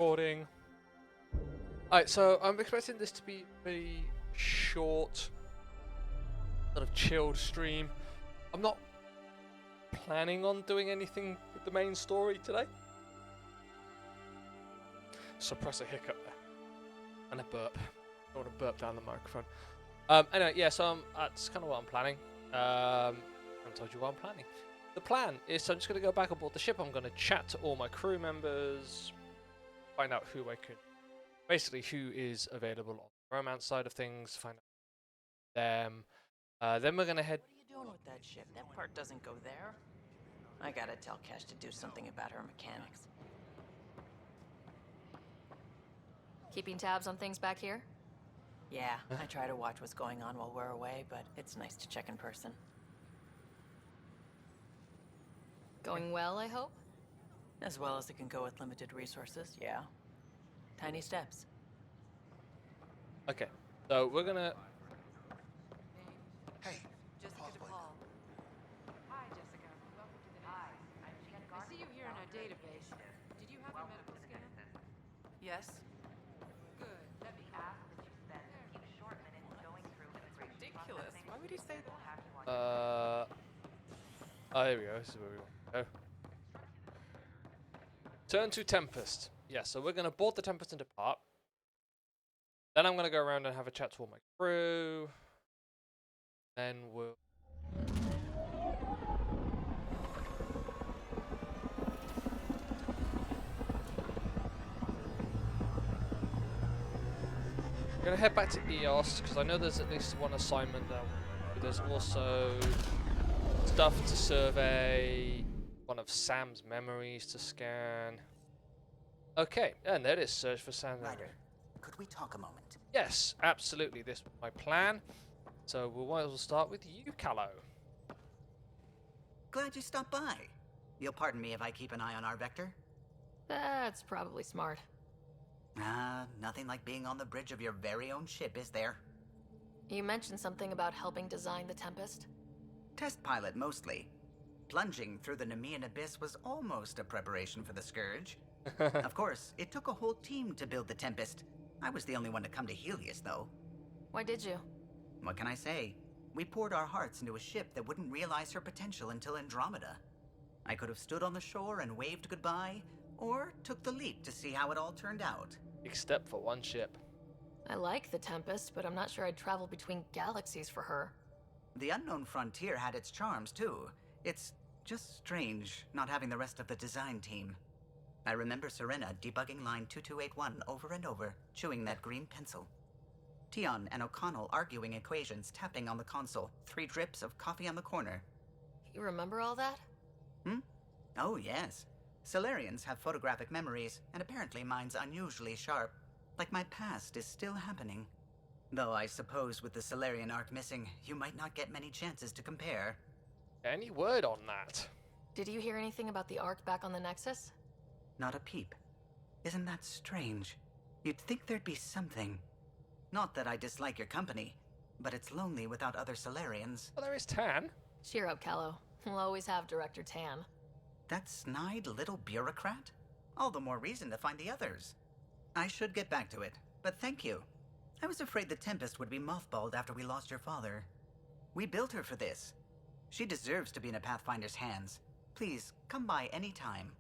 recording. Alright, so I'm expecting this to be a pretty short, sort of chilled stream. I'm not planning on doing anything with the main story today. Suppress a hiccup there. And a burp. I don't want to burp down the microphone. Anyway, yeah, so that's kind of what I'm planning. I haven't told you what I'm planning. The plan is I'm just going to go back aboard the ship. I'm going to chat to all my crew members, find out who I can, basically who is available on the romance side of things, find out them. Then we're going to head... What are you doing with that ship? That part doesn't go there. I gotta tell Cash to do something about her mechanics. Keeping tabs on things back here? Yeah, I try to watch what's going on while we're away, but it's nice to check in person. Going well, I hope? As well as it can go with limited resources, yeah. Tiny steps. Okay, so we're going to... Hey, Jessica DePaul. Hi, Jessica. Welcome to the Hi. I see you here in our database. Did you have a medical scan? Yes? Good. Let me ask that you spend a few short minutes going through immigration Ridiculous. processing. Why would he say that? We'll have you on Oh, there we go. This is where we want to go. Turn to Tempest. Yeah, so we're going to board the Tempest and depart. Then I'm going to go around and have a chat to all my crew. Then we'll... I'm going to head back to EOS, because I know there's at least one assignment there. But there's also stuff to survey, one of Sam's memories to scan. Okay, and there it is, search for Sam's memory. Ryder, could we talk a moment? Yes, absolutely, this was my plan. So we might as well start with you, Callow. Glad you stopped by. You'll pardon me if I keep an eye on our vector? That's probably smart. Nothing like being on the bridge of your very own ship, is there? You mentioned something about helping design the Tempest? Test pilot, mostly. Plunging through the Nemean abyss was almost a preparation for the Scourge. Of course, it took a whole team to build the Tempest. I was the only one to come to Helios, though. Why did you? What can I say? We poured our hearts into a ship that wouldn't realize her potential until Andromeda. I could have stood on the shore and waved goodbye, or took the leap to see how it all turned out. Big step for one ship. I like the Tempest, but I'm not sure I'd travel between galaxies for her. The unknown frontier had its charms, too. It's just strange not having the rest of the design team. I remember Serena debugging line 2281 over and over, chewing that green pencil. Tion and O'Connell arguing equations, tapping on the console, 3 drips of coffee on the corner. You remember all that? Oh, yes. Solarians have photographic memories, and apparently mine's unusually sharp. Like my past is still happening. Though I suppose with the Solarian arc missing, you might not get many chances to compare. Any word on that? Did you hear anything about the Ark back on the Nexus? Not a peep. Isn't that strange? You'd think there'd be something. Not that I dislike your company, but it's lonely without other Solarians. Well, there is Tan. Cheer up, Callow. We'll always have Director Tan. That snide little bureaucrat? All the more reason to find the others. I should get back to it, but thank you. I was afraid the Tempest would be mothballed after we lost your father. We built her for this. She deserves to be in a Pathfinder's hands. Please, come by any time.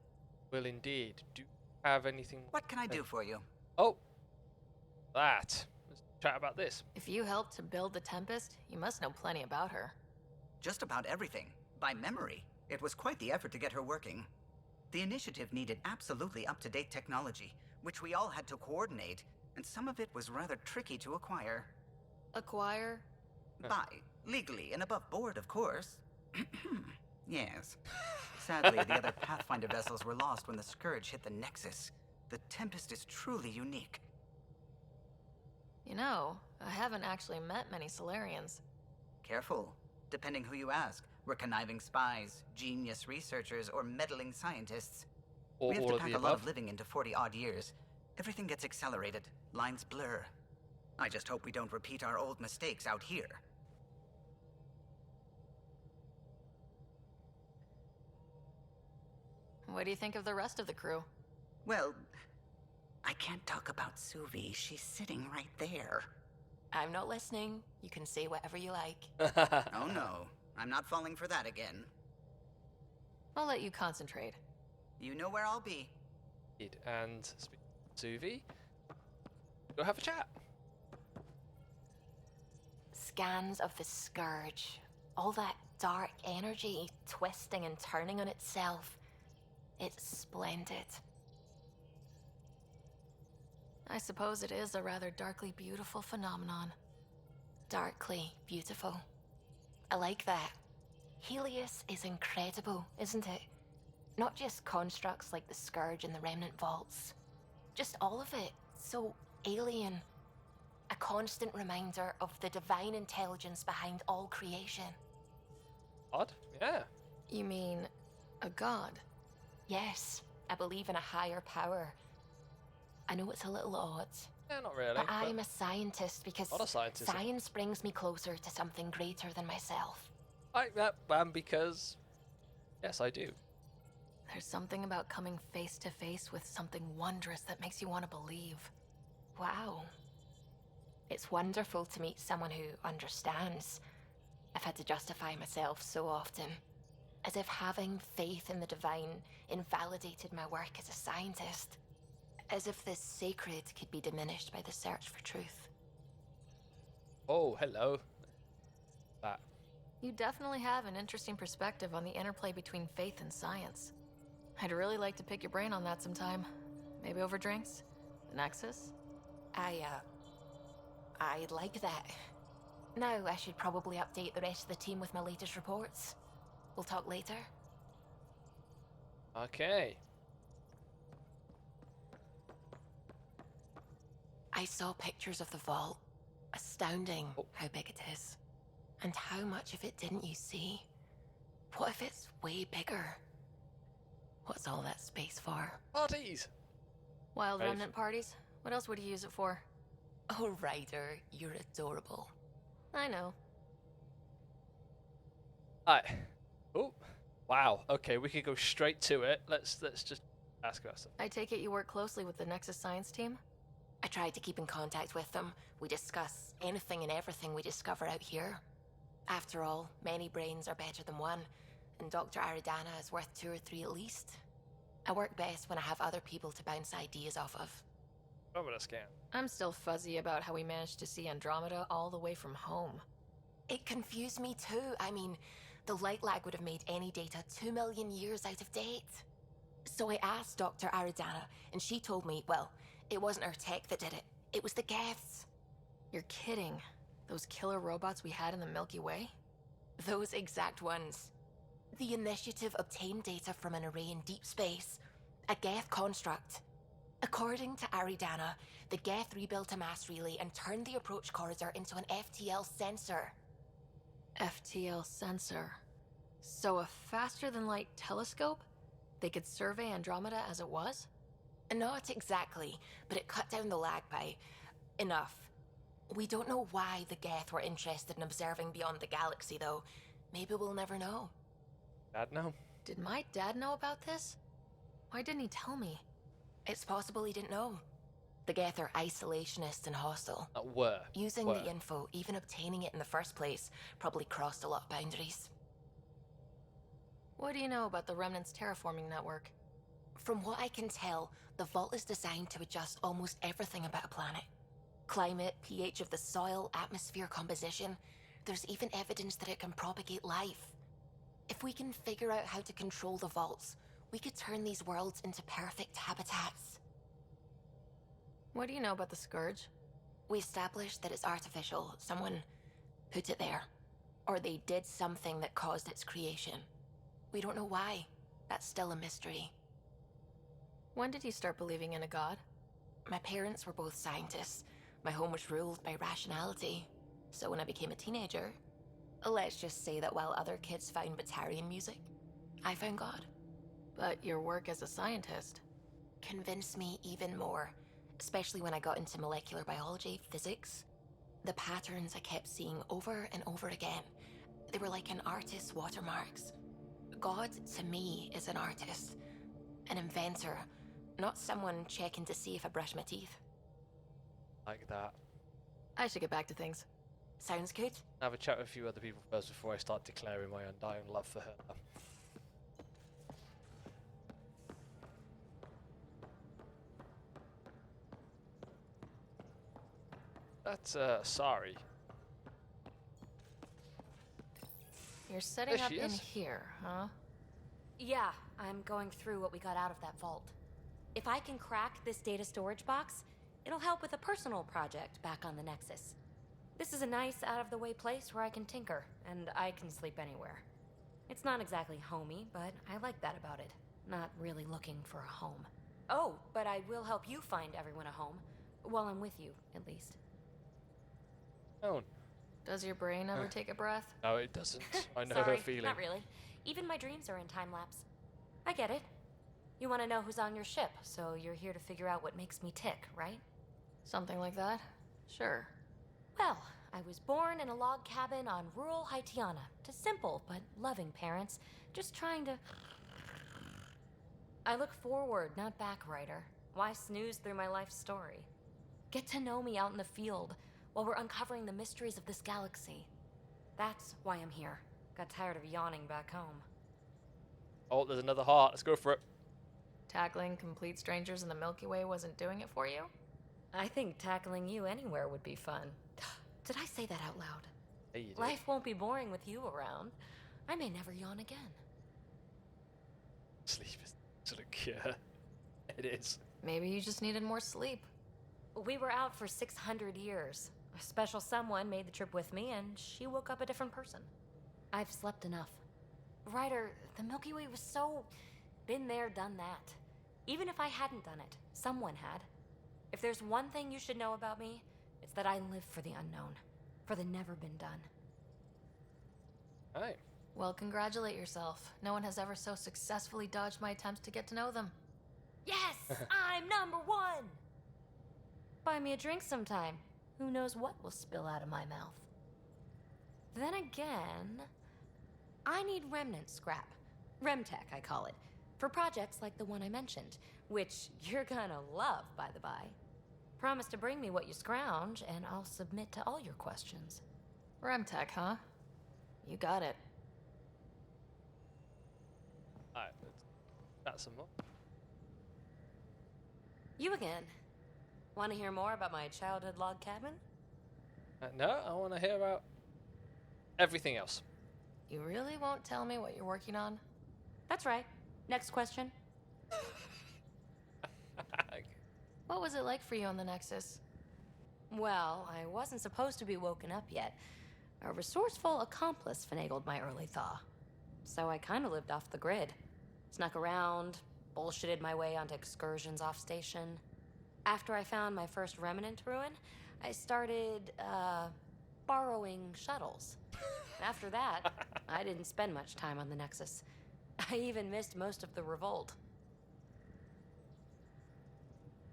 Will indeed. Do you have anything... What can I do for you? Oh, that. Let's chat about this. If you helped to build the Tempest, you must know plenty about her. Just about everything. By memory. It was quite the effort to get her working. The initiative needed absolutely up-to-date technology, which we all had to coordinate, and some of it was rather tricky to acquire. Acquire? By legally and above board, of course. Yes. Sadly, the other Pathfinder vessels were lost when the Scourge hit the Nexus. The Tempest is truly unique. You know, I haven't actually met many Solarians. Careful. Depending who you ask, we're conniving spies, genius researchers, or meddling scientists. Or We have all to of pack the a lot above. of living into 40-odd years. Everything gets accelerated. Lines blur. I just hope we don't repeat our old mistakes out here. What do you think of the rest of the crew? Well, I can't talk about Suvi. She's sitting right there. I'm not listening. You can say whatever you like. Oh no, I'm not falling for that again. I'll let you concentrate. You know where I'll be. And Suvi, go have a chat. Scans of the Scourge. All that dark energy twisting and turning on itself. It's splendid. I suppose it is a rather darkly beautiful phenomenon. Darkly beautiful. I like that. Helios is incredible, isn't it? Not just constructs like the Scourge and the Remnant Vaults. Just all of it. So alien. A constant reminder of the divine intelligence behind all creation. Odd? Yeah. You mean a god? Yes, I believe in a higher power. I know it's a little odd, Yeah, not really. but I'm a scientist because Not a scientist. science brings me closer to something greater than myself. Like that, because yes, I do. There's something about coming face to face with something wondrous that makes you want to believe. Wow. It's wonderful to meet someone who understands. I've had to justify myself so often, as if having faith in the divine invalidated my work as a scientist. As if the sacred could be diminished by the search for truth. Oh, hello. That. You definitely have an interesting perspective on the interplay between faith and science. I'd really like to pick your brain on that sometime. Maybe over drinks? The Nexus? I'd like that. Now I should probably update the rest of the team with my latest reports. We'll talk later. Okay. I saw pictures of the vault. Astounding how big it is. And how much of it didn't you see? What if it's way bigger? What's all that space for? Parties. Wild Right. remnant parties? What else would you use it for? Oh, Ryder, you're adorable. I know. Alright. Oh. Wow. Okay, we could go straight to it. Let's just ask about stuff. I take it you work closely with the Nexus science team? I tried to keep in contact with them. We discuss anything and everything we discover out here. After all, many brains are better than one, and Dr. Aridana is worth 2 or 3 at least. I work best when I have other people to bounce ideas off of. Over the scan. I'm still fuzzy about how we managed to see Andromeda all the way from home. It confused me too. I mean, the light lag would have made any data 2 million years out of date. So I asked Dr. Aridana, and she told me, well, it wasn't her tech that did it. It was the Geths. You're kidding. Those killer robots we had in the Milky Way? Those exact ones. The initiative obtained data from an array in deep space. A Geth construct. According to Aridana, the Geth rebuilt a mass relay and turned the approach corridor into an FTL sensor. FTL sensor. So a faster-than-light telescope? They could survey Andromeda as it was? Not exactly, but it cut down the lag by enough. We don't know why the Geth were interested in observing beyond the galaxy, though. Maybe we'll never know. Dad, no. Did my dad know about this? Why didn't he tell me? It's possible he didn't know. The Geth are isolationist and hostile. Were. Using Were. the info, even obtaining it in the first place, probably crossed a lot of boundaries. What do you know about the Remnant's terraforming network? From what I can tell, the vault is designed to adjust almost everything about a planet. Climate, pH of the soil, atmosphere composition. There's even evidence that it can propagate life. If we can figure out how to control the vaults, we could turn these worlds into perfect habitats. What do you know about the Scourge? We established that it's artificial. Someone put it there. Or they did something that caused its creation. We don't know why. That's still a mystery. When did you start believing in a god? My parents were both scientists. My home was ruled by rationality. So when I became a teenager, let's just say that while other kids found Batarian music, I found God. But your work as a scientist... Convinced me even more, especially when I got into molecular biology, physics. The patterns I kept seeing over and over again, they were like an artist's watermarks. God, to me, is an artist, an inventor, not someone checking to see if I brush my teeth. Like that. I should get back to things. Sounds good. Have a chat with a few other people first before I start declaring my undying love for her. That's, sorry. You're setting There up she in is. here, huh? Yeah, I'm going through what we got out of that vault. If I can crack this data storage box, it'll help with a personal project back on the Nexus. This is a nice, out-of-the-way place where I can tinker, and I can sleep anywhere. It's not exactly homey, but I like that about it. Not really looking for a home. Oh, but I will help you find everyone a home. While I'm with you, at least. Oh, Does your brain ever take a breath? no, it doesn't. I know Sorry, her feeling. not really. Even my dreams are in time-lapse. I get it. You want to know who's on your ship, so you're here to figure out what makes me tick, right? Something like that? Sure. Well, I was born in a log cabin on rural Haitiana to simple but loving parents, just trying to... I look forward, not back, Ryder. Why snooze through my life story? Get to know me out in the field while we're uncovering the mysteries of this galaxy. That's why I'm here. Got tired of yawning back home. Oh, there's another heart. Let's go for it. Tackling complete strangers in the Milky Way wasn't doing it for you? I think tackling you anywhere would be fun. Did I say that out loud? Hey, you did. Life won't be boring with you around. I may never yawn again. Sleep is sort of cure. It is. Maybe you just needed more sleep. We were out for 600 years. A special someone made the trip with me, and she woke up a different person. I've slept enough. Ryder, the Milky Way was so... been there, done that. Even if I hadn't done it, someone had. If there's one thing you should know about me, it's that I live for the unknown. For the never been done. Alright. Well, congratulate yourself. No one has ever so successfully dodged my attempts to get to know them. Yes! I'm number one! Buy me a drink sometime. Who knows what will spill out of my mouth. Then again... I need remnant scrap. Remtech, I call it. For projects like the one I mentioned. Which you're gonna love, by the by. Promise to bring me what you scrounge, and I'll submit to all your questions. Remtech, huh? You got it. Alright, that's some more. You again. Want to hear more about my childhood log cabin? No, I want to hear about everything else. You really won't tell me what you're working on? That's right. Next question. What was it like for you on the Nexus? Well, I wasn't supposed to be woken up yet. A resourceful accomplice finagled my early thaw. So I kind of lived off the grid. Snuck around, bullshitted my way onto excursions off station. After I found my first remnant ruin, I started, borrowing shuttles. After that, I didn't spend much time on the Nexus. I even missed most of the revolt.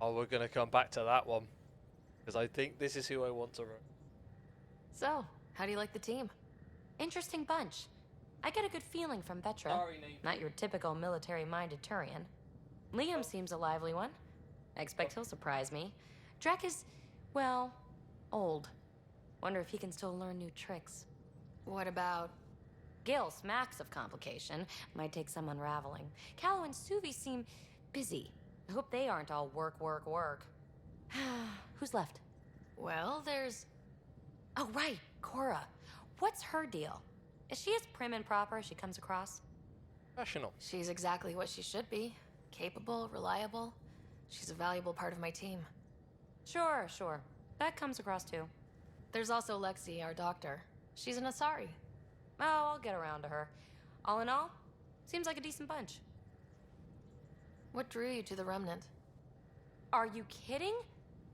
Oh, we're going to come back to that one. Because I think this is who I want to run. So, how do you like the team? Interesting bunch. I get a good feeling from Vetra. Sorry, Nate. Not your typical military-minded Turian. Liam seems a lively one. I expect he'll surprise me. Drek is, well, old. Wonder if he can still learn new tricks. What about... Gil smacks of complication. Might take some unraveling. Callow and Suvi seem busy. I hope they aren't all work, work, work. Who's left? Well, there's... Oh, right, Cora. What's her deal? Is she as prim and proper as she comes across? Professional. She's exactly what she should be. Capable, reliable. She's a valuable part of my team. Sure. That comes across too. There's also Lexi, our doctor. She's an Asari. Oh, I'll get around to her. All in all, seems like a decent bunch. What drew you to the Remnant? Are you kidding?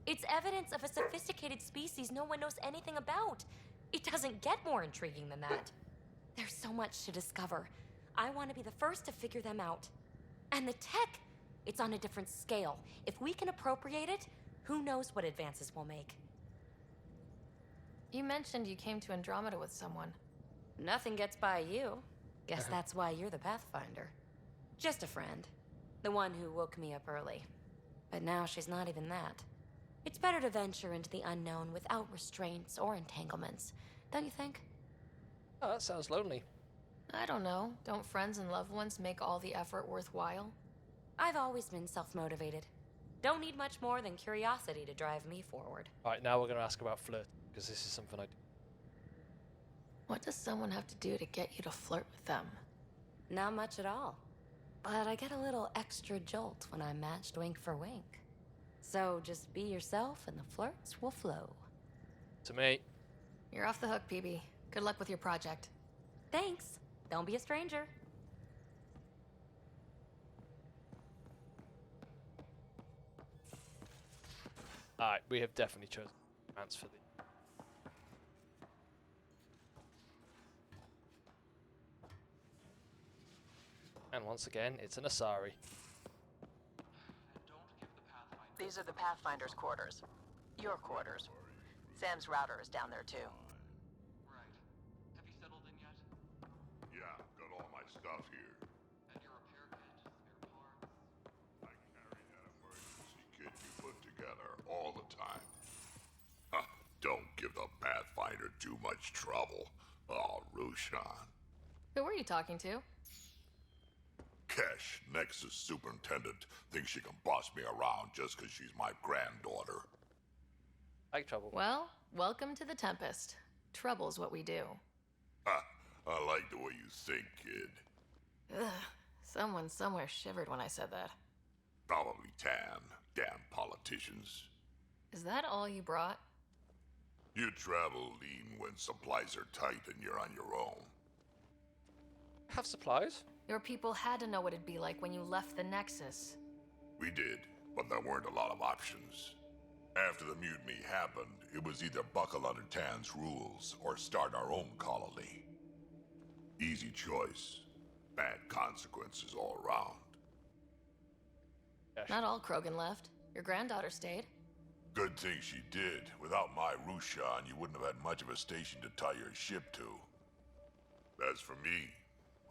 It's evidence of a sophisticated species no one knows anything about. It doesn't get more intriguing than that. There's so much to discover. I want to be the first to figure them out. And the tech, it's on a different scale. If we can appropriate it, who knows what advances we'll make. You mentioned you came to Andromeda with someone. Nothing gets by you. Guess that's why you're the Pathfinder. Just a friend. The one who woke me up early. But now she's not even that. It's better to venture into the unknown without restraints or entanglements, don't you think? Oh, that sounds lonely. I don't know. Don't friends and loved ones make all the effort worthwhile? I've always been self-motivated. Don't need much more than curiosity to drive me forward. Alright, now we're going to ask about flirt, because this is something I do. What does someone have to do to get you to flirt with them? Not much at all. But I get a little extra jolt when I'm matched wink for wink. So just be yourself and the flirts will flow. To me. You're off the hook, PB. Good luck with your project. Thanks. Don't be a stranger. Alright, we have definitely chosen romance for the... And once again, it's an Asari. These are the Pathfinder's quarters. Your quarters. Sam's router is down there too. Right. Have you settled in yet? Yeah, got all my stuff here. And your repair kit, spare parts? I carry that emergency kit you put together all the time. Huh, don't give the Pathfinder too much trouble. Oh, Rushan. Who were you talking to? Kesh, Nexus Superintendent, thinks she can boss me around just because she's my granddaughter. Like trouble. Well, welcome to the Tempest. Trouble's what we do. Ha, I like the way you think, kid. Ugh. Someone somewhere shivered when I said that. Probably Tan. Damn politicians. Is that all you brought? You travel lean when supplies are tight and you're on your own. Have supplies? Your people had to know what it'd be like when you left the Nexus. We did, but there weren't a lot of options. After the mutiny happened, it was either buckle under Tan's rules or start our own colony. Easy choice. Bad consequences all around. Yes. Not all Krogan left. Your granddaughter stayed. Good thing she did. Without my Rushan, you wouldn't have had much of a station to tie your ship to. As for me,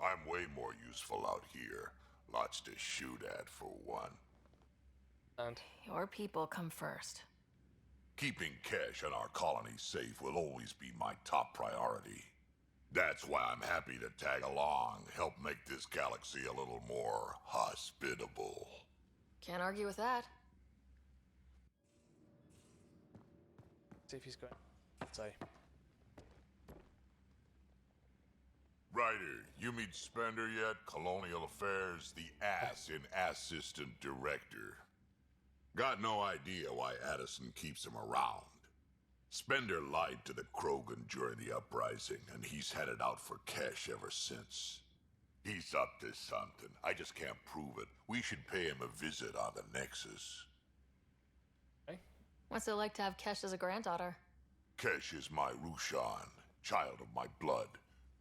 I'm way more useful out here. Lots to shoot at, for one. And Your people come first. Keeping Kesh and our colony safe will always be my top priority. That's why I'm happy to tag along, help make this galaxy a little more hospitable. Can't argue with that. see if he's going. Say. Ryder, you meet Spender yet? Colonial Affairs, the ass in Assistant Director. Got no idea why Addison keeps him around. Spender lied to the Krogan during the uprising, and he's headed out for cash ever since. He's up to something. I just can't prove it. We should pay him a visit on the Nexus. Okay. What's it like to have Kesh as a granddaughter? Kesh is my Rushan, child of my blood.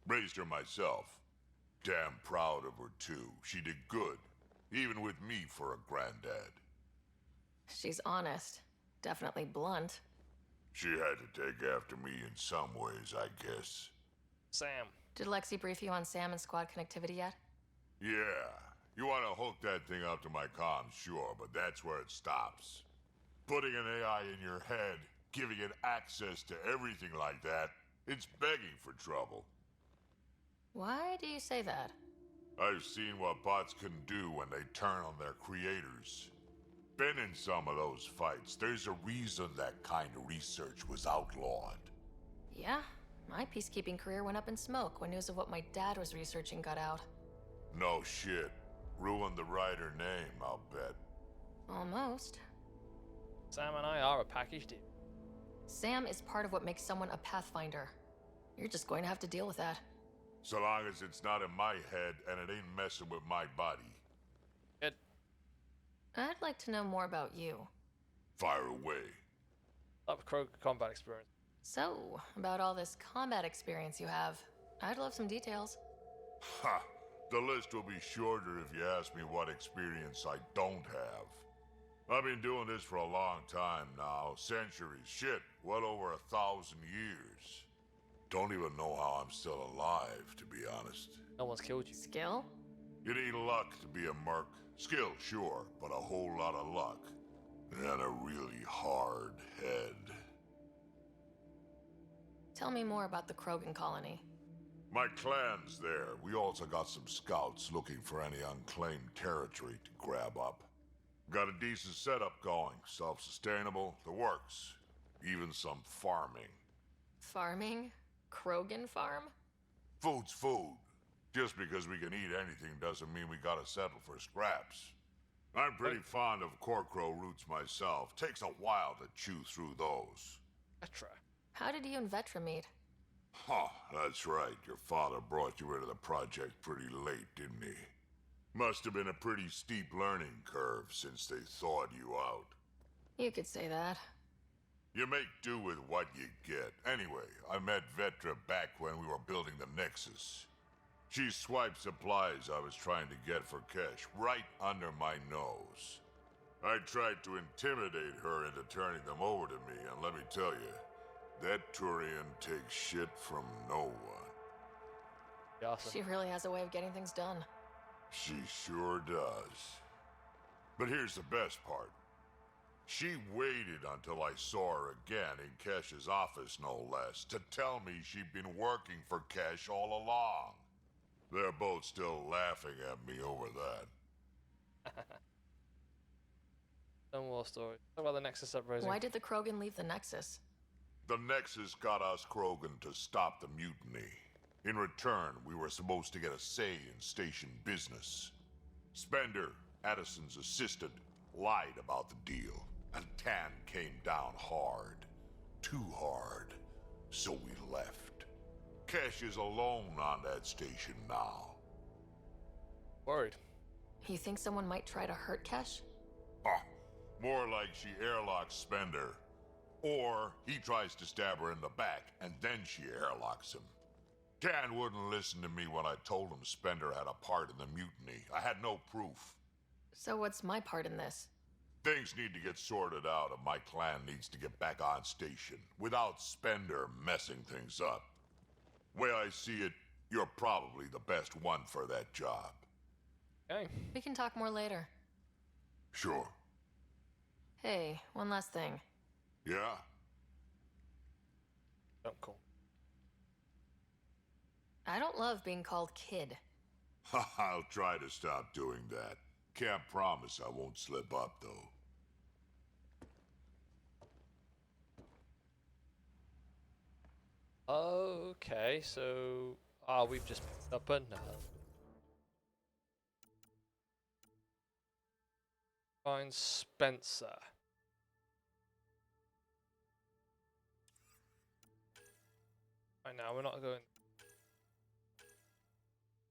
Raised her myself. Damn proud of her, too. She did good, even with me for a granddad. She's honest. Definitely blunt. She had to take after me in some ways, I guess. Sam. Did Lexi brief you on Sam and squad connectivity yet? Yeah. You want to hook that thing up to my comms, sure, but that's where it stops. Putting an AI in your head, giving it access to everything like that, it's begging for trouble. Why do you say that? I've seen what bots can do when they turn on their creators. Been in some of those fights. There's a reason that kind of research was outlawed. Yeah, my peacekeeping career went up in smoke when news of what my dad was researching got out. No shit. Ruined the Ryder name, I'll bet. Almost. Sam and I are a package deal. Sam is part of what makes someone a Pathfinder. You're just going to have to deal with that. So long as it's not in my head and it ain't messing with my body. Good. I'd like to know more about you. Fire away. That Kroger combat experience. So, about all this combat experience you have, I'd love some details. Ha! The list will be shorter if you ask me what experience I don't have. I've been doing this for a long time now. Centuries. Shit, well over 1,000 years. Don't even know how I'm still alive, to be honest. No one's killed you. Skill? You need luck to be a merc. Skill, sure, but a whole lot of luck. And a really hard head. Tell me more about the Krogan colony. My clan's there. We also got some scouts looking for any unclaimed territory to grab up. Got a decent setup going. Self-sustainable, the works. Even some farming. Farming? Krogan farm? Food's food. Just because we can eat anything doesn't mean we gotta settle for scraps. I'm pretty fond of Corcrow roots myself. Takes a while to chew through those. Petra. How did you and Vetra meet? Huh, that's right. Your father brought you into the project pretty late, didn't he? Must have been a pretty steep learning curve since they thawed you out. You could say that. You make do with what you get. Anyway, I met Vetra back when we were building the Nexus. She swiped supplies I was trying to get for Kesh right under my nose. I tried to intimidate her into turning them over to me, and let me tell you, that Turian takes shit from no one. Awesome. She really has a way of getting things done. She sure does. But here's the best part. She waited until I saw her again in Kesh's office, no less, to tell me she'd been working for Kesh all along. They're both still laughing at me over that. No more stories. Talk about the Nexus uprising. Why did the Krogan leave the Nexus? The Nexus got us Krogan to stop the mutiny. In return, we were supposed to get a say in station business. Spender, Addison's assistant, lied about the deal, and Tan came down hard. Too hard. So we left. Kesh is alone on that station now. Worried. You think someone might try to hurt Kesh? More like she airlocks Spender. Or he tries to stab her in the back, and then she airlocks him. Tan wouldn't listen to me when I told him Spender had a part in the mutiny. I had no proof. So what's my part in this? Things need to get sorted out, and my clan needs to get back on station, without Spender messing things up. Way I see it, you're probably the best one for that job. Okay. We can talk more later. Sure. Hey, one last thing. Yeah? Oh, cool. I don't love being called kid. I'll try to stop doing that. Can't promise I won't slip up, though. Okay, so we've just picked up another. Find Spencer. Right now, we're not going.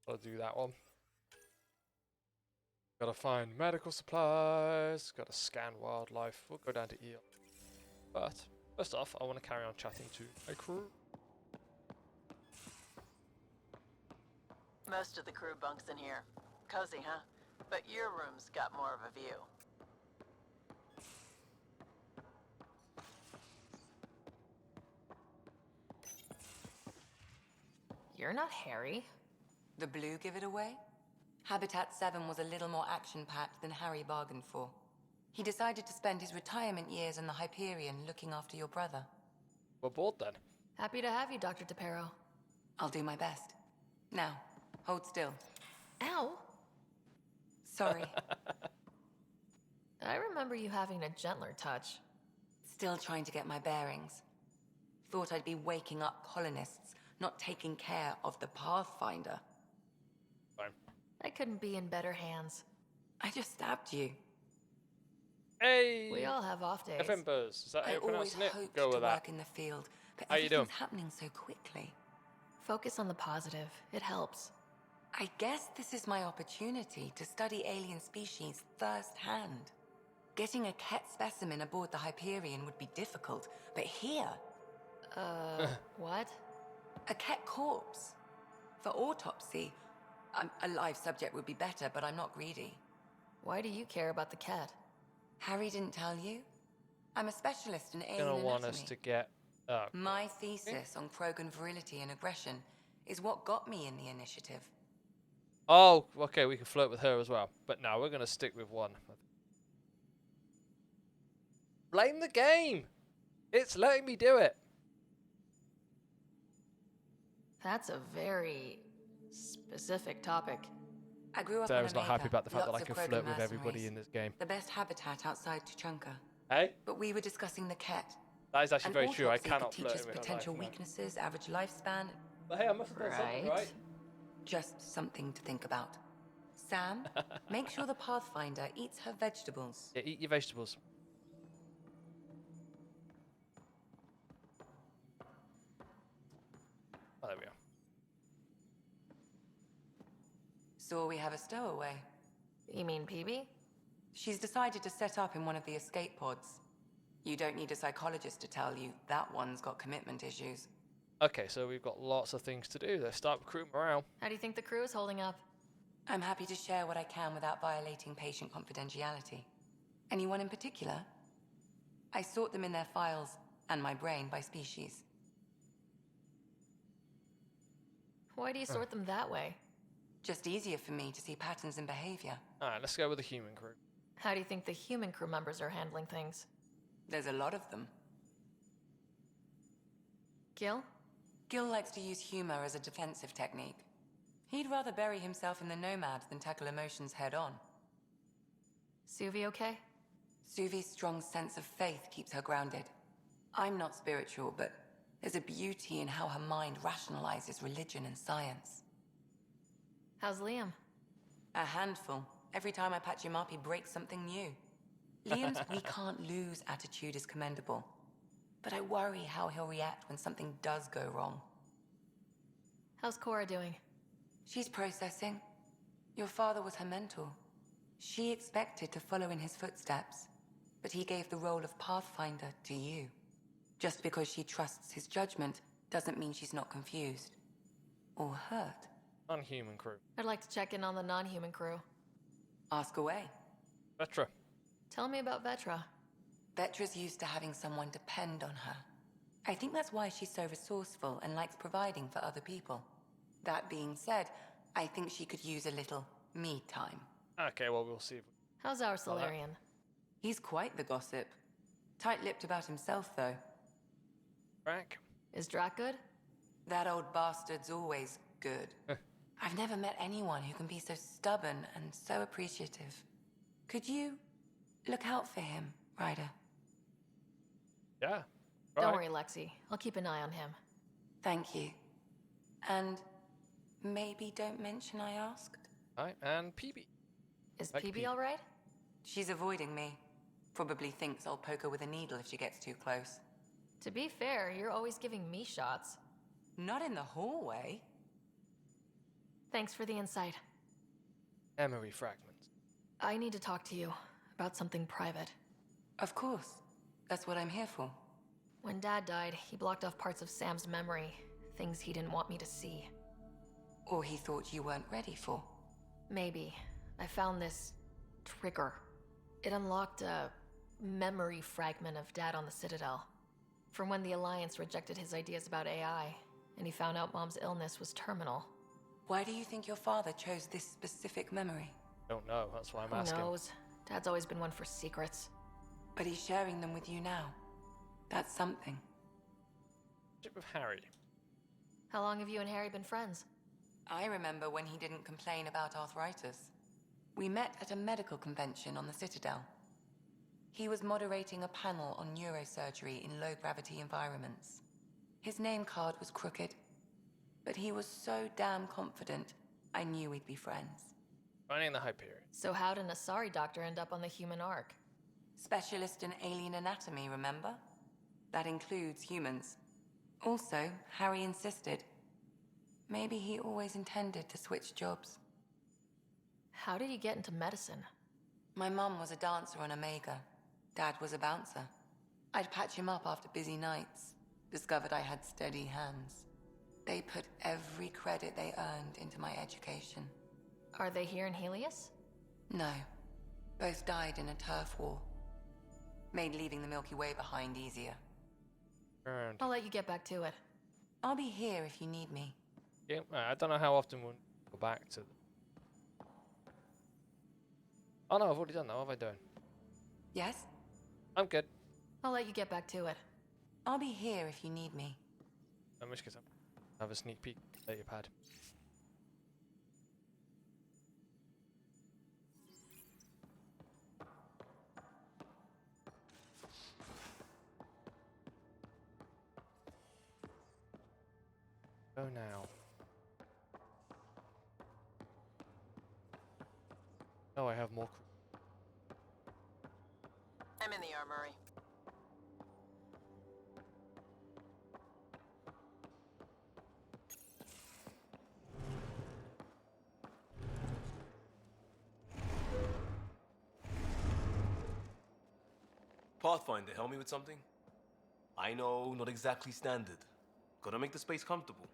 I'll do that one. Gotta find medical supplies. Gotta scan wildlife. We'll go down to EO. But first off, I want to carry on chatting to my crew. Most of the crew bunks in here. Cozy, huh? But your room's got more of a view. You're not Harry. The blue give it away? Habitat 7 was a little more action-packed than Harry bargained for. He decided to spend his retirement years in the Hyperion looking after your brother. We're bored then. Happy to have you, Dr. DePero. I'll do my best. Now, hold still. Ow! Sorry. I remember you having a gentler touch. Still trying to get my bearings. Thought I'd be waking up colonists, not taking care of the Pathfinder. Fine. I couldn't be in better hands. I just stabbed you. Hey! We all have off days. FM Buzz. Is that how I you're always pronouncing it? hoped Go to with that. work in the field, but How you doing? everything's happening so quickly. Focus on the positive. It helps. I guess this is my opportunity to study alien species firsthand. Getting a Ket specimen aboard the Hyperion would be difficult, but here, What? a Ket corpse. For autopsy, a live subject would be better, but I'm not greedy. Why do you care about the cat? Harry didn't tell you? I'm a specialist in alien Gonna anatomy. want us to get. My thesis on Krogan virility and aggression is what got me in the initiative. Oh, okay. We can flirt with her as well. But no, we're gonna stick with one. Blame the game. It's letting me do it. That's a very specific topic. I grew up Sarah's on not happy Omega, about the fact that I lots can of flirt Krogan with everybody mercenaries. in this game. The best habitat outside Tuchanka. Hey? But we were discussing the Ket. That is actually An very true. I autopsy cannot could teach flirt us in real life. potential No. weaknesses, average lifespan. But hey, I must have done something right. Just something to think about. Sam, make sure the Pathfinder eats her vegetables. Yeah, eat your vegetables. Oh, there we are. Saw we have a stowaway. You mean PB? She's decided to set up in one of the escape pods. You don't need a psychologist to tell you that one's got commitment issues. Okay, so we've got lots of things to do. Let's start recruiting morale. How do you think the crew is holding up? I'm happy to share what I can without violating patient confidentiality. Anyone in particular? I sort them in their files and my brain by species. Why do you sort them that way? Just easier for me to see patterns in behavior. Alright, let's go with the human crew. How do you think the human crew members are handling things? There's a lot of them. Gil? Gil likes to use humor as a defensive technique. He'd rather bury himself in the Nomad than tackle emotions head-on. Suvi okay? Suvi's strong sense of faith keeps her grounded. I'm not spiritual, but there's a beauty in how her mind rationalizes religion and science. How's Liam? A handful. Every time I patch him up, he breaks something new. Liam's we can't lose attitude is commendable. But I worry how he'll react when something does go wrong. How's Cora doing? She's processing. Your father was her mentor. She expected to follow in his footsteps, but he gave the role of Pathfinder to you. Just because she trusts his judgment doesn't mean she's not confused. Or hurt. Non-human crew. I'd like to check in on the non-human crew. Ask away. Vetra. Tell me about Vetra. Vetra's used to having someone depend on her. I think that's why she's so resourceful and likes providing for other people. That being said, I think she could use a little me time. Okay, well, we'll see. How's our Solarian? He's quite the gossip. Tight-lipped about himself, though. Drac. Is Drac good? That old bastard's always good. I've never met anyone who can be so stubborn and so appreciative. Could you look out for him, Ryder? Yeah. Don't worry, Lexi. I'll keep an eye on him. Thank you. And maybe don't mention I asked? Alright, and PB. Is Like PB all right? She's avoiding me. Probably thinks I'll poke her with a needle if she gets too close. To be fair, you're always giving me shots. Not in the hallway. Thanks for the insight. Memory fragments. I need to talk to you about something private. Of course. That's what I'm here for. When Dad died, he blocked off parts of Sam's memory, things he didn't want me to see. Or he thought you weren't ready for. Maybe. I found this trigger. It unlocked a memory fragment of Dad on the Citadel. From when the Alliance rejected his ideas about AI, and he found out Mom's illness was terminal. Why do you think your father chose this specific memory? Don't know, that's why I'm Who asking. knows? Dad's always been one for secrets. But he's sharing them with you now. That's something. With Harry. How long have you and Harry been friends? I remember when he didn't complain about arthritis. We met at a medical convention on the Citadel. He was moderating a panel on neurosurgery in low-gravity environments. His name card was crooked, but he was so damn confident, I knew we'd be friends. Finding the Hyperion. So how did an Asari doctor end up on the human ark? Specialist in alien anatomy, remember? That includes humans. Also, Harry insisted. Maybe he always intended to switch jobs. How did you get into medicine? My mum was a dancer on Omega. Dad was a bouncer. I'd patch him up after busy nights. Discovered I had steady hands. They put every credit they earned into my education. Are they here in Helios? No. Both died in a turf war. Made leaving the Milky Way behind easier. And I'll let you get back to it. I'll be here if you need me. yeah, I don't know how often we'll go back to. Oh no, I've already done that. What am I doing? Yes? I'm good. I'll let you get back to it. I'll be here if you need me. In which case, I'll have a sneak peek at your pad. Go now. Oh, I have more. I'm in the armory. Pathfinder, help me with something? I know, not exactly standard. Gotta make the space comfortable.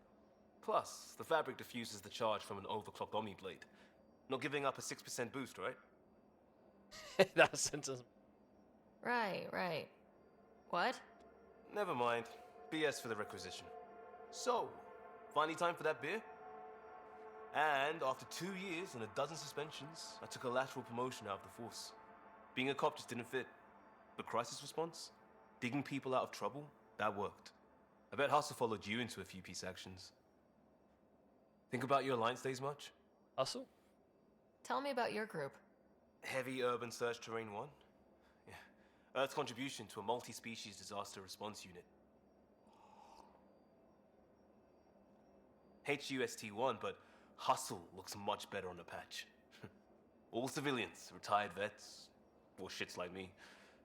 Plus, the fabric diffuses the charge from an overclocked Omni blade. Not giving up a 6% boost, right? That sentence. Right. What? Never mind. BS for the requisition. So, finally time for that beer? And after 2 years and a dozen suspensions, I took a lateral promotion out of the force. Being a cop just didn't fit. But crisis response? Digging people out of trouble? That worked. I bet Hustle followed you into a few peace actions. Think about your Alliance days much? Hustle? Tell me about your group. Heavy Urban Search Terrain 1? Yeah. Earth's contribution to a multi-species disaster response unit. HUST-1, but Hustle looks much better on the patch. All civilians, retired vets, or shits like me.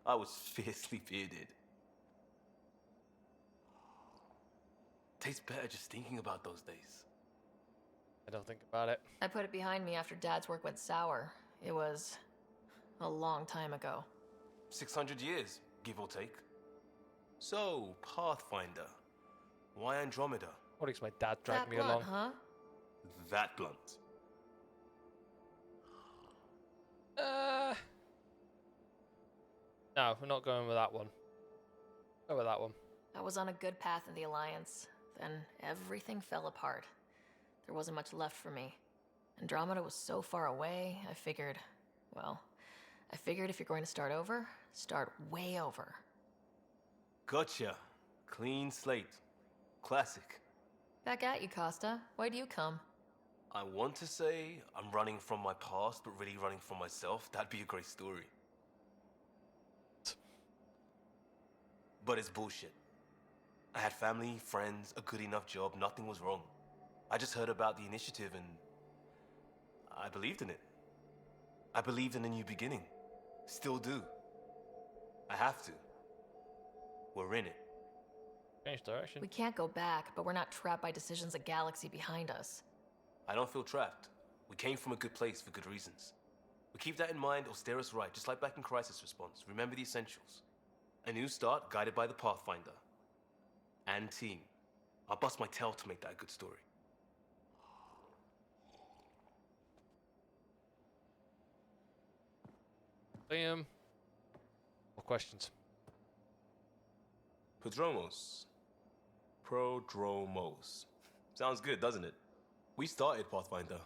I was fiercely bearded. Tastes better just thinking about those days. I don't think about it. I put it behind me after Dad's work went sour. It was a long time ago. 600 years, give or take. So, Pathfinder. Why Andromeda? What makes my dad drag That me blunt, along? huh? That blunt. No, we're not going with that one. Go with that one. I was on a good path in the Alliance. Then everything fell apart. There wasn't much left for me. Andromeda was so far away, I figured if you're going to start over, start way over. Gotcha. Clean slate. Classic. Back at you, Costa. Why do you come? I want to say I'm running from my past, but really running from myself. That'd be a great story. But it's bullshit. I had family, friends, a good enough job, nothing was wrong. I just heard about the initiative and I believed in it. I believed in a new beginning. Still do. I have to. We're in it. Change direction. We can't go back, but we're not trapped by decisions a galaxy behind us. I don't feel trapped. We came from a good place for good reasons. We keep that in mind or steer us right, just like back in Crisis Response. Remember the essentials. A new start guided by the Pathfinder. And team. I'll bust my tail to make that a good story. Liam. More questions? Prodromos. Sounds good, doesn't it? We started Pathfinder.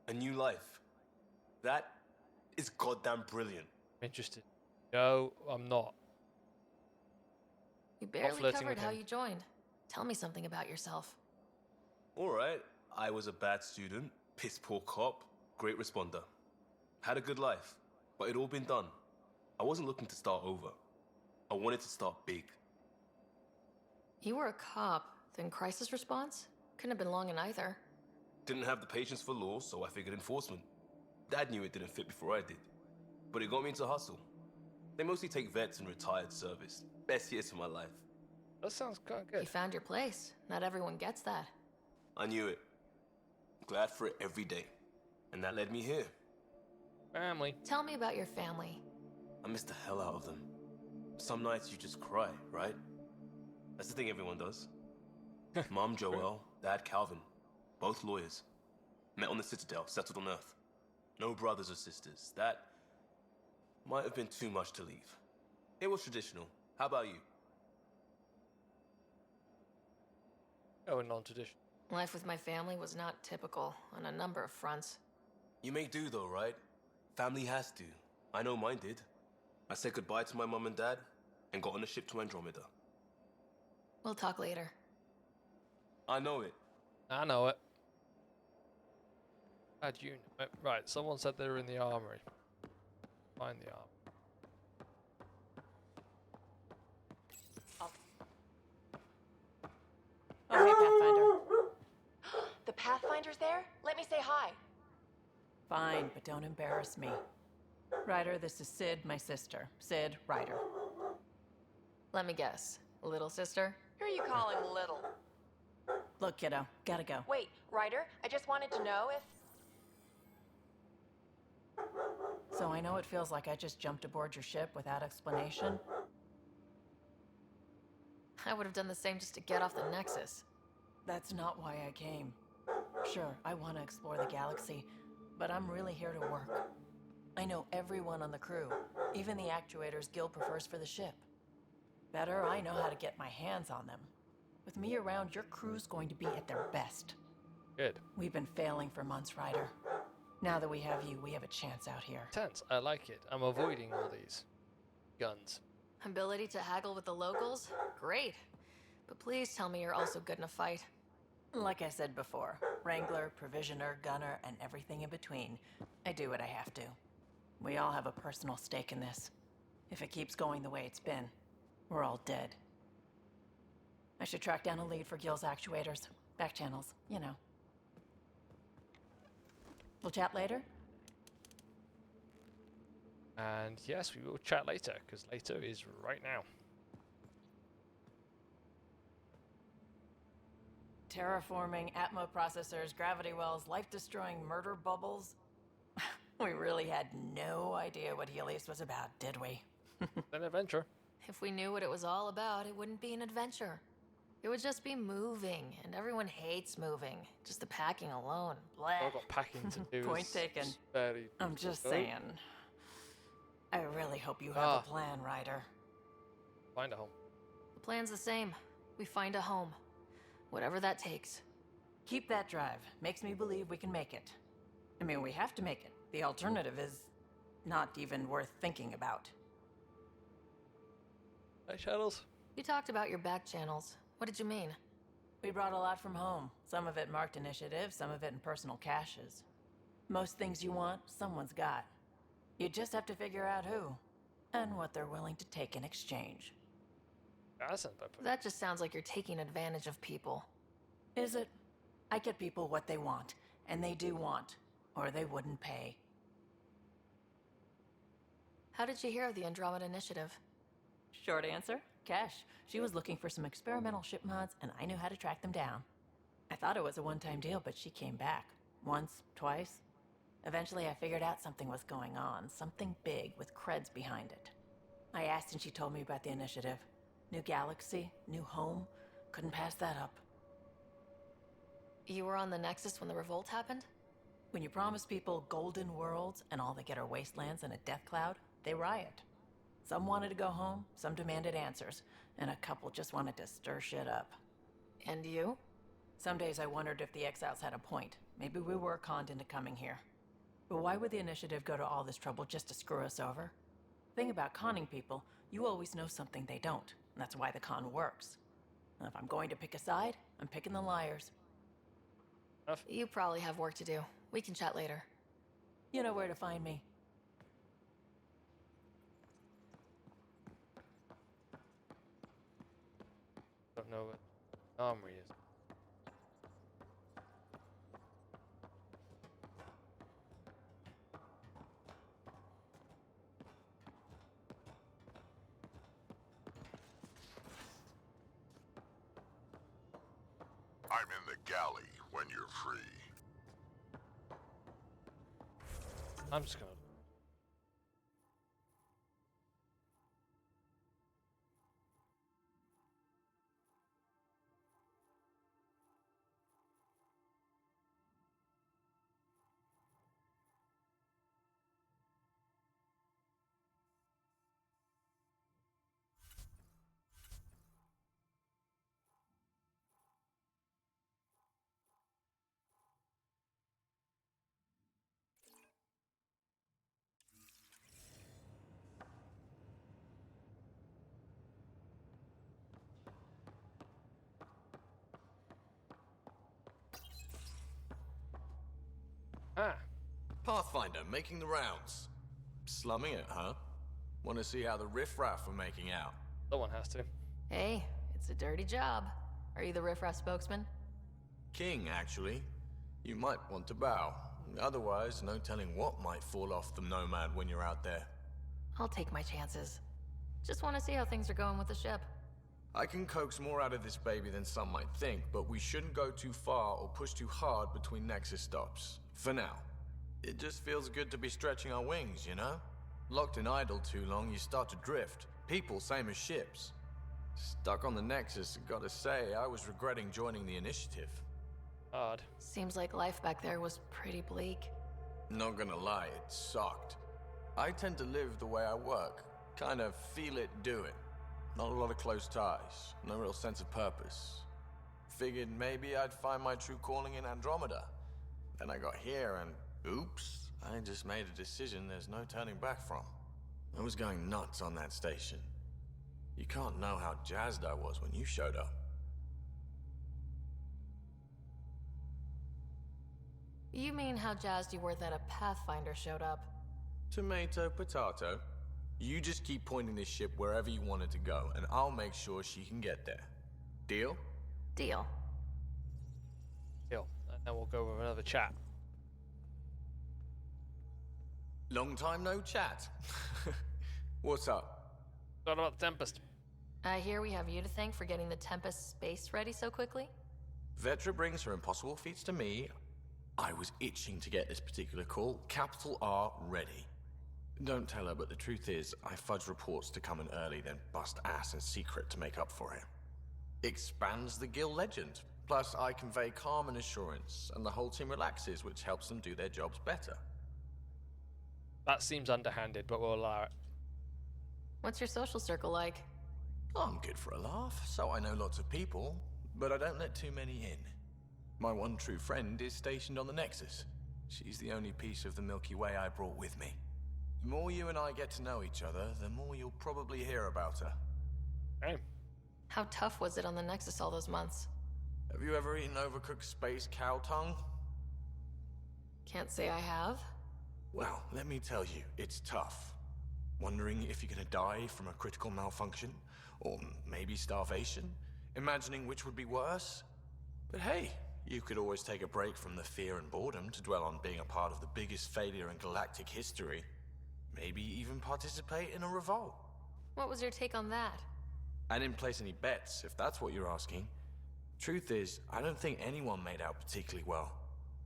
A new life. That is goddamn brilliant. I'm interested. No, I'm not. You barely flirting covered with how him. you joined. Tell me something about yourself. Alright, I was a bad student, piss poor cop, great responder. Had a good life, but it'd all been done. I wasn't looking to start over. I wanted to start big. You were a cop, then crisis response? Couldn't have been long in either. Didn't have the patience for law, so I figured enforcement. Dad knew it didn't fit before I did. But it got me into hustle. They mostly take vets and retired service. Best years of my life. That sounds kind of You good. found your place. Not everyone gets that. I knew it. Glad for it every day. And that led me here. Family. Tell me about your family. I miss the hell out of them. Some nights you just cry, right? That's the thing everyone does. Mom Joelle, Dad Calvin. Both lawyers. Met on the Citadel, settled on Earth. No brothers or sisters. That might have been too much to leave. It was traditional. How about you? Going non-traditional. Life with my family was not typical on a number of fronts. You may do though, right? Family has to. I know mine did. I said goodbye to my mom and dad. and got on a ship to Andromeda. We'll talk later. I know it. I know it. How'd you know it? Right, someone said they were in the armory. Find the armory. Oh, hey, Pathfinder. The Pathfinder's there? Let me say hi. Fine, but don't embarrass me. Ryder, this is Sid, my sister. Sid, Ryder. Let me guess. Little sister? Who are you calling little? Look, kiddo, gotta go. Wait, Ryder, I just wanted to know if... So I know it feels like I just jumped aboard your ship without explanation. I would have done the same just to get off the Nexus. That's not why I came. Sure, I want to explore the galaxy, but I'm really here to work. I know everyone on the crew, even the actuators Gil prefers for the ship. Better, I know how to get my hands on them. With me around, your crew's going to be at their best. Good. We've been failing for months, Ryder. Now that we have you, we have a chance out here. Tense. I like it. I'm avoiding all these guns. Ability to haggle with the locals? Great. But please tell me you're also good in a fight. Like I said before, Wrangler, Provisioner, Gunner, and everything in between. I do what I have to. We all have a personal stake in this. If it keeps going the way it's been, we're all dead. I should track down a lead for Gil's actuators. Back channels, you know. We'll chat later? And yes, we will chat later, because later is right now. Terraforming, Atmo processors, gravity wells, life-destroying murder bubbles. We really had no idea what Helios was about, did we? An adventure. If we knew what it was all about, it wouldn't be an adventure. It would just be moving, and everyone hates moving. Just the packing alone. Blech. All I've got packing to do. Point is taken. Fairly I'm just good. saying. I really hope you have a plan, Ryder. Find a home. The plan's the same. We find a home. Whatever that takes. Keep that drive. Makes me believe we can make it. I mean, we have to make it. The alternative is not even worth thinking about. Hey, Shadows. You talked about your back channels. What did you mean? We brought a lot from home. Some of it marked initiative, some of it in personal caches. Most things you want, someone's got. You just have to figure out who, and what they're willing to take in exchange. That just sounds like you're taking advantage of people. Is it? I get people what they want, and they do want, or they wouldn't pay. How did you hear of the Andromeda Initiative? Short answer, Cash. She was looking for some experimental ship mods, and I knew how to track them down. I thought it was a one-time deal, but she came back. Once, twice. Eventually, I figured out something was going on, something big with creds behind it. I asked and she told me about the initiative. New galaxy, new home. Couldn't pass that up. You were on the Nexus when the revolt happened? When you promise people golden worlds and all they get are wastelands and a death cloud, they riot. Some wanted to go home, some demanded answers, and a couple just wanted to stir shit up. And you? Some days I wondered if the exiles had a point. Maybe we were conned into coming here. But why would the initiative go to all this trouble just to screw us over? Thing about conning people, you always know something they don't. And that's why the con works. And if I'm going to pick a side, I'm picking the liars. You probably have work to do. We can chat later. You know where to find me. Don't know what armory is. I'm in the galley when you're free. I'm just gonna. Pathfinder, making the rounds. Slumming it, huh? Want to see how the riffraff are making out? Someone has to. Hey, it's a dirty job. Are you the riffraff spokesman? King, actually. You might want to bow. Otherwise, no telling what might fall off the Nomad when you're out there. I'll take my chances. Just want to see how things are going with the ship. I can coax more out of this baby than some might think, but we shouldn't go too far or push too hard between Nexus stops. For now. It just feels good to be stretching our wings, you know? Locked in idle too long, you start to drift. People, same as ships. Stuck on the Nexus, gotta say, I was regretting joining the Initiative. Hard. Seems like life back there was pretty bleak. Not gonna lie, it sucked. I tend to live the way I work. Kind of feel it, do it. Not a lot of close ties, no real sense of purpose. Figured maybe I'd find my true calling in Andromeda. Then I got here and, oops, I just made a decision there's no turning back from. I was going nuts on that station. You can't know how jazzed I was when you showed up. You mean how jazzed you were that a Pathfinder showed up? Tomato, potato. You just keep pointing this ship wherever you want it to go, and I'll make sure she can get there. Deal? Deal. Deal. And then we'll go with another chat. Long time no chat. What's up? What about the Tempest? I hear we have you to thank for getting the Tempest space ready so quickly? Vetra brings her impossible feats to me. I was itching to get this particular call. Capital R ready. Don't tell her, but the truth is, I fudge reports to come in early, then bust ass in secret to make up for it. Expands the guild legend. Plus, I convey calm and assurance, and the whole team relaxes, which helps them do their jobs better. That seems underhanded, but we'll allow it. What's your social circle like? I'm good for a laugh, so I know lots of people, but I don't let too many in. My one true friend is stationed on the Nexus. She's the only piece of the Milky Way I brought with me. The more you and I get to know each other, the more you'll probably hear about her. Hey. How tough was it on the Nexus all those months? Have you ever eaten overcooked space cow tongue? Can't say I have. Well, let me tell you, it's tough. Wondering if you're gonna die from a critical malfunction, or maybe starvation, imagining which would be worse. But hey, you could always take a break from the fear and boredom to dwell on being a part of the biggest failure in galactic history. Maybe even participate in a revolt. What was your take on that? I didn't place any bets, if that's what you're asking. Truth is, I don't think anyone made out particularly well.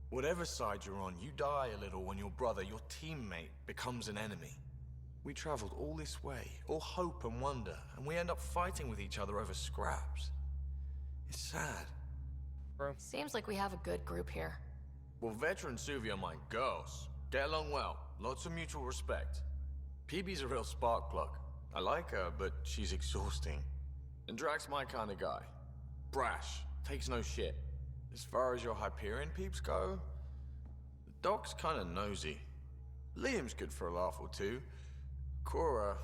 Whatever side you're on, you die a little when your brother, your teammate, becomes an enemy. We traveled all this way, all hope and wonder, and we end up fighting with each other over scraps. It's sad. Bro. Seems like we have a good group here. Well, Vetra and Suvi are my girls. Get along well, lots of mutual respect. PB's a real spark plug. I like her, but she's exhausting. And Drax's my kind of guy. Brash, takes no shit. As far as your Hyperion peeps go, the Doc's kind of nosy. Liam's good for a laugh or two. Cora,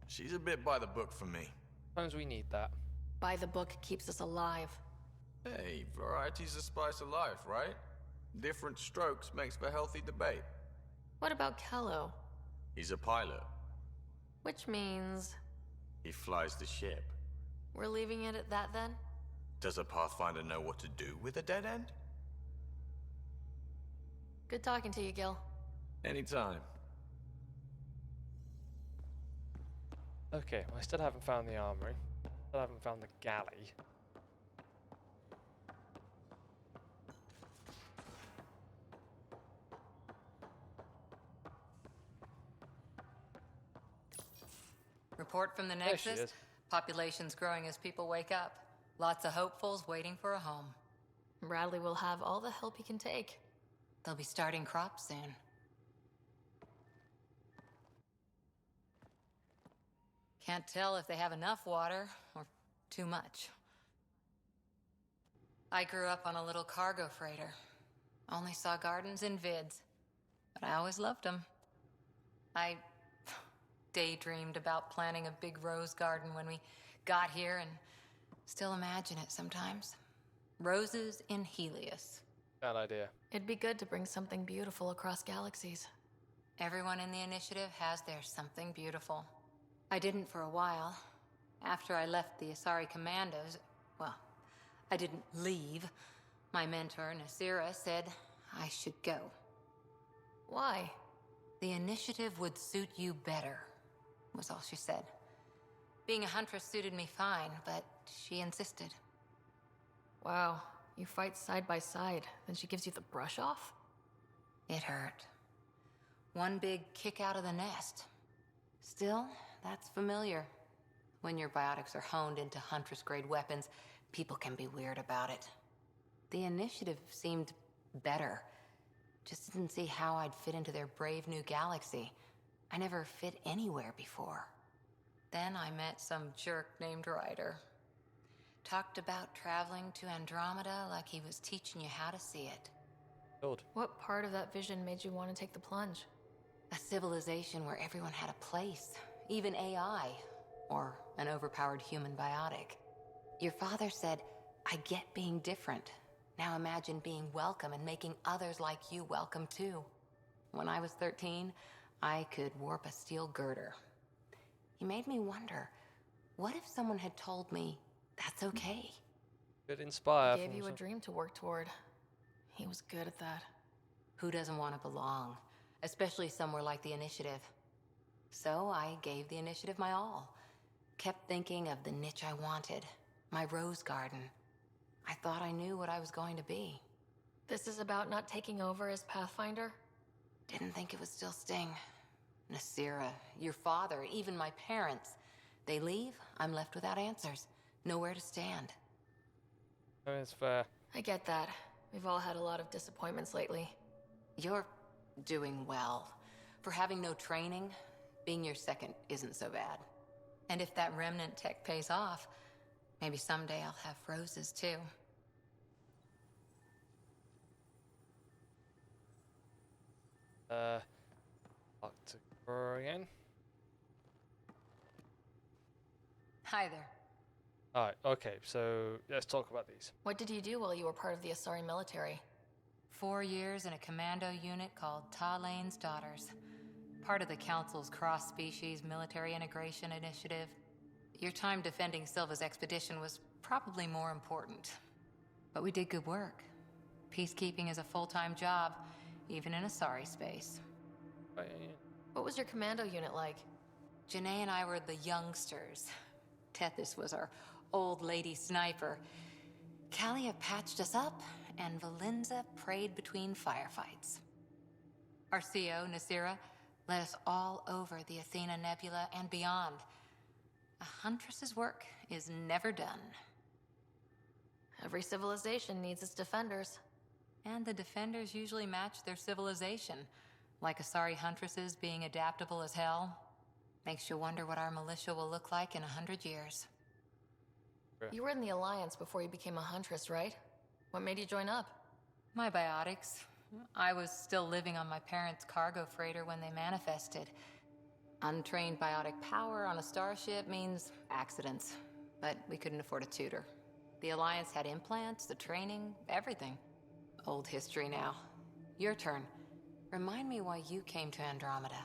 she's a bit by the book for me. Sometimes we need that. By the book keeps us alive. Hey, variety's the spice of life, right? Different strokes makes for healthy debate. What about Kello? He's a pilot. Which means... He flies the ship. We're leaving it at that then? Does a Pathfinder know what to do with a dead end? Good talking to you, Gil. Anytime. Okay, well, I still haven't found the armory. Still haven't found the galley. Report from the There she Nexus. is. Population's growing as people wake up. Lots of hopefuls waiting for a home. Bradley will have all the help he can take. They'll be starting crops soon. Can't tell if they have enough water or too much. I grew up on a little cargo freighter. Only saw gardens in vids, but I always loved them. I daydreamed about planting a big rose garden when we got here and still imagine it sometimes. Roses in Helios. Bad idea. It'd be good to bring something beautiful across galaxies. Everyone in the initiative has their something beautiful. I didn't for a while. After I left the Asari Commandos, well, I didn't leave. My mentor, Nasira, said I should go. Why? The initiative would suit you better, was all she said. Being a huntress suited me fine, but she insisted. Wow, you fight side by side, then she gives you the brush off? It hurt. One big kick out of the nest. Still, that's familiar. When your biotics are honed into Huntress-grade weapons, people can be weird about it. The initiative seemed better. Just didn't see how I'd fit into their brave new galaxy. I never fit anywhere before. Then I met some jerk named Ryder. Talked about traveling to Andromeda like he was teaching you how to see it. Good. What part of that vision made you want to take the plunge? A civilization where everyone had a place, even AI, or an overpowered human biotic. Your father said, I get being different. Now imagine being welcome and making others like you welcome too. When I was 13, I could warp a steel girder. He made me wonder, what if someone had told me that's okay? Could inspire. He gave you a dream to work toward. He was good at that. Who doesn't want to belong? Especially somewhere like the Initiative. So I gave the Initiative my all. Kept thinking of the niche I wanted. My rose garden. I thought I knew what I was going to be. This is about not taking over as Pathfinder? Didn't think it would still sting. Nasira, your father, even my parents. They leave, I'm left without answers. Nowhere to stand. That's fair. I get that. We've all had a lot of disappointments lately. You're doing well. For having no training, being your second isn't so bad. And if that remnant tech pays off, maybe someday I'll have roses too. Back to her again. Hi there. Alright, okay, so let's talk about these. What did you do while you were part of the Asari military? 4 years in a commando unit called Talane's Daughters. Part of the Council's cross-species military integration initiative. Your time defending Silva's expedition was probably more important. But we did good work. Peacekeeping is a full-time job, even in Asari space. What was your commando unit like? Janae and I were the youngsters. Tethys was our old lady sniper. Kalia patched us up, and Valenza prayed between firefights. Our CO, Nasira, led us all over the Athena Nebula and beyond. A huntress's work is never done. Every civilization needs its defenders. And the defenders usually match their civilization, like Asari huntresses being adaptable as hell. Makes you wonder what our militia will look like in 100 years. You were in the Alliance before you became a huntress, right? What made you join up? My biotics. I was still living on my parents' cargo freighter when they manifested. Untrained biotic power on a starship means accidents, but we couldn't afford a tutor. The Alliance had implants, the training, everything. Old history now. Your turn. Remind me why you came to Andromeda.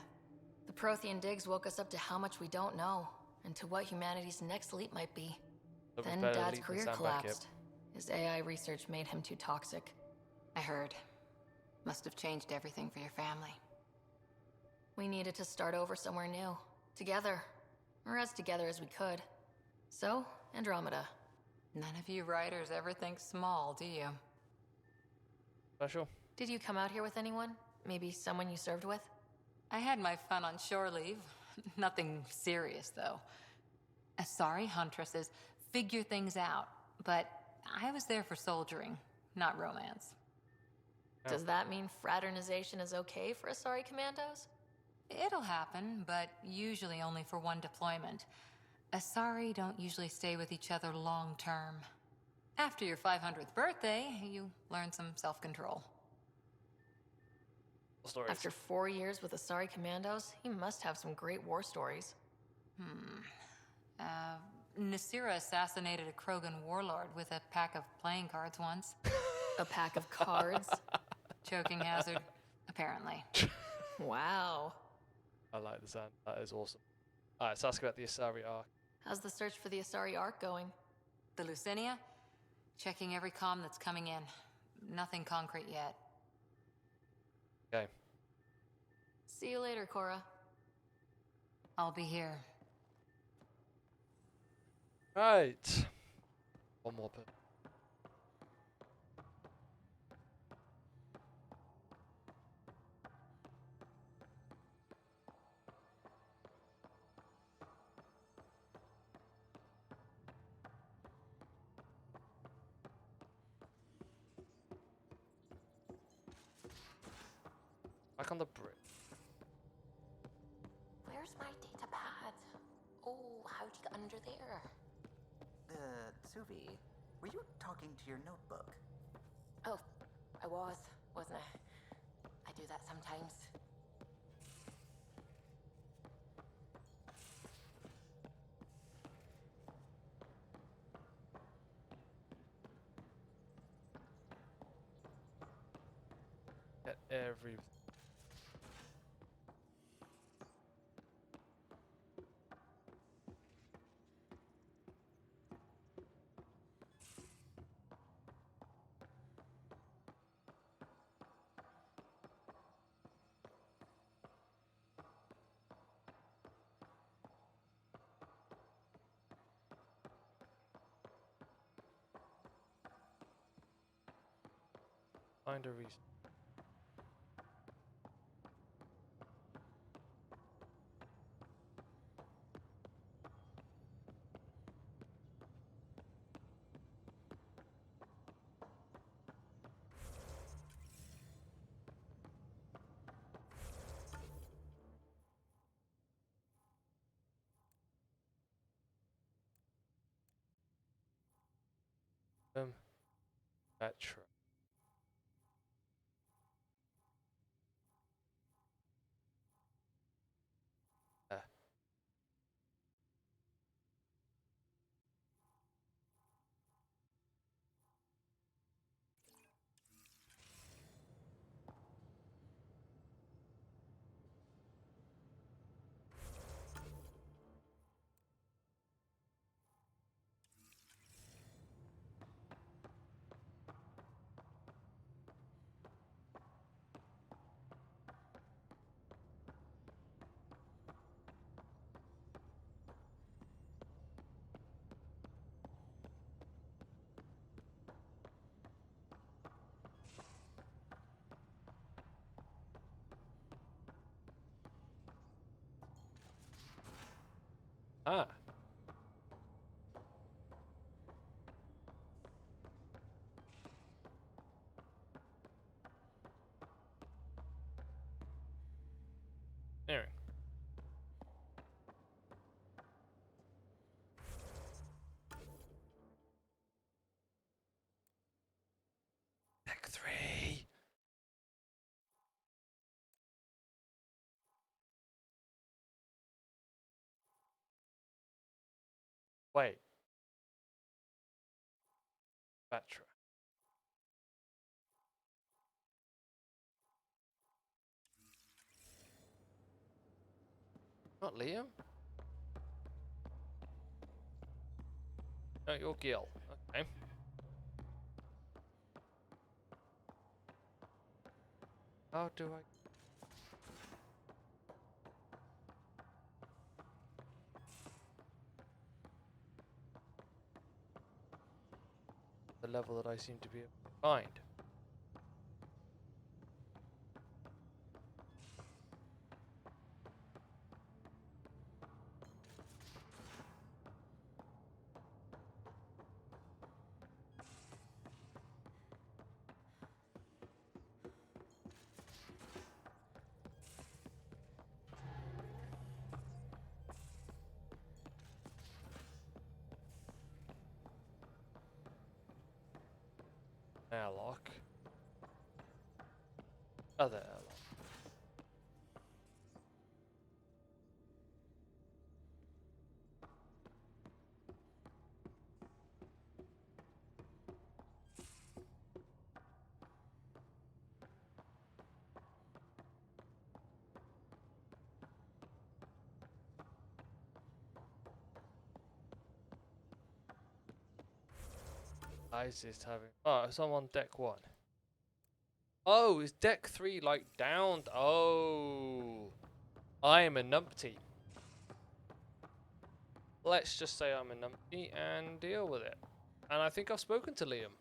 The Prothean digs woke us up to how much we don't know, and to what humanity's next leap might be. Then Dad's career collapsed. His AI research made him too toxic. I heard. Must have changed everything for your family. We needed to start over somewhere new. Together. Or as together as we could. So, Andromeda. None of you writers ever think small, do you? Special? Did you come out here with anyone? Maybe someone you served with? I had my fun on shore leave. Nothing serious, though. Asari huntresses figure things out, but I was there for soldiering, not romance. Does that mean fraternization is okay for Asari commandos? It'll happen, but usually only for one deployment. Asari don't usually stay with each other long term. After your 500th birthday, you learn some self-control. Stories. After 4 years with Asari commandos, he must have some great war stories. Nasira assassinated a Krogan warlord with a pack of playing cards once. A pack of cards? Choking hazard, apparently. Wow. I like the sound. That is awesome. Alright, so ask about the Asari arc. How's the search for the Asari Ark going? The Lucinia? Checking every comm that's coming in. Nothing concrete yet. Okay. See you later, Cora. I'll be here. Right. One more bit. Back on the bridge. Where's my data pad? Oh, how'd you get under there? Suvi, were you talking to your notebook? Oh, I wasn't I? I do that sometimes. Get every. Find a reason. Petra. Ah. Anyway. Deck 3. Wait. Petra. Not Liam? No, you're Gil. Okay. How do I... the level that I seem to be able to find? Airlock. Other airlock. Is having. Oh, so I'm on deck 1. Oh, is deck 3 like down? Oh, I am a numpty. Let's just say I'm a numpty and deal with it. And I think I've spoken to Liam.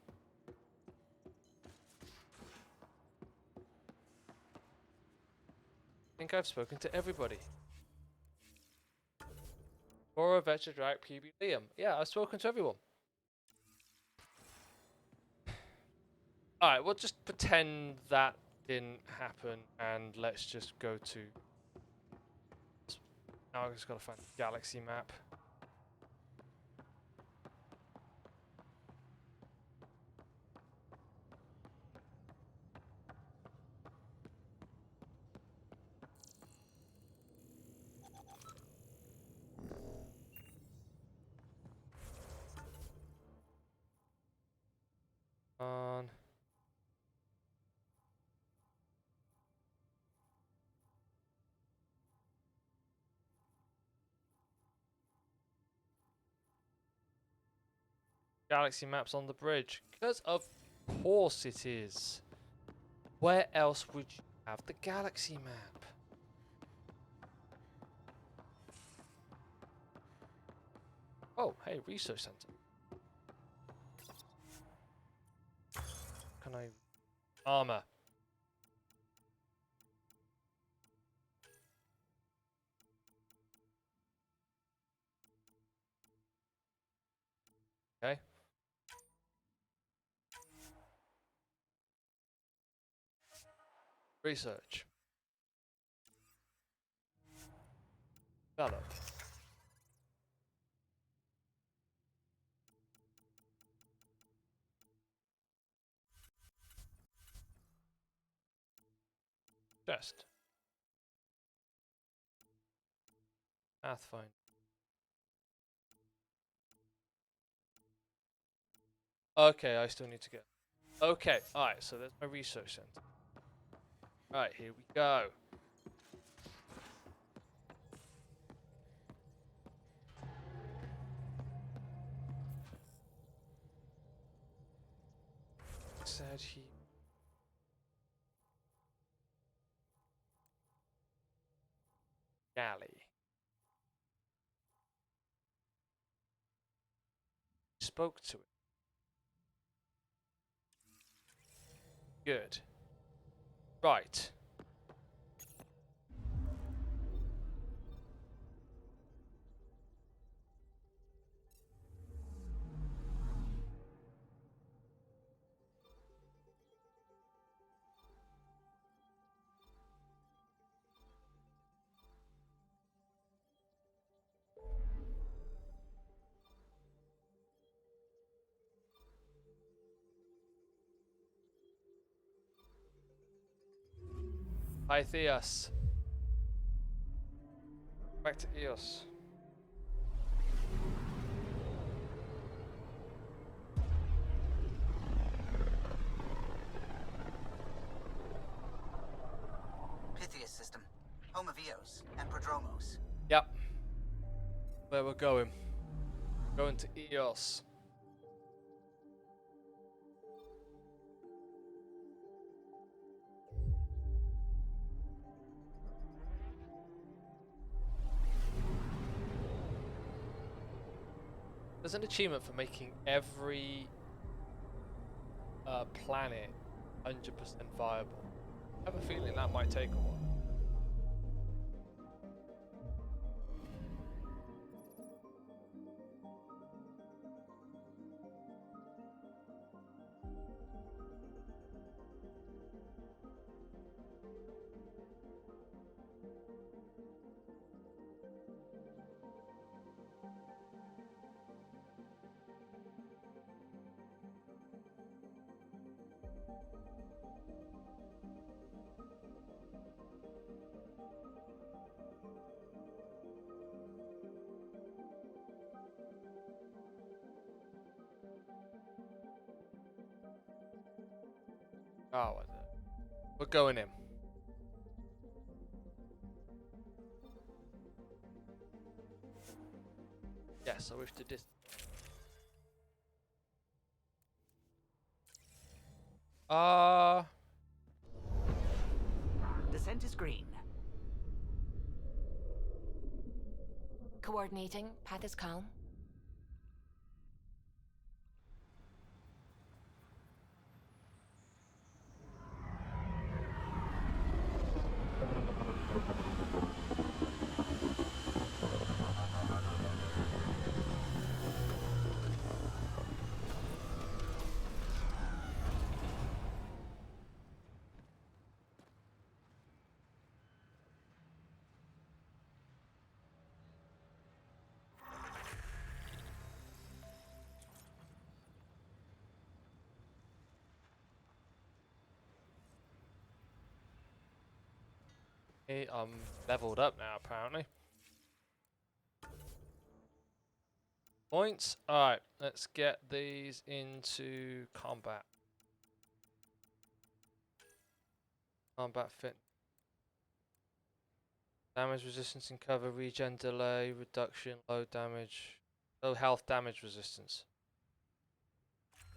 I think I've spoken to everybody. Cora, Vetcher, Drake, PB, Liam. Yeah, I've spoken to everyone. Alright, we'll just pretend that didn't happen and let's just go to... Now I've just got to find the galaxy map. On. Galaxy maps on the bridge. Because of course it is. Where else would you have the galaxy map? Oh, hey, research center. Can I... Armor. Okay. Research. Develop. Chest. Pathfinder. Okay, I still need to get... Okay, alright, so there's my research center. Alright, here we go. Said he... Galley. Spoke to it. Good. Right. Hi, Theos. Back to Eos. Pythias system. Home of Eos and Prodromos. Yep. Where we're going. Going to Eos. There's an achievement for making every planet 100% viable. I have a feeling that might take a while. Oh, we're going in. Yes, I wish to Descent is green. Coordinating. Path is calm. Hey, I'm leveled up now, apparently. Points. Alright, let's get these into combat. Combat fit. Damage resistance and cover, regen delay, reduction, low damage, low health damage resistance.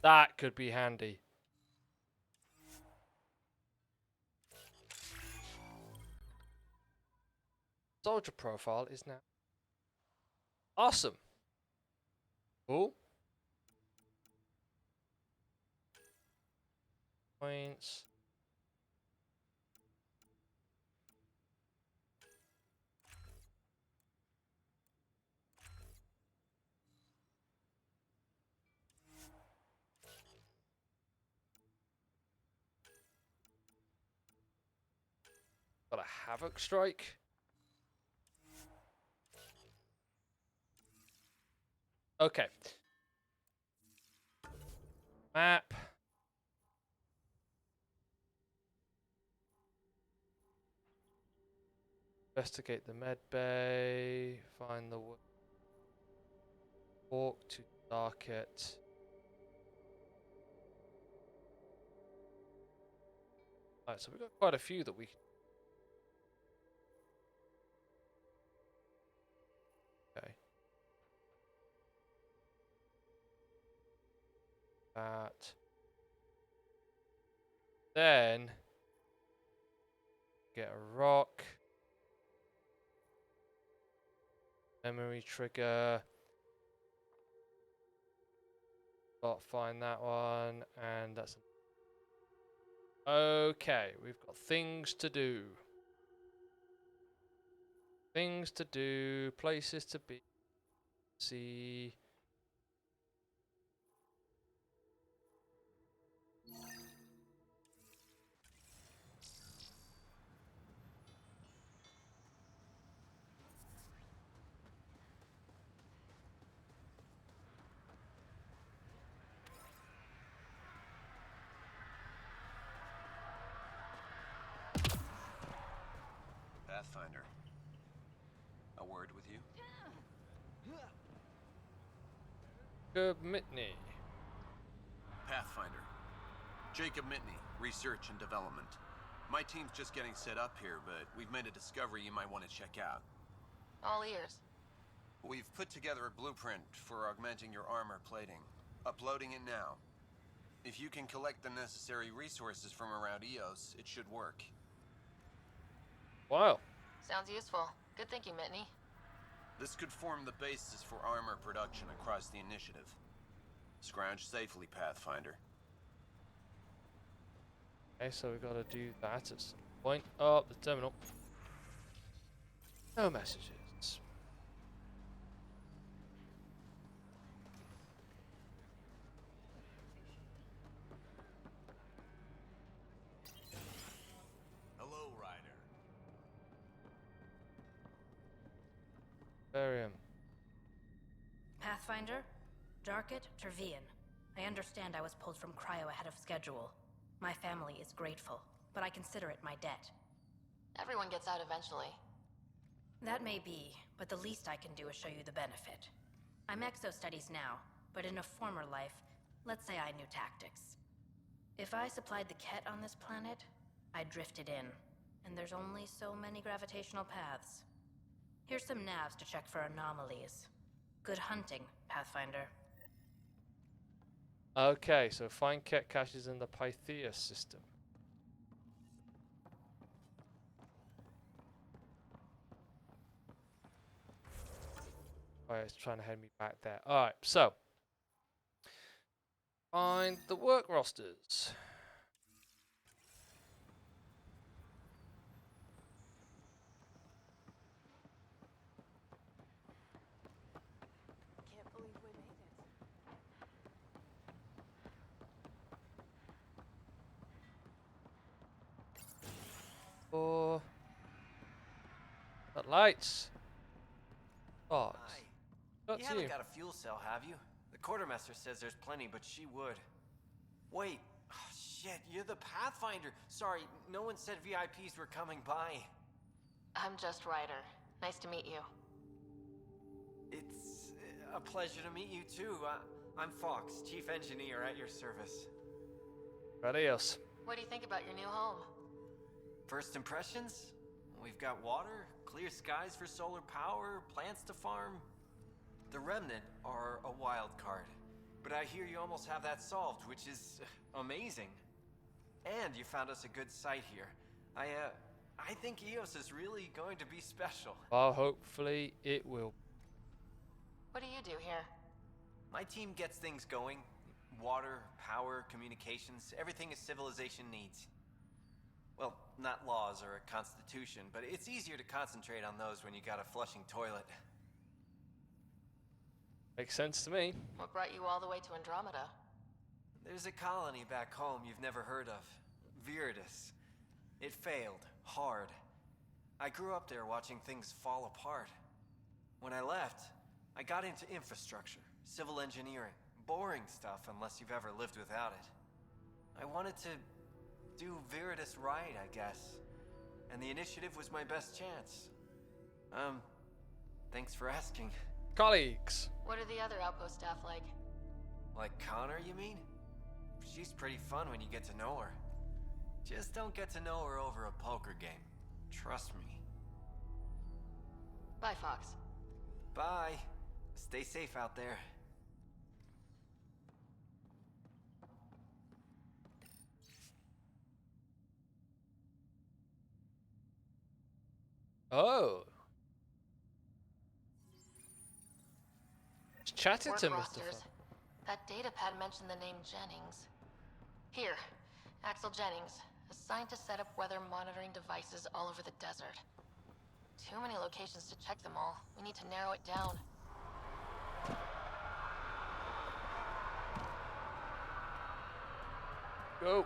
That could be handy. Soldier profile is now awesome. Cool. Points. Got a Havoc Strike. Okay. Map. Investigate the med bay. Find the walk to Darket. Alright, so we've got quite a few that we can. Okay. That. Then get a rock. Memory trigger. Got find that one, and that's okay. We've got things to do. Things to do, places to be. See. Pathfinder. A word with you? Jacob Mitney. Pathfinder. Jacob Mitney, Research and Development. My team's just getting set up here, but we've made a discovery you might want to check out. All ears. We've put together a blueprint for augmenting your armor plating. Uploading it now. If you can collect the necessary resources from around EOS, it should work. Wow. Sounds useful. Good thinking, Mitney. This could form the basis for armor production across the initiative. Scrounge safely, Pathfinder. Okay, so we've got to do that at some point. Oh, the terminal. No messages. Hello, Ryder. Barium. Pathfinder? Darket, Tervian. I understand I was pulled from cryo ahead of schedule. My family is grateful, but I consider it my debt. Everyone gets out eventually. That may be, but the least I can do is show you the benefit. I'm exo-studies now, but in a former life, let's say I knew tactics. If I supplied the Ket on this planet, I drifted in, and there's only so many gravitational paths. Here's some navs to check for anomalies. Good hunting, Pathfinder. Okay, so find Ket caches in the Pythia system. Alright, it's trying to head me back there. Alright, so find the work rosters. Can't believe we made it. For the lights. Oh, Hi. got You to haven't you. got a fuel cell, have you? The quartermaster says there's plenty, but she would. Wait. Oh, shit, you're the Pathfinder. Sorry, no one said VIPs were coming by. I'm just Ryder. Nice to meet you. It's a pleasure to meet you, too. I'm Fox, Chief Engineer at your service. Adios. What do you think about your new home? First impressions? We've got water, clear skies for solar power, plants to farm. The Remnant are a wild card, but I hear you almost have that solved, which is amazing. And you found us a good site here. I think EOS is really going to be special. Well, hopefully it will. What do you do here? My team gets things going. Water, power, communications, everything a civilization needs. Well, not laws or a constitution, but it's easier to concentrate on those when you got a flushing toilet. Makes sense to me. What brought you all the way to Andromeda? There's a colony back home you've never heard of. Viridis. It failed. Hard. I grew up there watching things fall apart. When I left, I got into infrastructure, civil engineering. Boring stuff unless you've ever lived without it. I wanted to do Viridis right, I guess. And the initiative was my best chance. Thanks for asking. Colleagues. What are the other outpost staff like? Like Connor, you mean? She's pretty fun when you get to know her. Just don't get to know her over a poker game. Trust me. Bye, Fox. Bye. Stay safe out there. Oh. Just chatted Work to Mr. rosters. Fox. That datapad mentioned the name Jennings. Here, Axel Jennings, assigned to set up weather monitoring devices all over the desert. Too many locations to check them all. We need to narrow it down. Go.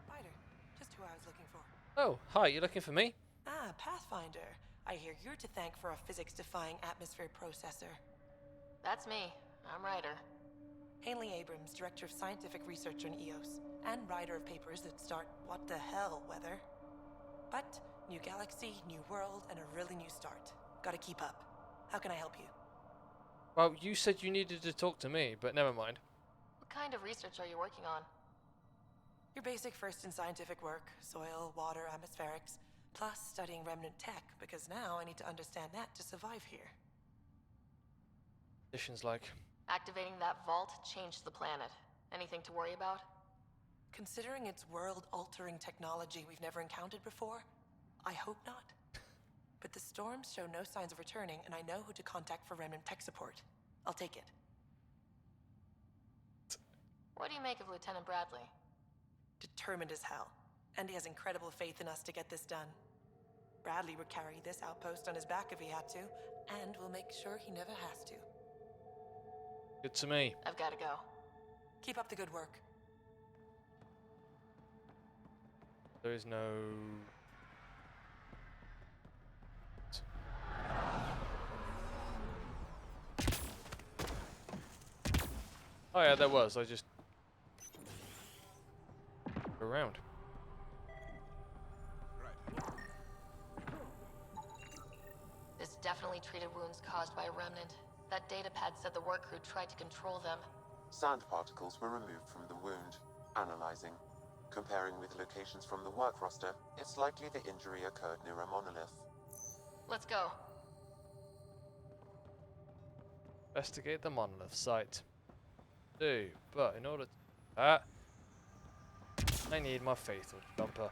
Ryder, just who I was looking for. Oh, hi, you looking for me? Ah, Pathfinder. I hear you're to thank for a physics-defying atmosphere processor. That's me. I'm Ryder. Hanley Abrams, Director of Scientific Research on EOS, and writer of papers that start what the hell weather. But new galaxy, new world, and a really new start. Gotta keep up. How can I help you? Well, you said you needed to talk to me, but never mind. What kind of research are you working on? Your basic first in scientific work, soil, water, atmospherics, plus studying remnant tech, because now I need to understand that to survive here. Conditions like. Activating that vault changed the planet. Anything to worry about? Considering it's world-altering technology we've never encountered before, I hope not. But the storms show no signs of returning, and I know who to contact for remnant tech support. I'll take it. What do you make of Lieutenant Bradley? Determined as hell, and he has incredible faith in us to get this done. Bradley would carry this outpost on his back if he had to, and will make sure he never has to. Good to me. I've got to go. Keep up the good work. There is no... Oh yeah, there was. I just... around. This definitely treated wounds caused by a remnant. That datapad said the work crew tried to control them. Sand particles were removed from the wound. Analyzing. Comparing with locations from the work roster, it's likely the injury occurred near a monolith. Let's go. Investigate the monolith site. Do, but in order to do that, I need my faithful jumper.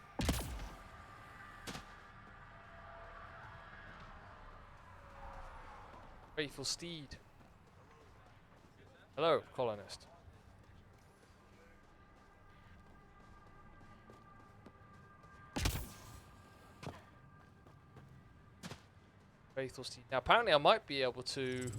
Faithful steed. Hello, colonist. Faithful steed. Now, apparently, I might be able to.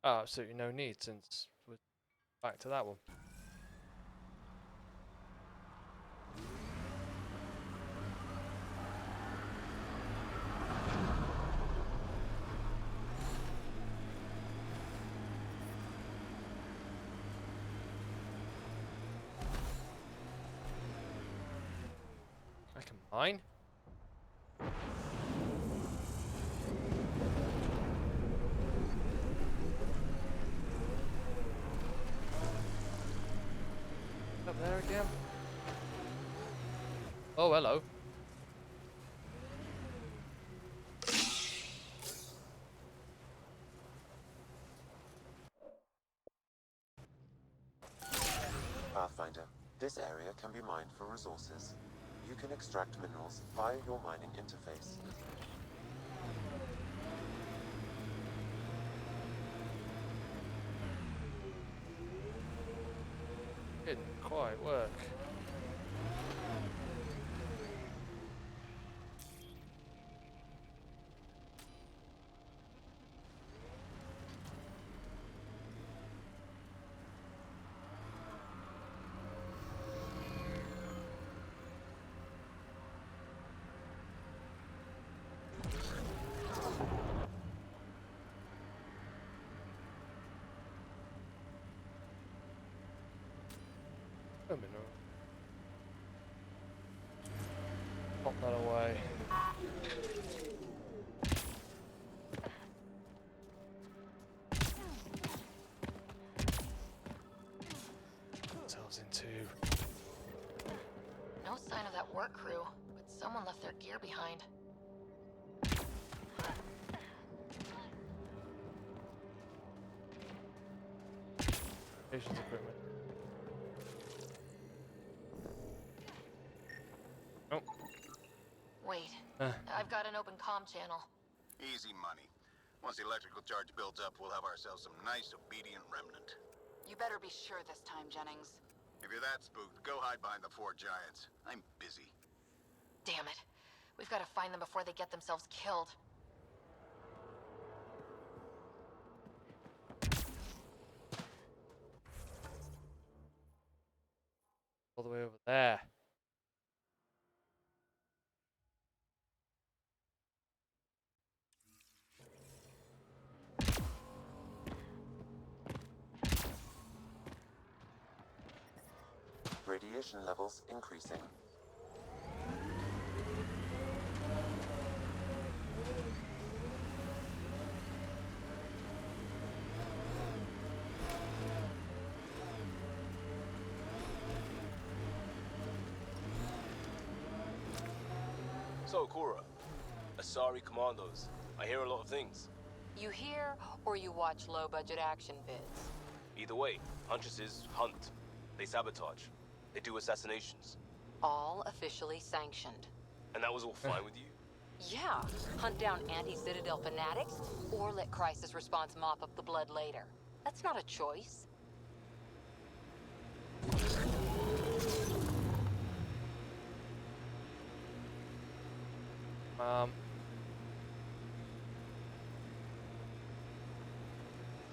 Oh, absolutely no need since we're back to that one. I can mine. Up there again. Oh, hello. Pathfinder, this area can be mined for resources. You can extract minerals via your mining interface. Didn't quite work. A mineral. Pop that away. Ourselves into. No sign of that work crew, but someone left their gear behind. Communications equipment. Oh. Wait, I've got an open comm channel. Easy money. Once the electrical charge builds up, we'll have ourselves some nice, obedient remnant. You better be sure this time, Jennings. If you're that spooked, go hide behind the four giants. I'm busy. Damn it. We've got to find them before they get themselves killed. All the way over there. Radiation levels increasing. So, Cora, Asari Commandos. I hear a lot of things. You hear or you watch low-budget action vids? Either way, Huntresses hunt. They sabotage. They do assassinations. All officially sanctioned. And that was all fine with you? Yeah, hunt down anti-Citadel fanatics, or let crisis response mop up the blood later. That's not a choice.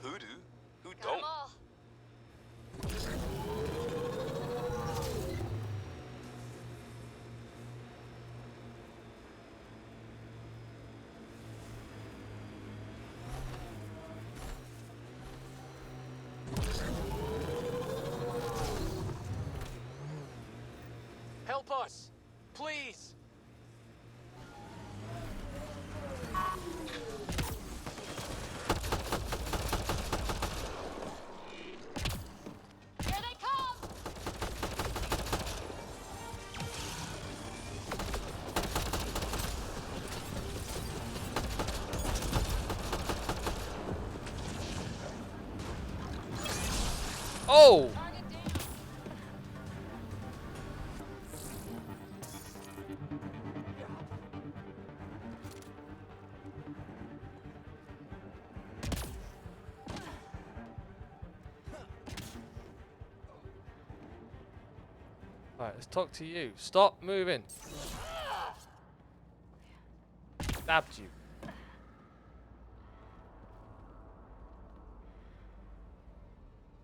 Who do? Who don't? Help us! Please! Oh! Alright, let's talk to you. Stop moving. Stabbed you.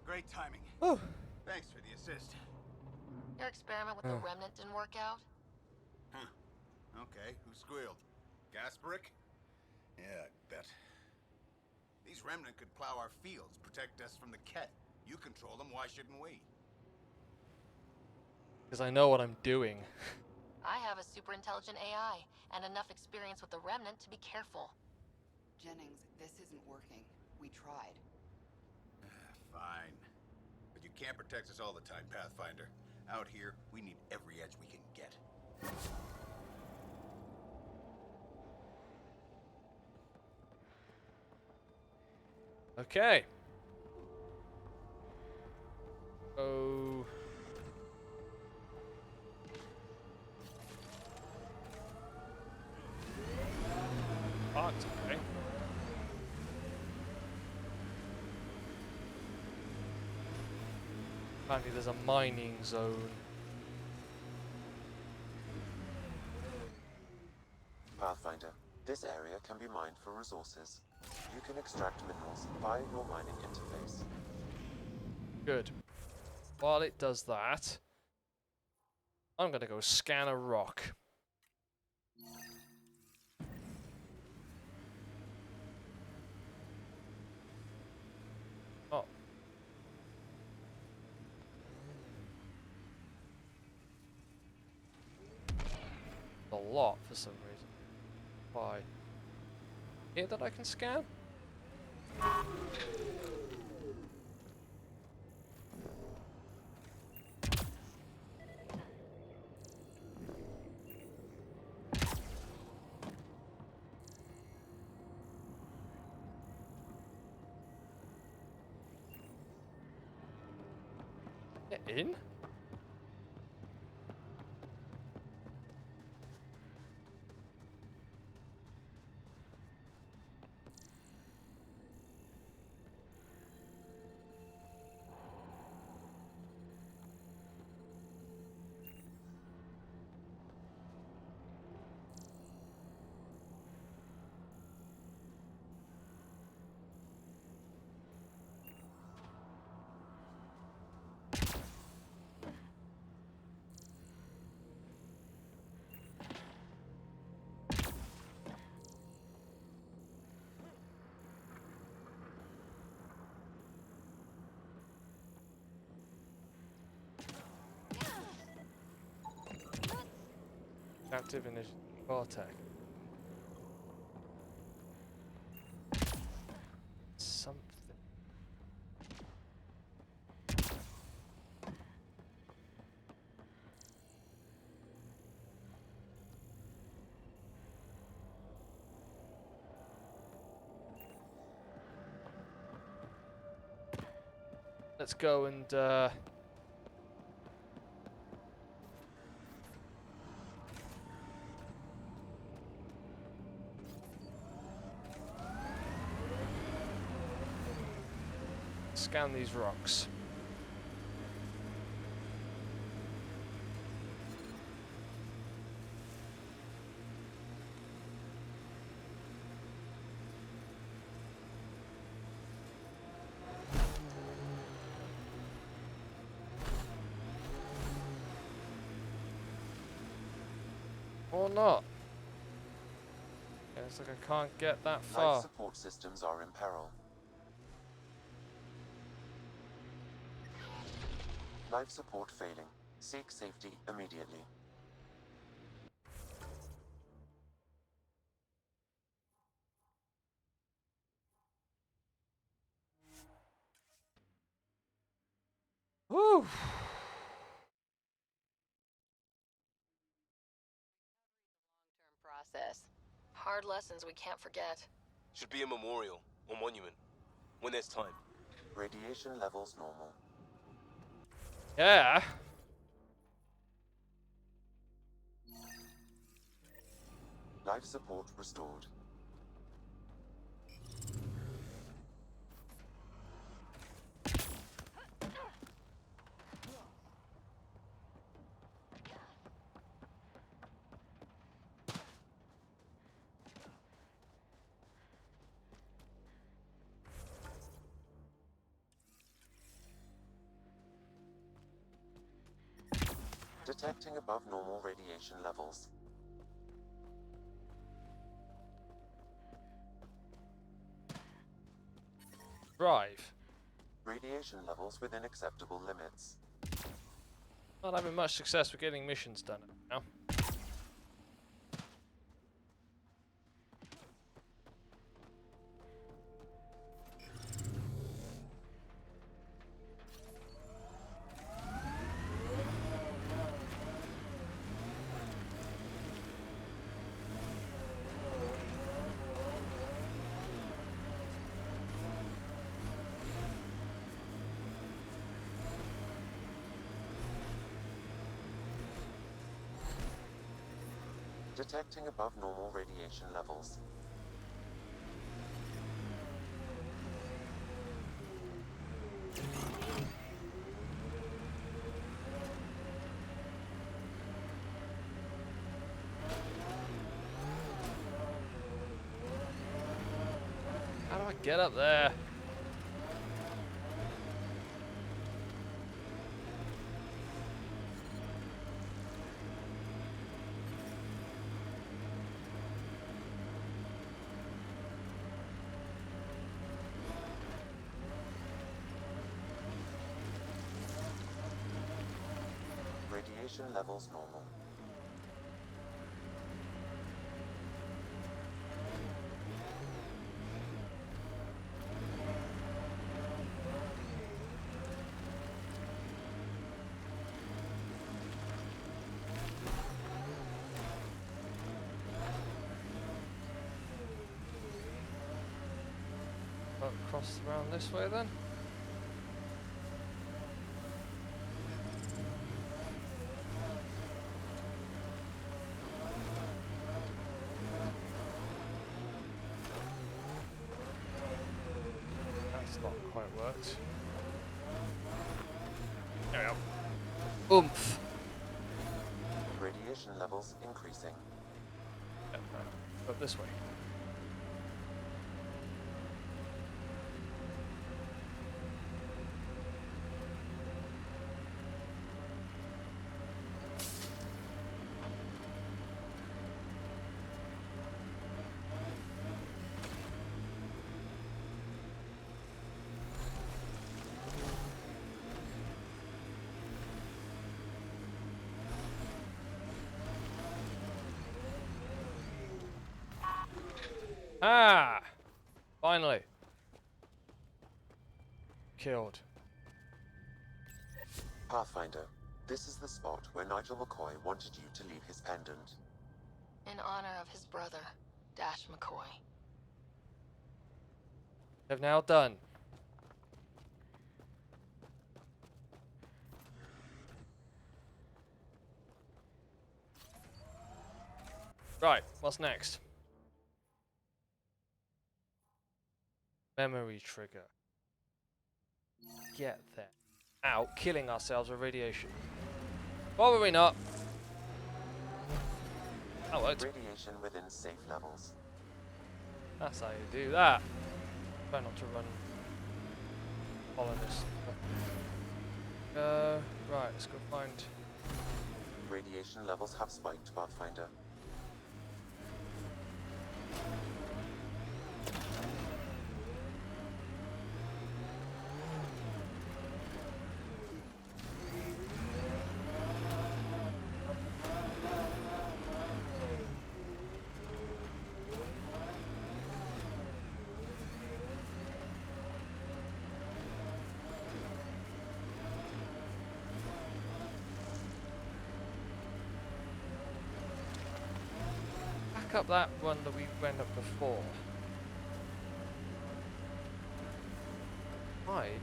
Great timing. Oh. Thanks for the assist. Your experiment with the remnant didn't work out? Huh. Okay, who squealed? Gasparic? Yeah, I bet. These remnant could plow our fields, protect us from the Ket. You control them, why shouldn't we? Because I know what I'm doing. I have a super intelligent AI and enough experience with the remnant to be careful. Jennings, this isn't working. We tried. Fine. But you can't protect us all the time, Pathfinder. Out here, we need every edge we can get. Okay. Oh. Oh, it's okay. Apparently there's a mining zone. Pathfinder, this area can be mined for resources. You can extract minerals via your mining interface. Good. While it does that, I'm gonna go scan a rock. Oh. A lot for some reason. Why? Here that I can scan? Get in? Active in the vortex. Something. Let's go and scan these rocks. Or not. Yeah, it's like I can't get that far. Life support systems are in peril. Life support failing. Seek safety immediately. Woo! Process. Hard lessons we can't forget. Should be a memorial or monument when there's time. Radiation levels normal. Yeah. Life support restored. Detecting above normal radiation levels. Drive. Radiation levels within acceptable limits. Not having much success with getting missions done now. Detecting above normal radiation levels. How do I get up there? Radiation levels normal. Cross around this way then. That's not quite worked. There we go. Oomph. Radiation levels increasing. Yep, up this way. Ah! Finally. Killed. Pathfinder, this is the spot where Nigel McCoy wanted you to leave his pendant. In honor of his brother, Dash McCoy. Have now done. Right, what's next? Memory trigger. Get there. Out, killing ourselves with radiation. Probably not. That worked. Radiation within safe levels. That's how you do that. Try not to run. Follow this. Right, let's go find. Radiation levels have spiked, Pathfinder. Back up that one that we went up before. Hide.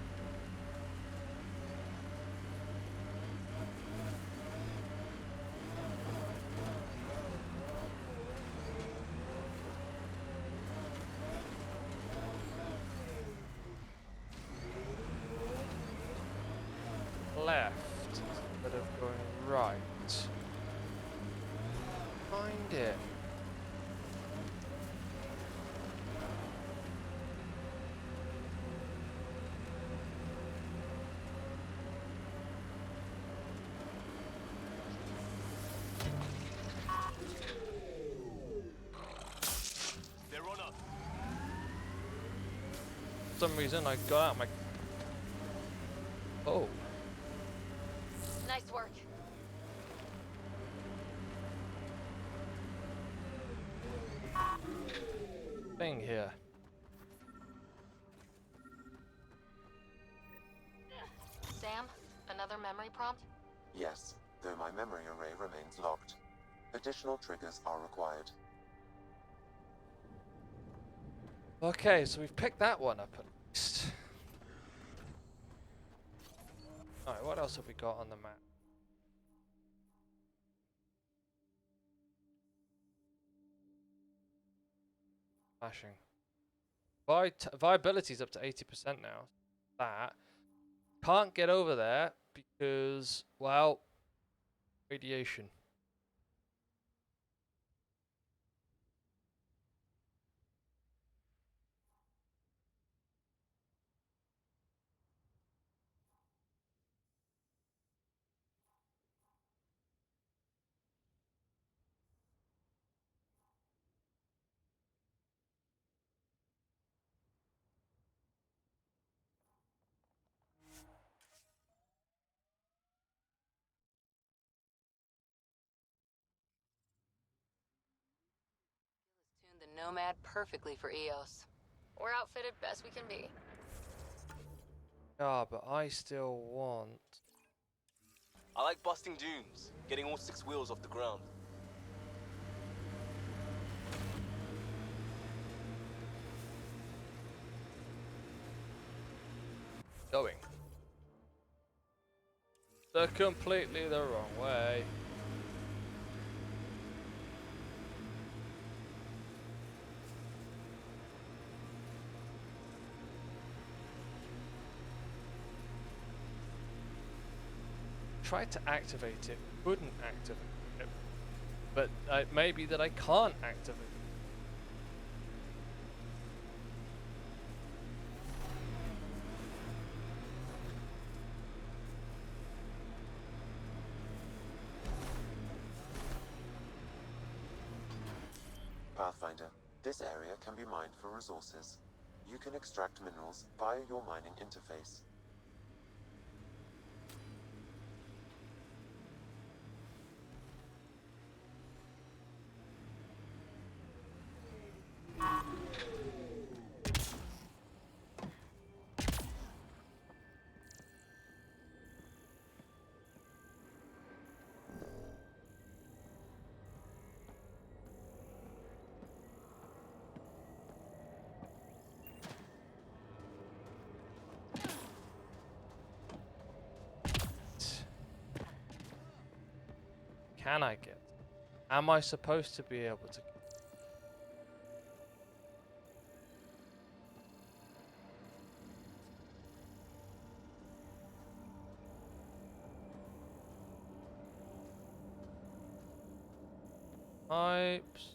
left instead of going right. Find it. They're on us. For some reason I got out my... Oh. Nice work. Thing here. Sam, another memory prompt? Yes, though my memory array remains locked. Additional triggers are required. Okay, so we've picked that one up at least. Alright, what else have we got on the map? Flashing. Viability's up to 80% now. That. Can't get over there because, well, radiation. Tuned the Nomad perfectly for EOS. We're outfitted best we can be. Yeah, but I still want... I like busting dunes, getting all 6 wheels off the ground. Going. They're completely the wrong way. Tried to activate it, couldn't activate it, but maybe that I can't activate it. Pathfinder, this area can be mined for resources. You can extract minerals via your mining interface. Can I get? Am I supposed to be able to? Pipes.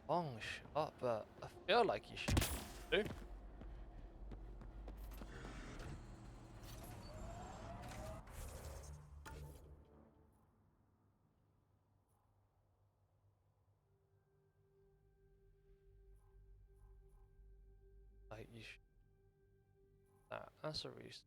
Long shot, but I feel like you should do. Like you should. That's a reason.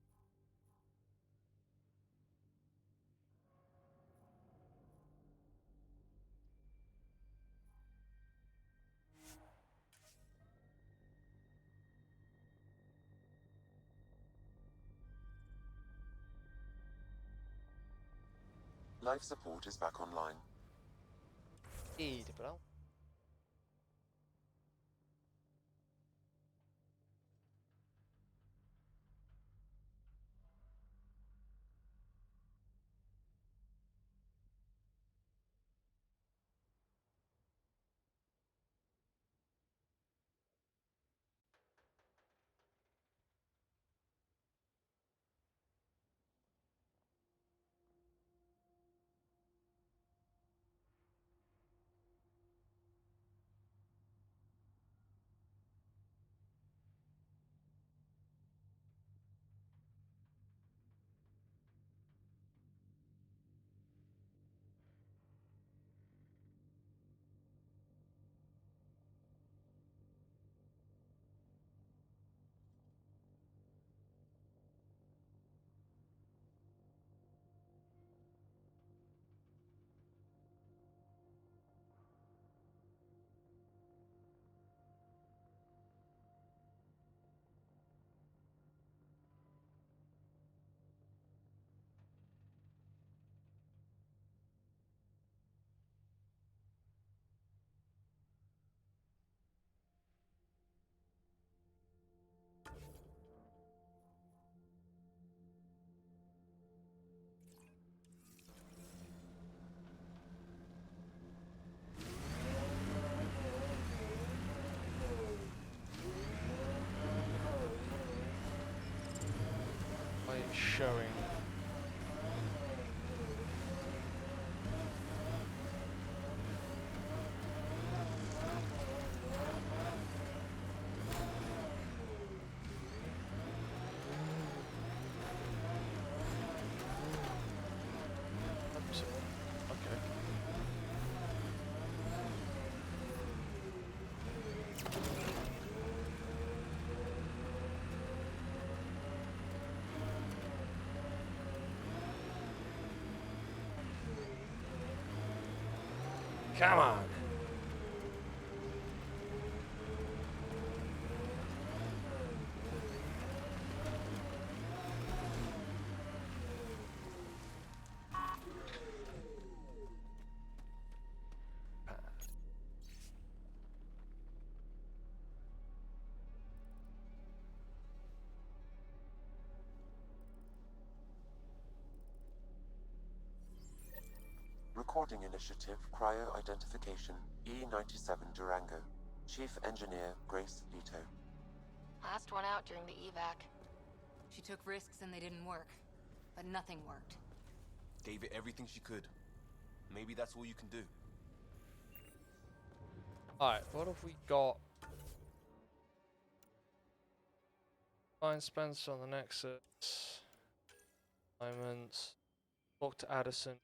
Life support is back online. Bro. Why it's showing. Oops. Okay. Come on. Recording Initiative Cryo Identification E97 Durango. Chief Engineer Grace Leto. Last one out during the evac. She took risks and they didn't work. But nothing worked. Gave it everything she could. Maybe that's all you can do. Alright, what have we got? Find Spencer on the Nexus. Diamonds. Talk to Addison.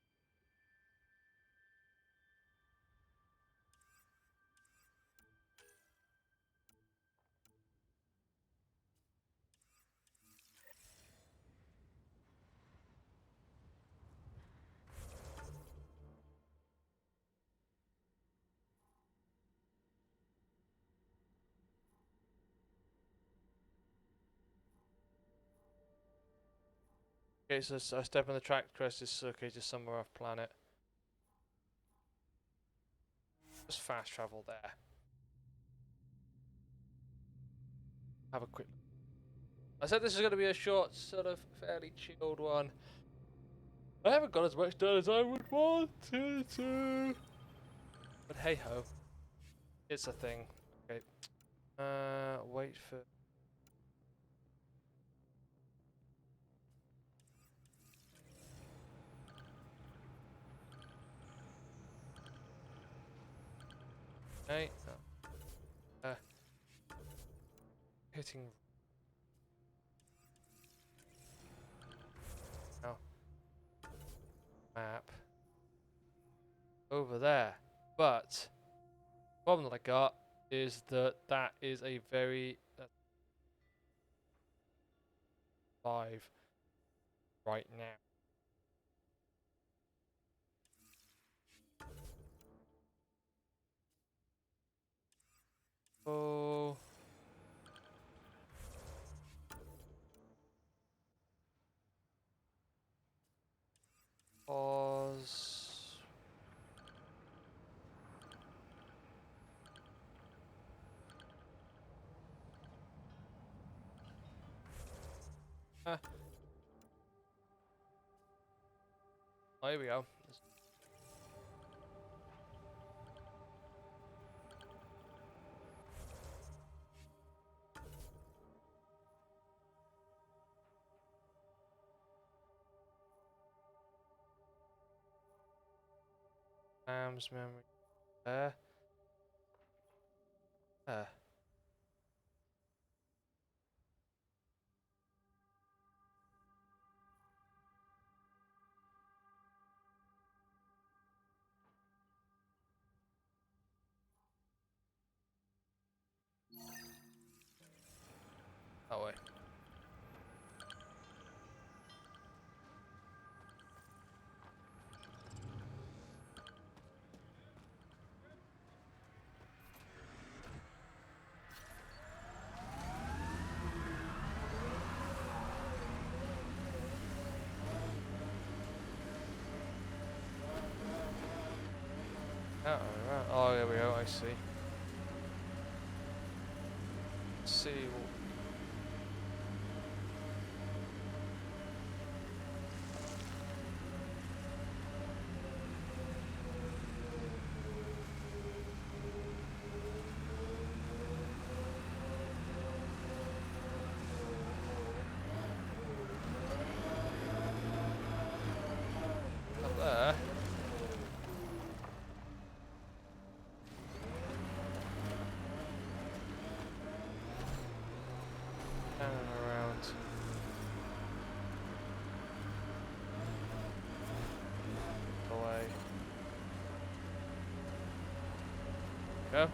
Okay, so I step on the track, crest is located somewhere off planet. Just fast travel there. Have a quick. I said this is going to be a short, sort of fairly chilled one. I haven't got as much done as I would want to. But hey ho, it's a thing. Okay. Wait for. Okay. Hitting. Now. Map. Over there. But the problem that I got is that that is a very live right now. Oh. Pause. Oh, here we go. Sam's memory there. That way. Oh, there we go. I see. Let's see. Up there. Down and around. Away. Go.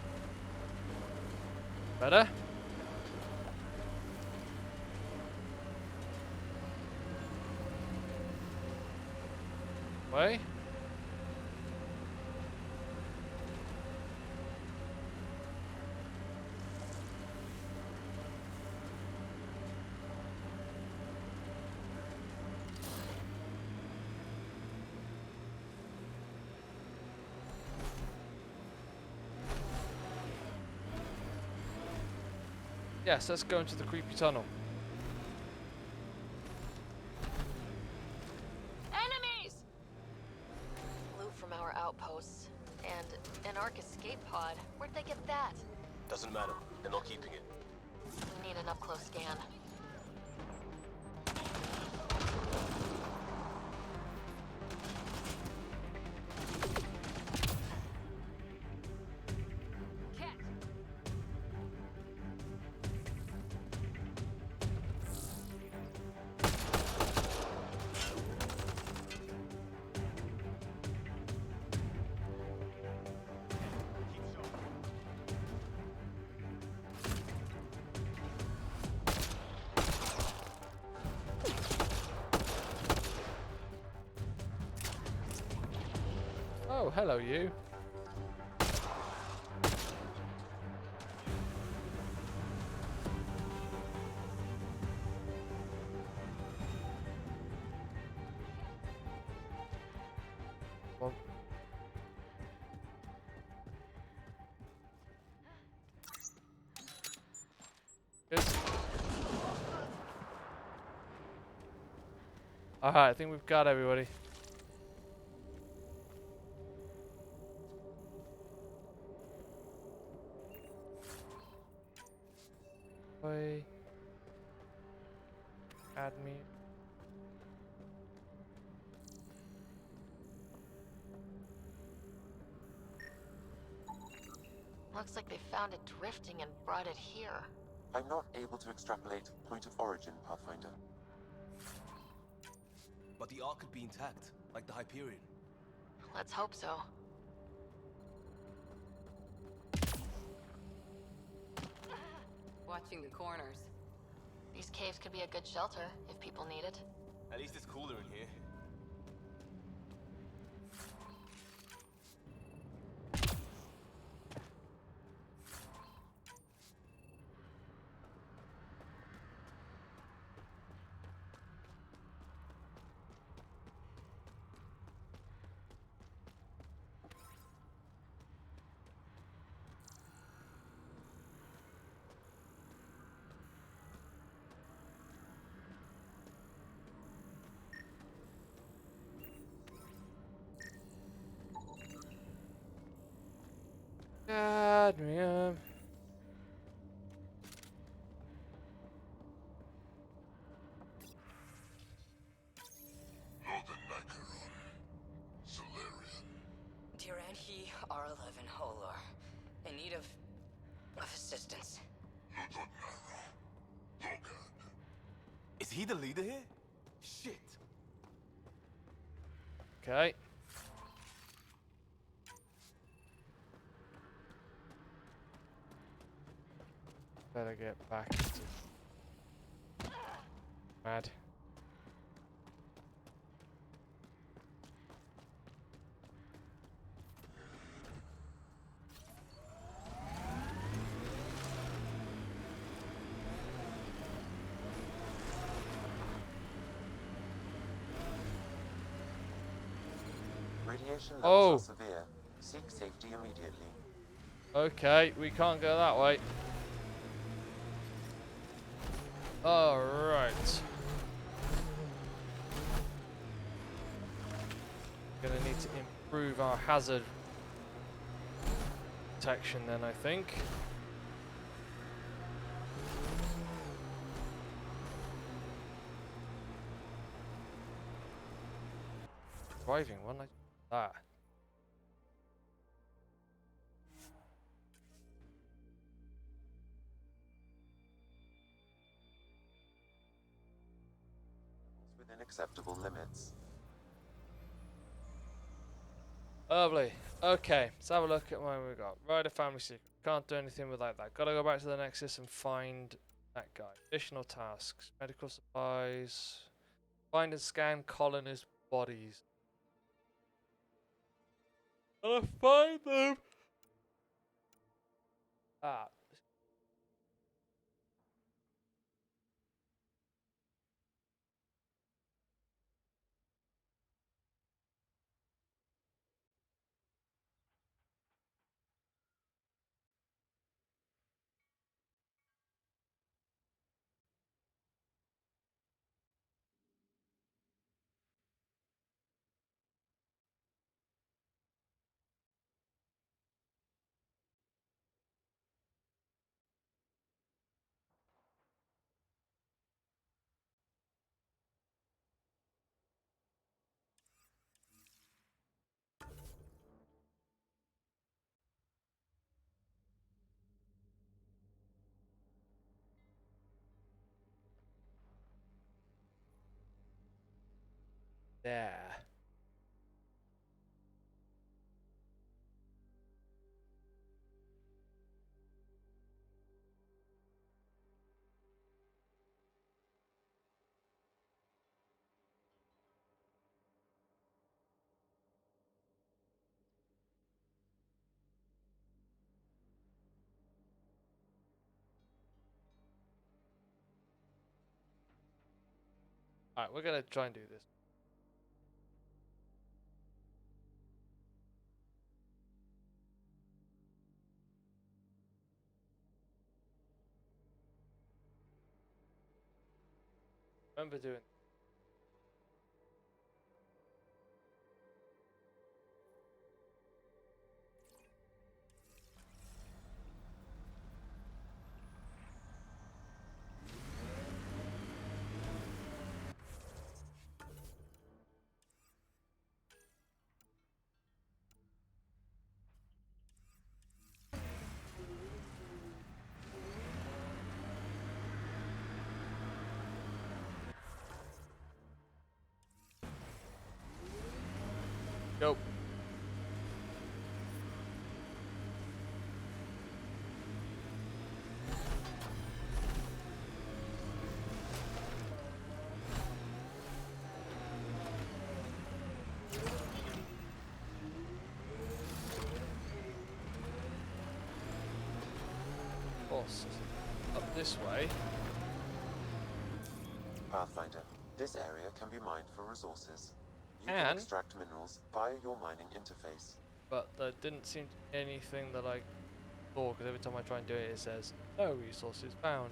Better? Way? Yes, let's go into the creepy tunnel. Enemies! Loot from our outposts. And an Ark escape pod. Where'd they get that? Doesn't matter. They're not keeping it. We need an up-close scan. Oh, hello you. Well. Good. Alright, I think we've got everybody. Way. Add me. Looks like they found it drifting and brought it here. I'm not able to extrapolate point of origin, Pathfinder. But the Ark could be intact, like the Hyperion. Let's hope so. Watching the corners. These caves could be a good shelter if people need it. At least it's cooler in here. Cadmium. Dear and he are alive and whole are in need of assistance. Is he the leader here? Shit. Okay. Better get back into mad. Radiation Oh. levels are severe. Seek safety immediately. Okay, we can't go that way. Alright. Gonna need to improve our hazard detection then, I think. Driving, why don't I do that? Within acceptable limits. Lovely. Okay, let's have a look at what we got. Ryder family secret. Can't do anything without that. Gotta go back to the Nexus and find that guy. Additional tasks. Medical supplies. Find and scan colonists' bodies. Gotta find them. Ah. There. Alright, we're gonna try and do this. Remember doing. Go. else. Up this way. Pathfinder, this area can be mined for resources. You can And extract minerals via your mining interface. but there didn't seem to be anything that I saw, because every time I try and do it, it says no resources found.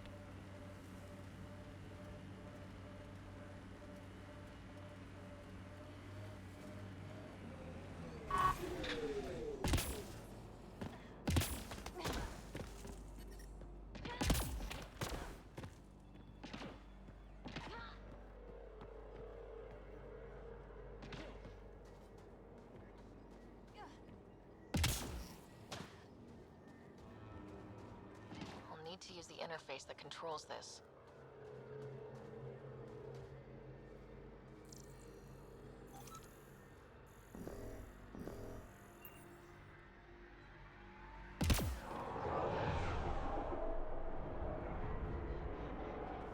I'll need to use the interface that controls this.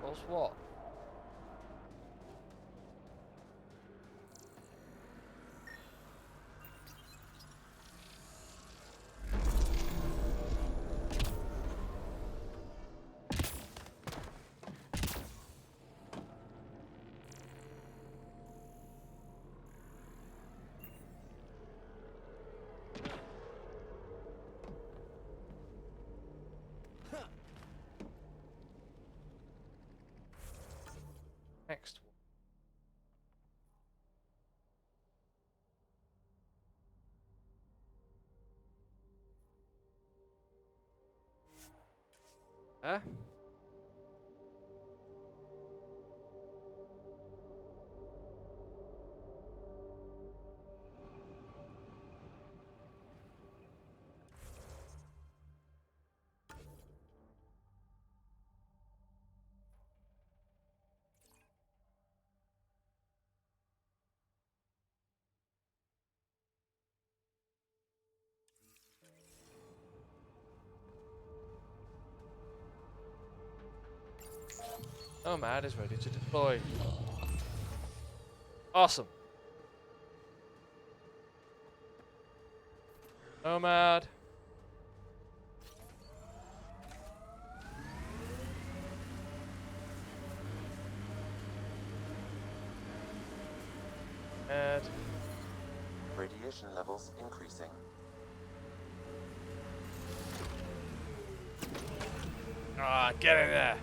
What's what? Next one. Huh? Nomad is ready to deploy. Awesome. Nomad. And Radiation levels increasing. ah, get in there.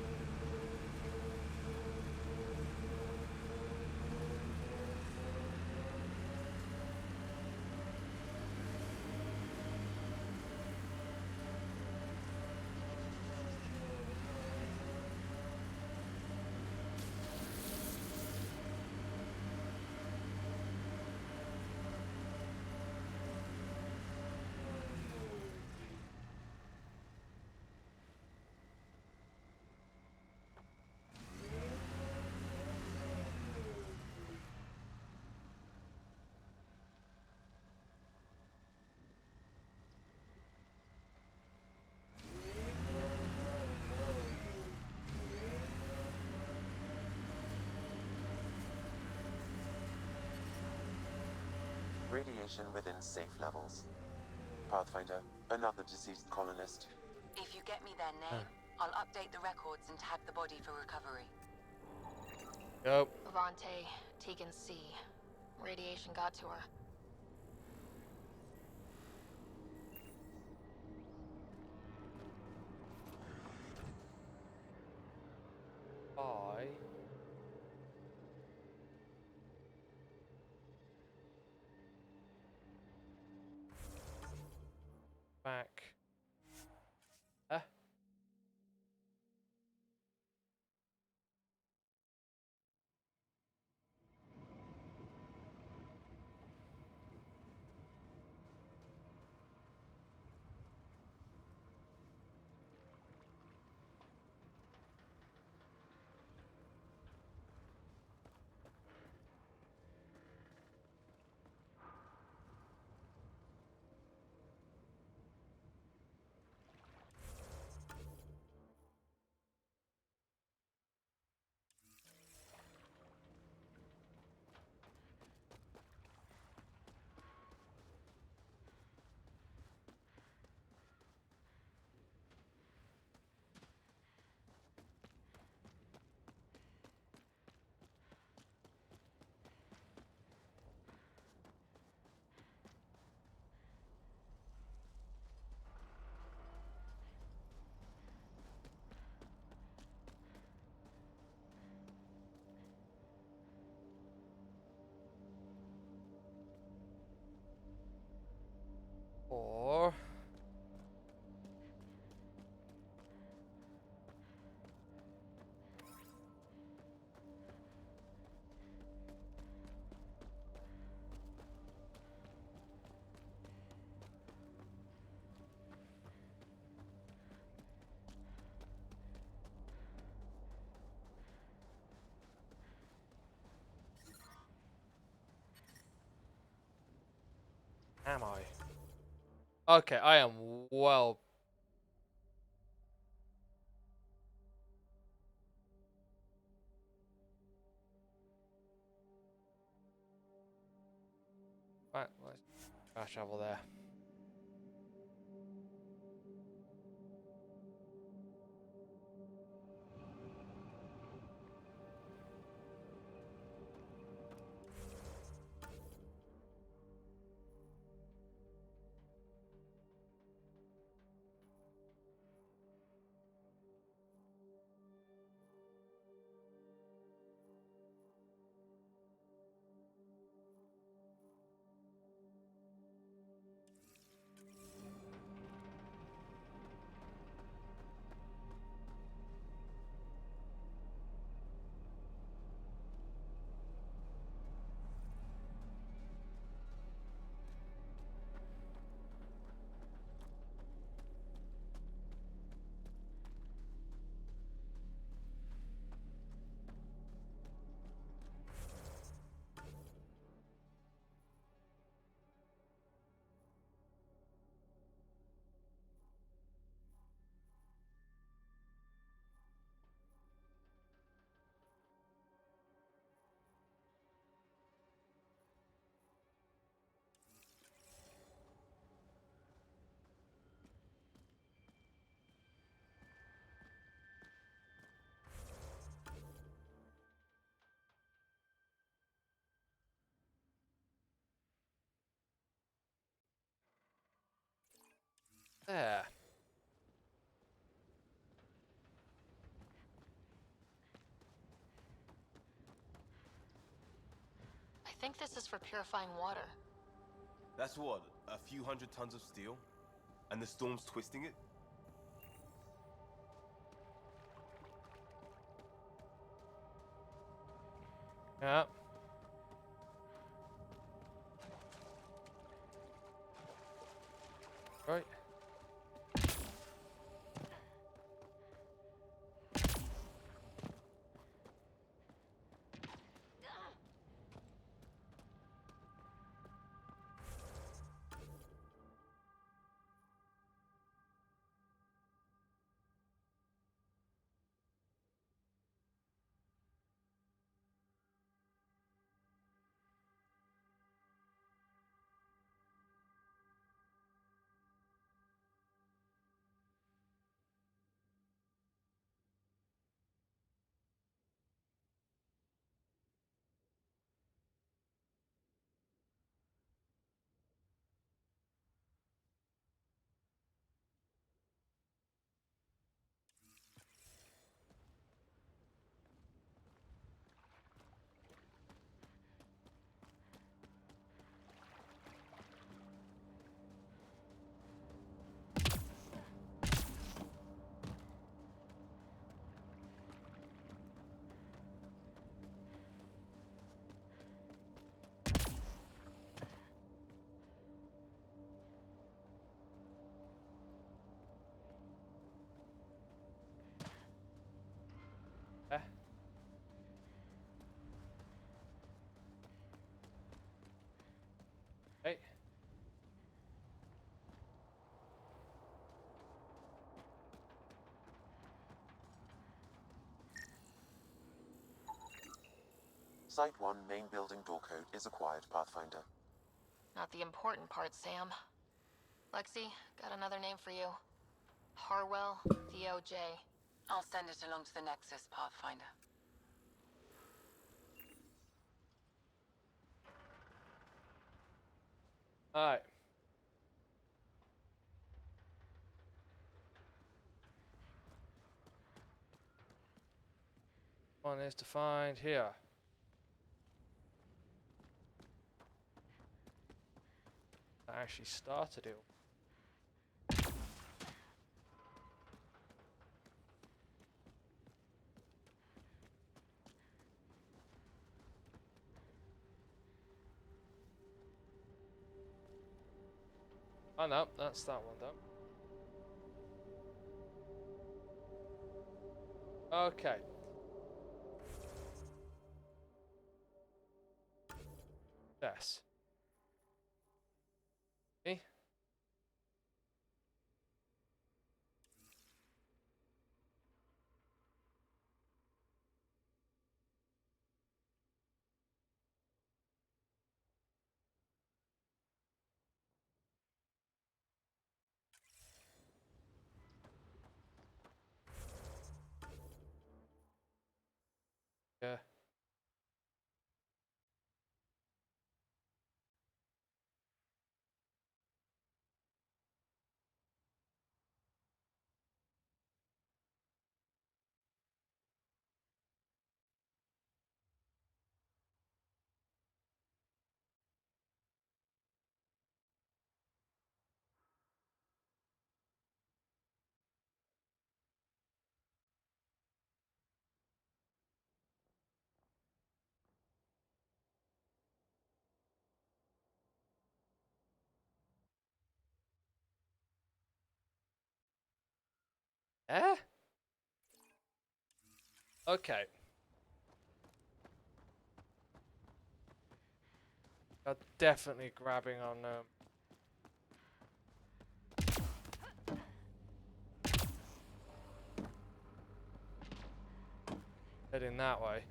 Radiation within safe levels. Pathfinder, another deceased colonist. If you get me their name, I'll update the records and tag the body for recovery. Go. Avante, Tegan C. Radiation got to her. I back. am I? Okay, I am well. Right, let's fast travel there. There. I think this is for purifying water. That's what, a few hundred tons of steel? And the storm's twisting it? Yeah. Right. Hey. Site 1 main building door code is acquired, Pathfinder. Not the important part, Sam. Lexi, got another name for you. Harwell, DOJ. I'll send it along to the Nexus, Pathfinder. Alright. One is to find here. I actually started it. Oh no, that's that one done. Okay. Yes. Yeah. Eh? Okay. Are definitely grabbing on heading that way.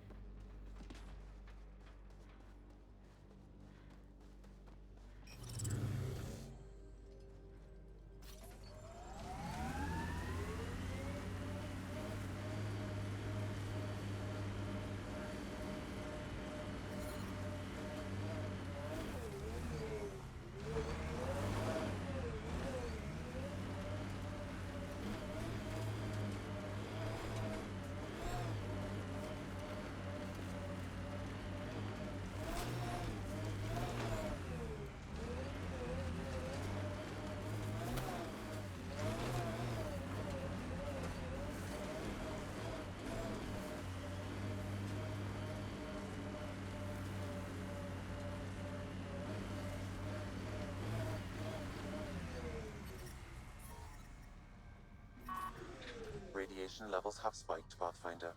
Radiation levels have spiked, Pathfinder.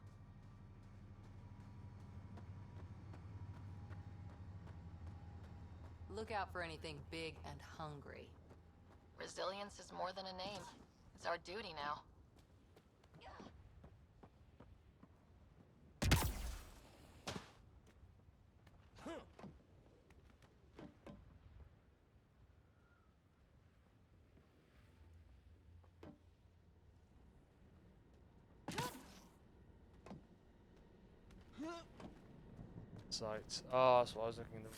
Look out for anything big and hungry. Resilience is more than a name. It's our duty now. Sights. Oh, that's what I was looking at.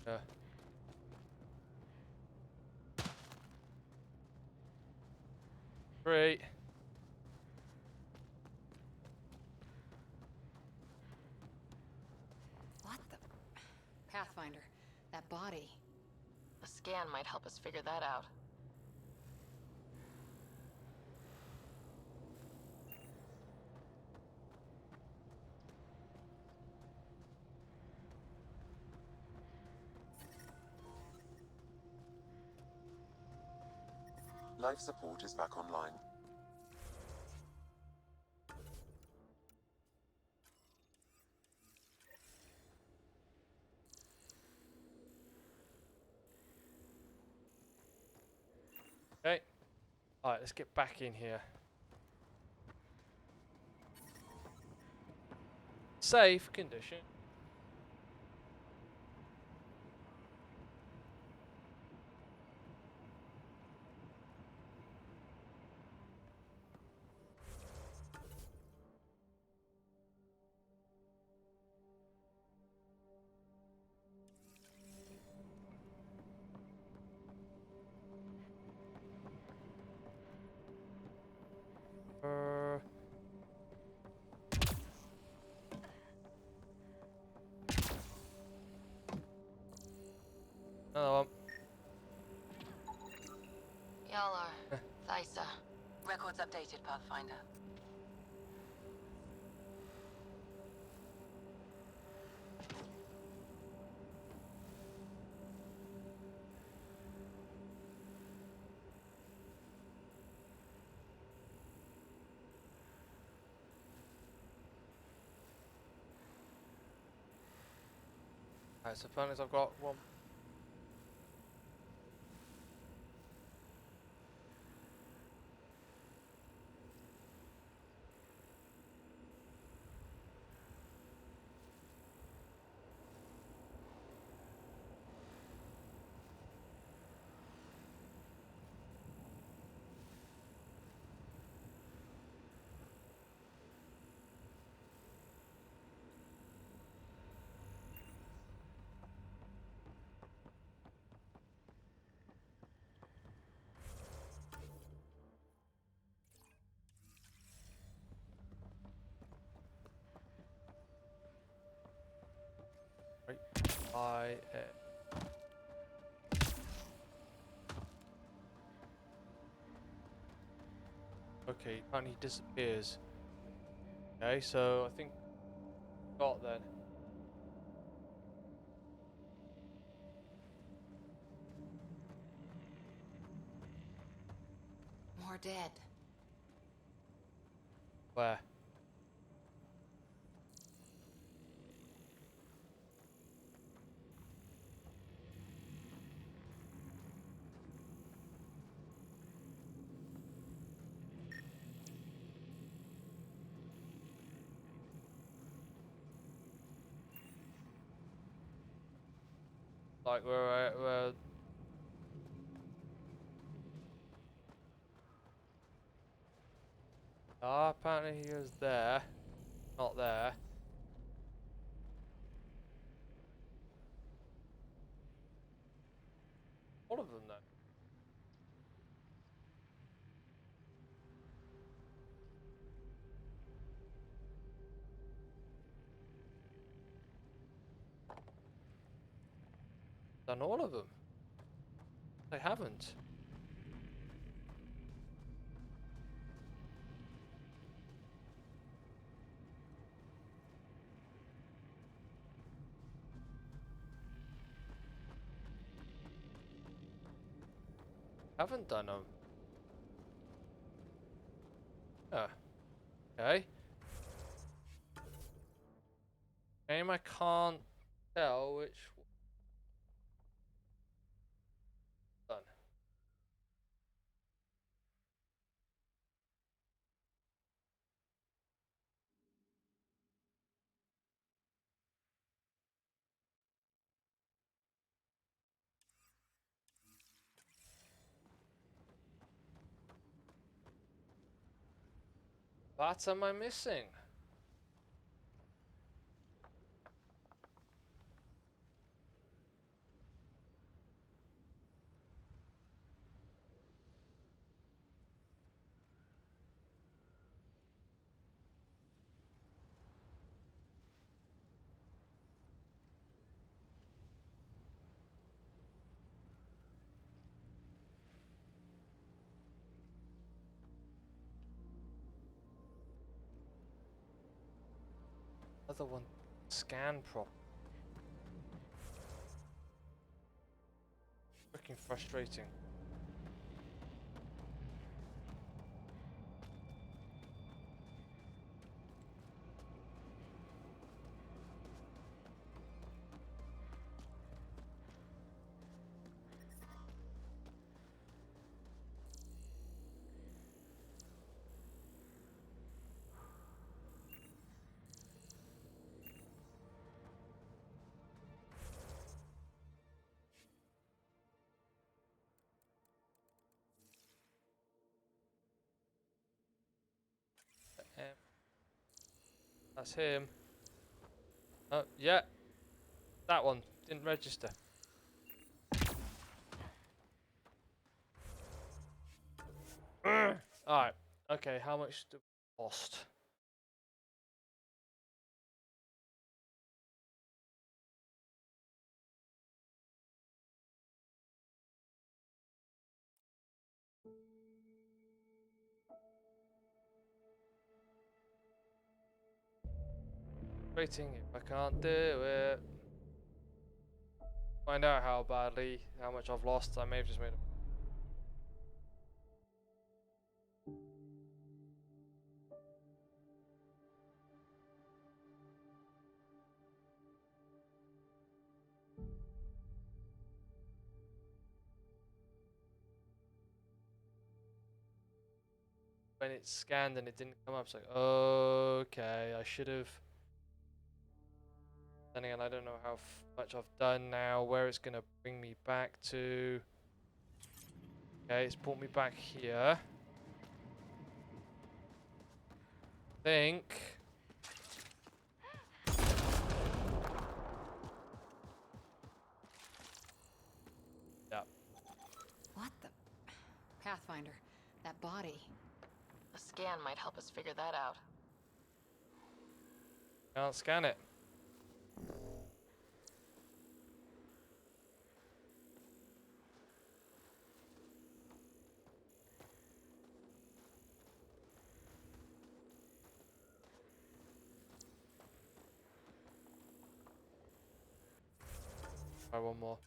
Yeah. Great. What the? Pathfinder, that body. A scan might help us figure that out. Life support is back online. Okay. Alright, let's get back in here. Safe condition. Another one. Y'all are Thysa. Records updated, Pathfinder. Alright, so apparently I've got one. Okay, apparently he disappears. Okay, so I think got then. More dead. Where? Like where apparently he was there. Not there. All of them though. Done all of them. They haven't. Haven't done them. Oh. Okay. Game I can't tell which done. What am I missing? Other one scan prop. Freaking frustrating. That's him. Oh, yeah. That one didn't register. Alright. Okay, how much do we lost? Waiting if I can't do it. Find out how much I've lost. I may have just made a when it scanned and it didn't come up, it's like, okay, I should have. Then again, I don't know how much I've done now, where it's going to bring me back to. Okay, it's brought me back here. I think. Yeah. What the? Pathfinder, that body. A scan might help us figure that out. Can't scan it. Try one more.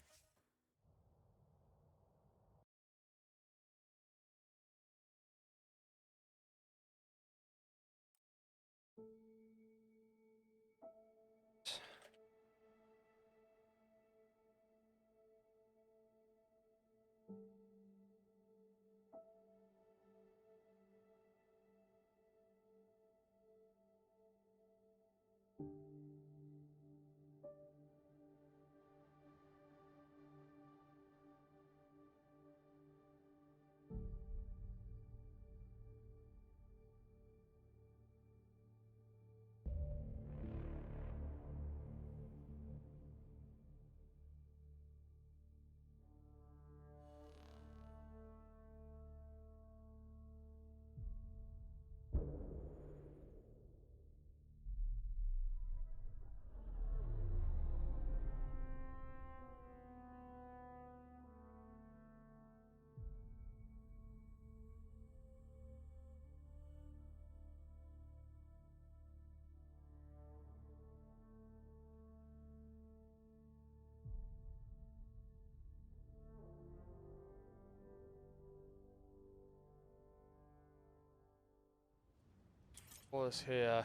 What's here?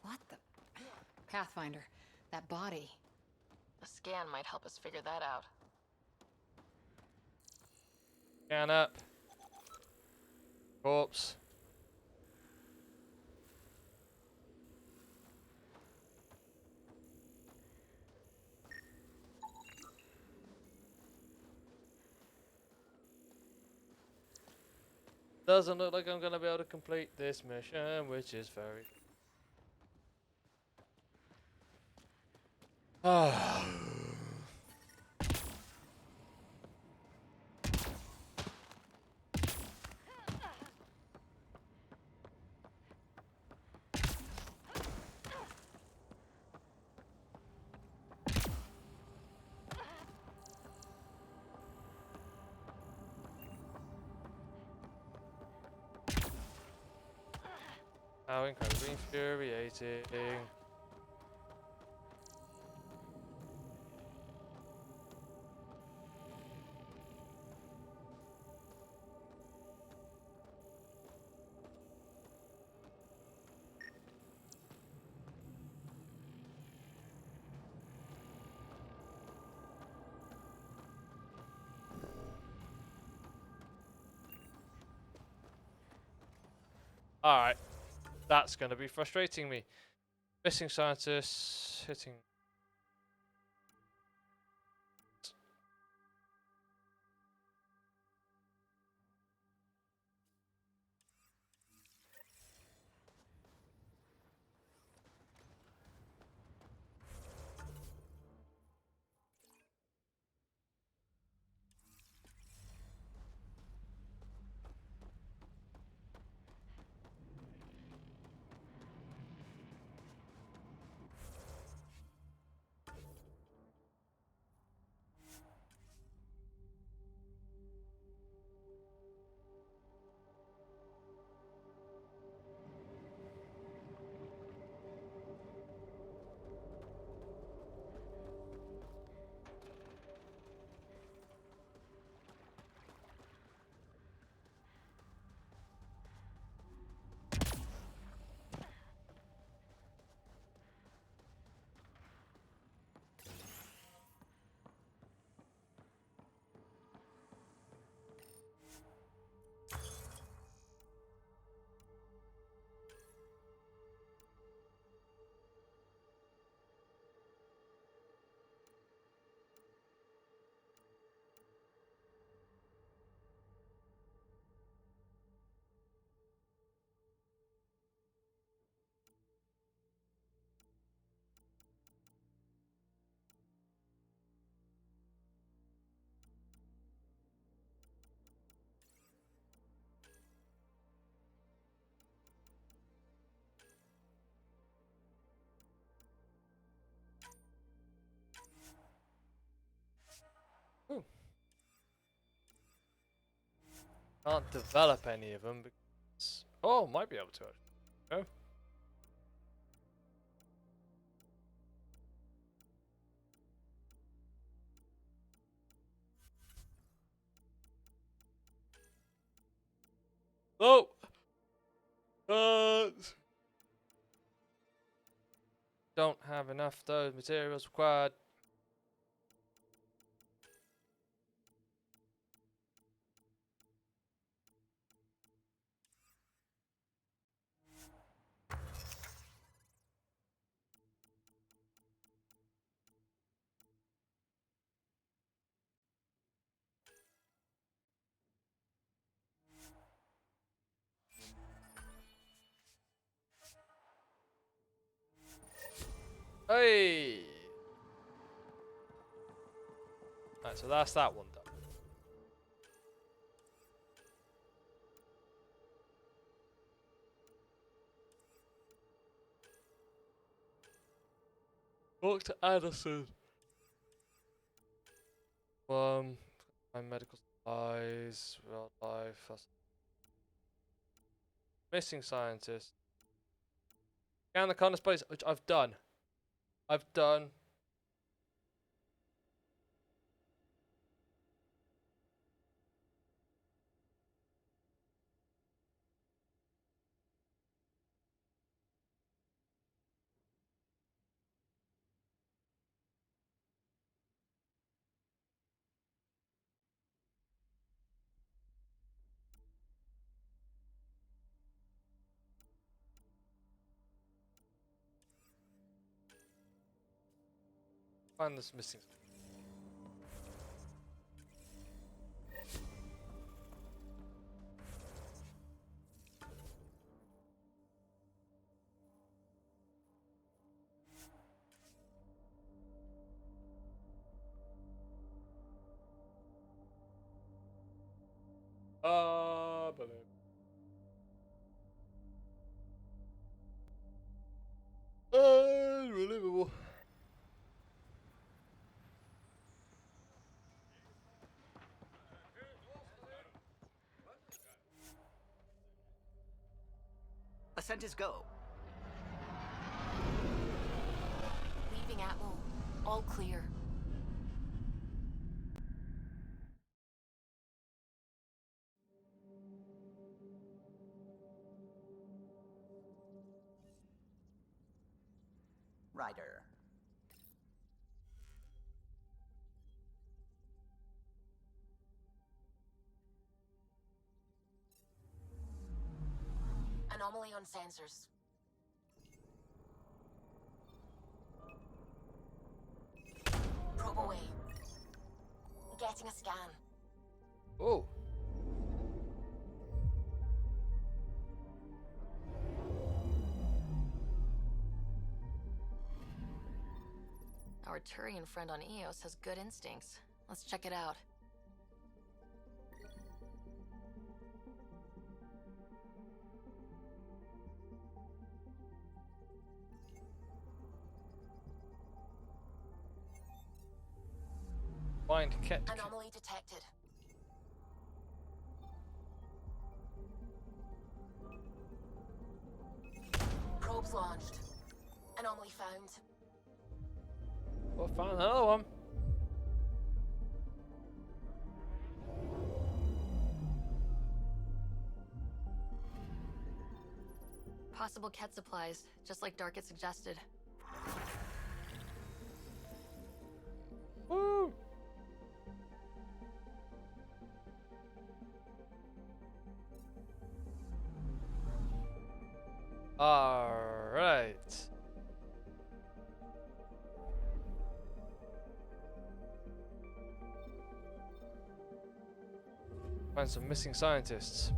What the? Pathfinder, that body. A scan might help us figure that out. Scan up. Corpse. Doesn't look like I'm gonna be able to complete this mission, which is very. Ah. How incredibly infuriating. Alright. That's going to be frustrating me. Missing scientists, hitting. Can't develop any of them because... Oh, might be able to. Oh. Oh! Don't have enough of those materials required. Hey! Alright, so that's that one done. Dr. Addison. My medical supplies, wildlife, missing scientist. Scan the contest place, which I've done. I've done. Find this missing. Believe. Unbelievable. Ascent is go. Leaving Atmo. All clear. Ryder. Anomaly on sensors. Probe away. Getting a scan. Oh. Our Turian friend on Eos has good instincts. Let's check it out. Find Ket. Anomaly detected. Probes launched. Anomaly found. We'll find another one. Possible Ket supplies, just like Dark had suggested. Woo! All right. Find some missing scientists.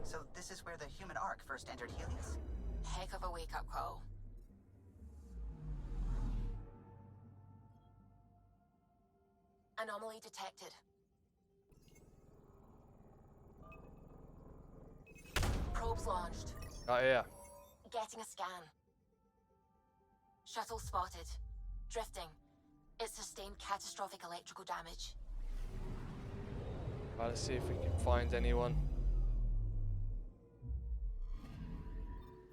So this is where the human Ark first entered Helios? Heck of a wake-up call. Anomaly detected. Probes launched. Oh yeah. Getting a scan. Shuttle spotted. Drifting. It sustained catastrophic electrical damage. Right, let's see if we can find anyone.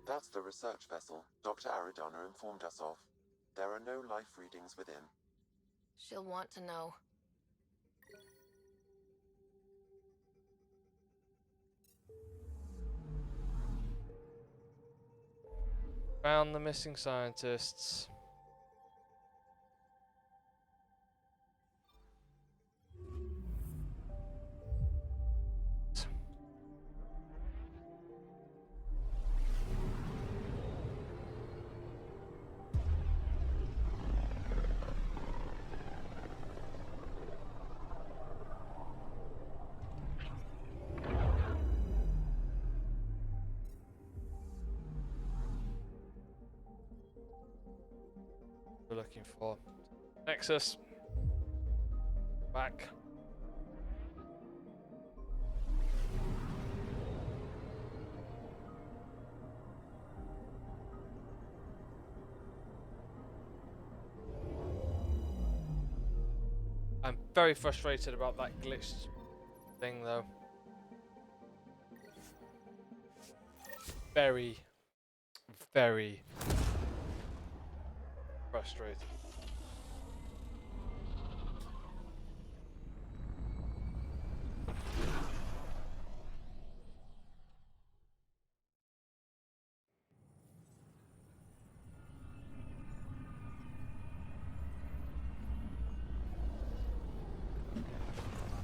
That's the research vessel Dr. Aridana informed us of. There are no life readings within. She'll want to know. Found the missing scientists. We're looking for Nexus. Back. I'm very frustrated about that glitch thing though. Very frustrated.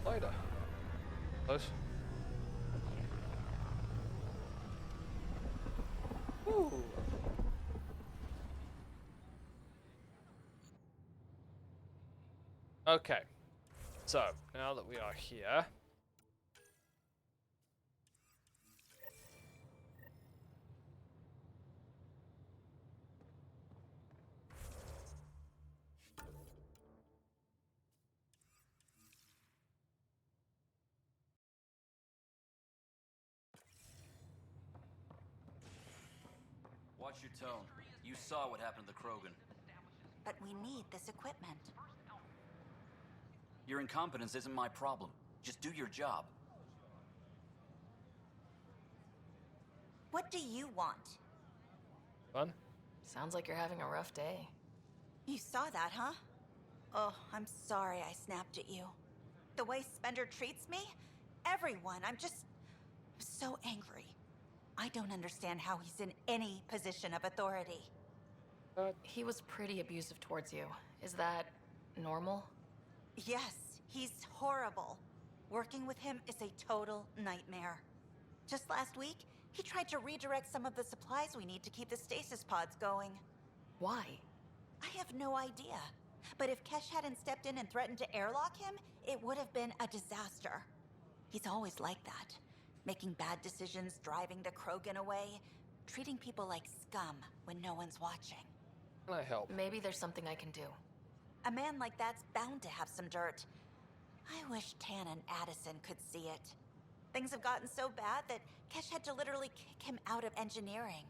Ryder. Close. Ooh. Okay, so now that we are here, Watch your tone. You saw what happened to the Krogan. But we need this equipment. Your incompetence isn't my problem. Just do your job. What do you want? fun. Sounds like you're having a rough day. You saw that, huh? Oh, I'm sorry I snapped at you. The way Spender treats me? Everyone, I'm just so angry. I don't understand how he's in any position of authority. He was pretty abusive towards you. Is that normal? Yes, he's horrible. Working with him is a total nightmare. Just last week, he tried to redirect some of the supplies we need to keep the stasis pods going. Why? I have no idea. But if Kesh hadn't stepped in and threatened to airlock him, it would have been a disaster. He's always like that. Making bad decisions, driving the Krogan away, treating people like scum when no one's watching. Can I help? Maybe there's something I can do. A man like that's bound to have some dirt. I wish Tan and Addison could see it. Things have gotten so bad that Kesh had to literally kick him out of engineering.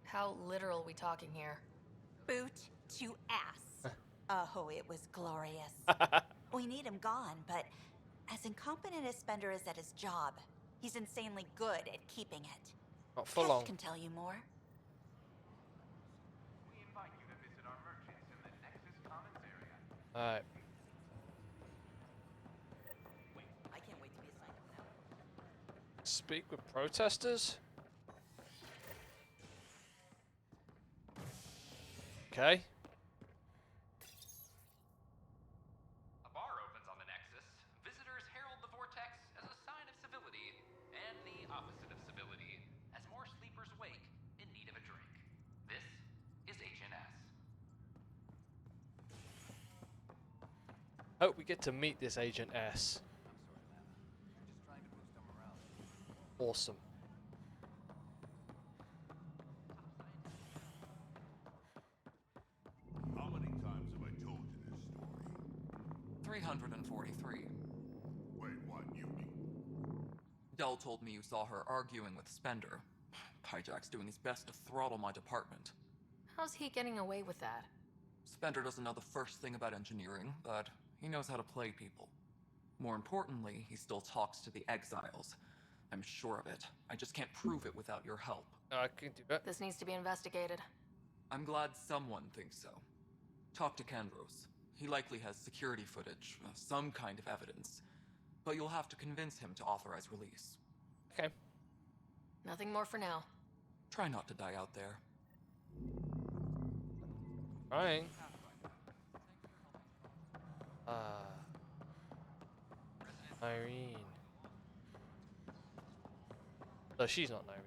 How literal are we talking here? Boot to ass. Oh, it was glorious. We need him gone, but as incompetent as Spender is at his job, he's insanely good at keeping it. Not for Kesh long. can tell you more. Alright. I can't wait to be assigned up now. Speak with protesters? Okay. A bar opens on the Nexus. Visitors herald the vortex as a sign of civility, and the opposite of civility, as more sleepers wake in need of a drink. This is HNS. Hope we get to meet this Agent S. Awesome. How many times have I told you this story? 343. Wait, what, Yuki? Dell told me you saw her arguing with Spender. Hijack's doing his best to throttle my department. How's he getting away with that? Spender doesn't know the first thing about engineering, but he knows how to play people. More importantly, he still talks to the exiles. I'm sure of it. I just can't prove it without your help. I can do that. This needs to be investigated. I'm glad someone thinks so. Talk to Kandros. He likely has security footage, some kind of evidence. But you'll have to convince him to authorize release. Okay. Nothing more for now. Try not to die out there. Trying. Irene. No, she's not Irene.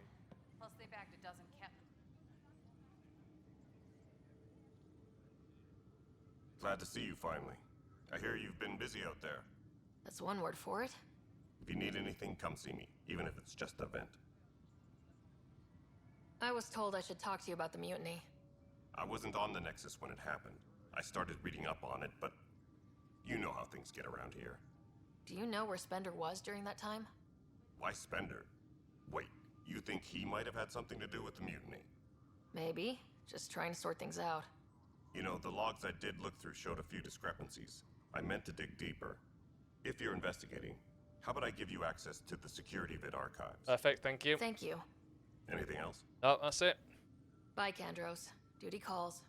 Plus, they bagged a dozen cat. Glad to see you finally. I hear you've been busy out there. That's one word for it. If you need anything, come see me, even if it's just a vent. I was told I should talk to you about the mutiny. I wasn't on the Nexus when it happened. I started reading up on it, but you know how things get around here. Do you know where Spender was during that time? Why Spender? Wait, you think he might have had something to do with the mutiny? Maybe. Just trying to sort things out. You know, the logs I did look through showed a few discrepancies. I meant to dig deeper. If you're investigating, how about I give you access to the security vid archives? Perfect, thank you. Thank you. Anything else? No, that's it. Bye, Kandros. Duty calls.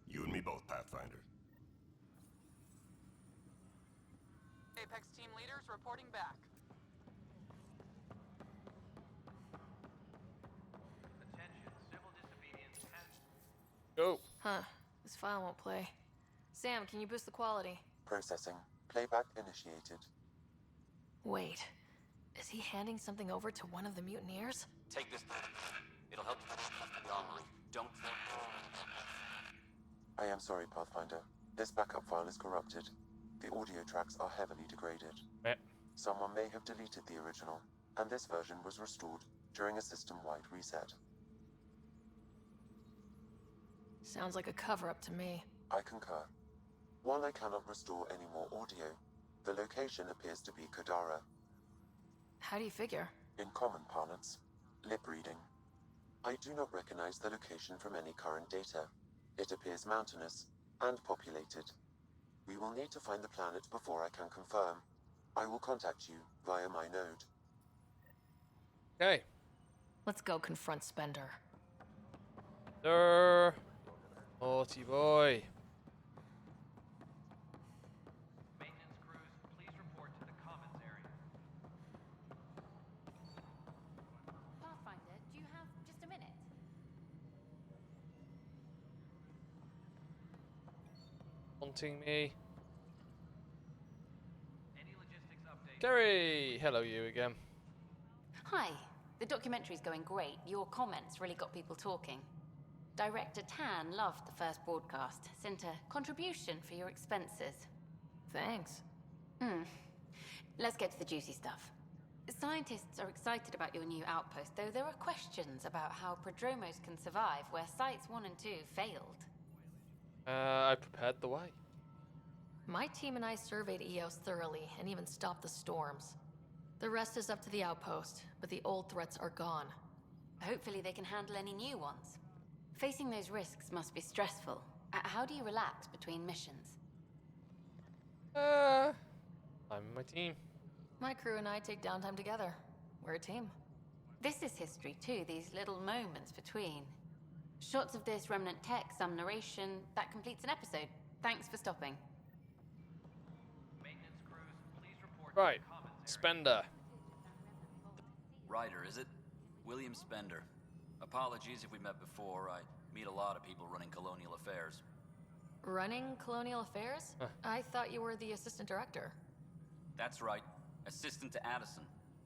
You and me both, Pathfinder. Apex team leaders reporting back. Attention, civil disobedience has... Go. Huh. This file won't play. Sam, can you boost the quality? Processing. Playback initiated. Wait. Is he handing something over to one of the mutineers? Take this. It'll help you online. Don't... I am sorry, Pathfinder. This backup file is corrupted. The audio tracks are heavily degraded. Someone may have deleted the original, and this version was restored during a system-wide reset. Sounds like a cover-up to me. I concur. While I cannot restore any more audio, the location appears to be Kadara. How do you figure? In common parlance, lip reading. I do not recognize the location from any current data. It appears mountainous and populated. We will need to find the planet before I can confirm. I will contact you via my node. Okay. Let's go confront Spender. Sir. Naughty boy. Maintenance crews, please report to the commons area. Pathfinder, do you have just a minute? Haunting me. Any logistics updates? Terry! Hello, you again. Hi. The documentary's going great. Your comments really got people talking. Director Tan loved the first broadcast. Sent a contribution for your expenses. Thanks. Let's get to the juicy stuff. Scientists are excited about your new outpost, though there are questions about how prodromos can survive where Sites 1 and 2 failed. I prepared the way. My team and I surveyed Eos thoroughly and even stopped the storms. The rest is up to the outpost, but the old threats are gone. Hopefully they can handle any new ones. Facing those risks must be stressful. How do you relax between missions? I'm my team. My crew and I take downtime together. We're a team. This is history too, these little moments between. Shots of this remnant tech, some narration. That completes an episode. Thanks for stopping. Maintenance crews, please report Right. to the commons area. Spender. Ryder, is it? William Spender. Apologies if we met before. I meet a lot of people running colonial affairs. Running Colonial Affairs? I thought you were the assistant director. That's right. Assistant to Addison.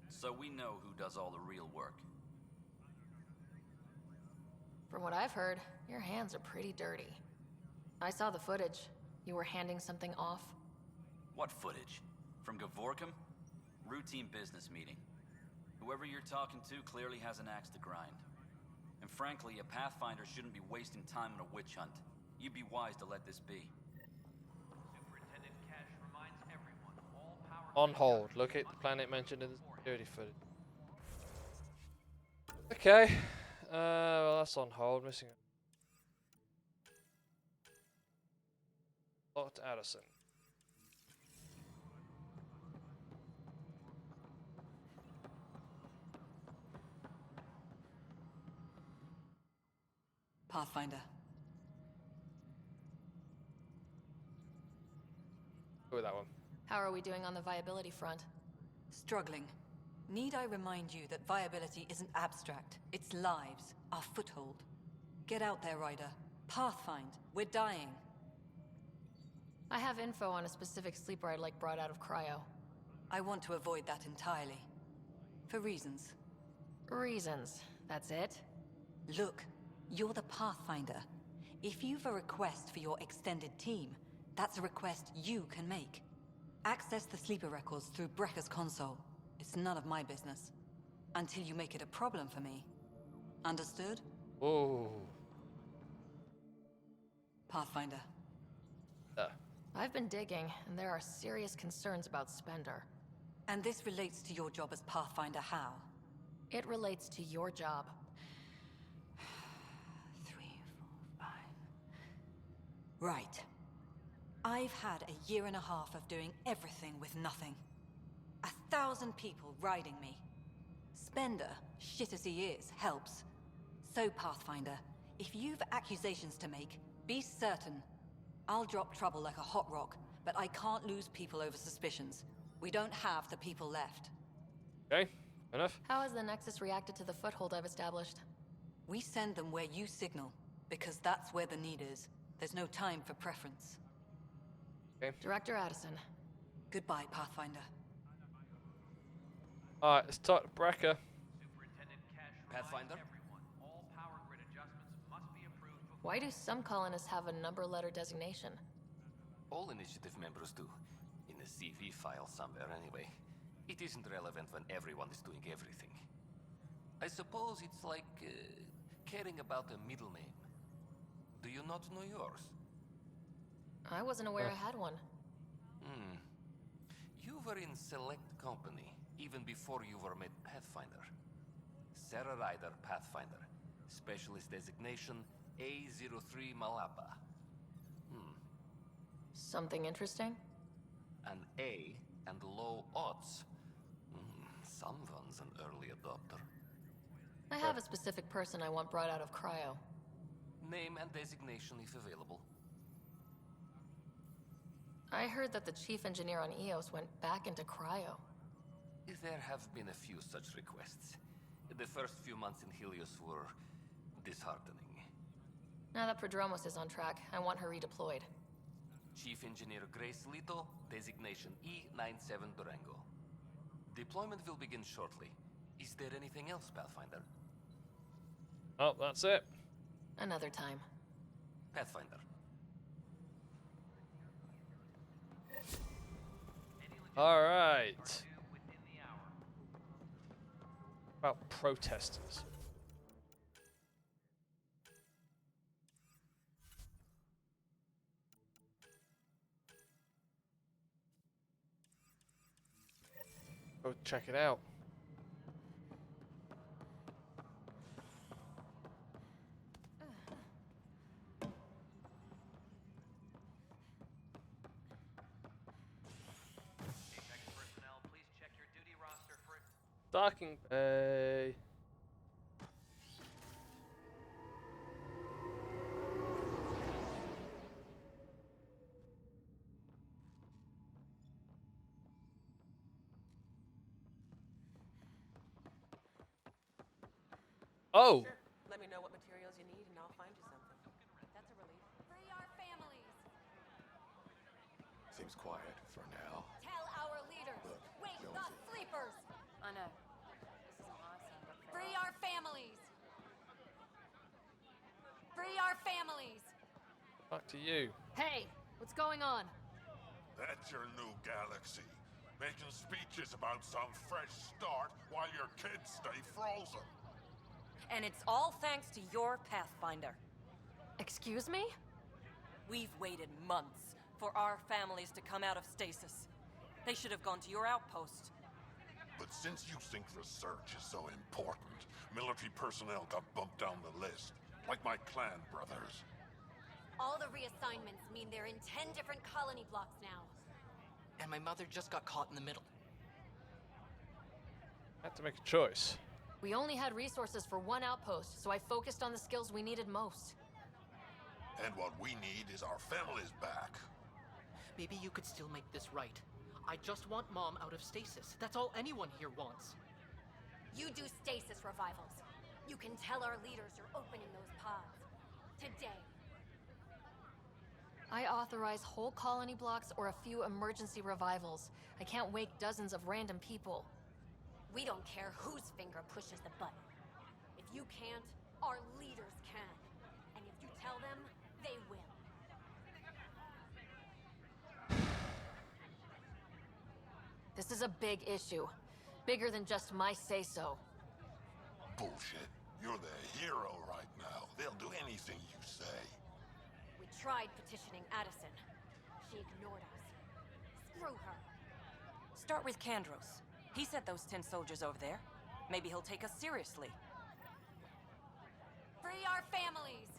So we know who does all the real work. From what I've heard, your hands are pretty dirty. I saw the footage. You were handing something off. What footage? From Gavorkum? Routine business meeting. Whoever you're talking to clearly has an axe to grind. And frankly, a Pathfinder shouldn't be wasting time on a witch hunt. You'd be wise to let this be. Superintendent Cash reminds everyone all power... On hold. Locate the planet mentioned in the security footage. Okay. Well, that's on hold. Missing. Dr. Addison. Pathfinder. Go with that one. How are we doing on the viability front? Struggling. Need I remind you that viability isn't abstract? It's lives, our foothold. Get out there, Ryder. Pathfind. We're dying. I have info on a specific sleeper I'd like brought out of cryo. I want to avoid that entirely. For reasons. Reasons. That's it? Look, you're the Pathfinder. If you've a request for your extended team, that's a request you can make. Access the sleeper records through Brekker's console. It's none of my business. Until you make it a problem for me. Understood? Whoa. Pathfinder. I've been digging, and there are serious concerns about Spender. And this relates to your job as Pathfinder how? It relates to your job. 3, 4, 5... Right. I've had a year and a half of doing everything with nothing. 1,000 people riding me. Spender, shit as he is, helps. So, Pathfinder, if you've accusations to make, be certain. I'll drop trouble like a hot rock, but I can't lose people over suspicions. We don't have the people left. Okay, enough. How has the Nexus reacted to the foothold I've established? We send them where you signal, because that's where the need is. There's no time for preference. Okay. Director Addison. Goodbye, Pathfinder. Alright, let's talk to Brecker. Pathfinder? Why do some colonists have a number letter designation? All initiative members do. In the CV file somewhere anyway. It isn't relevant when everyone is doing everything. I suppose it's like caring about a middle name. Do you not know yours? I wasn't aware I had one. You were in select company, even before you were made Pathfinder. Sarah Ryder, Pathfinder. Specialist designation, A03 Malapa. Something interesting? An A and low odds. Someone's an early adopter. I have a specific person I want brought out of cryo. Name and designation if available. I heard that the chief engineer on EOS went back into cryo. There have been a few such requests. The first few months in Helios were disheartening. Now that Prodromos is on track, I want her redeployed. Chief Engineer Grace Lito, designation E97 Durango. Deployment will begin shortly. Is there anything else, Pathfinder? Oh, that's it. Another time. Pathfinder. Alright. About protesters. Go check it out. Docking bay. Oh. Sure. Let me know what materials you need and I'll find you something. That's a relief. Free our families. Seems quiet for now. Tell our leaders. Look, Wake the Jonesy. sleepers. I know. This isn't awesome, but Free our families. Free our families. Back to you. Hey, what's going on? That's your new galaxy. Making speeches about some fresh start while your kids stay frozen. And it's all thanks to your Pathfinder. Excuse me? We've waited months for our families to come out of stasis. They should have gone to your outpost. but since you think research is so important, military personnel got bumped down the list, like my clan brothers. All the reassignments mean they're in 10 different colony blocks now. And my mother just got caught in the middle. I had to make a choice. We only had resources for one outpost, so I focused on the skills we needed most. And what we need is our families back. Maybe you could still make this right. I just want Mom out of stasis. That's all anyone here wants. You do stasis revivals. You can tell our leaders you're opening those pods. Today. I authorize whole colony blocks or a few emergency revivals. I can't wake dozens of random people. We don't care whose finger pushes the button. If you can't, our leaders can. And if you tell them, they will. This is a big issue. Bigger than just my say-so. Bullshit. You're the hero right now. They'll do anything you say. We tried petitioning Addison. She ignored us. Screw her. Start with Kandros. He sent those 10 soldiers over there. Maybe he'll take us seriously. Free our families!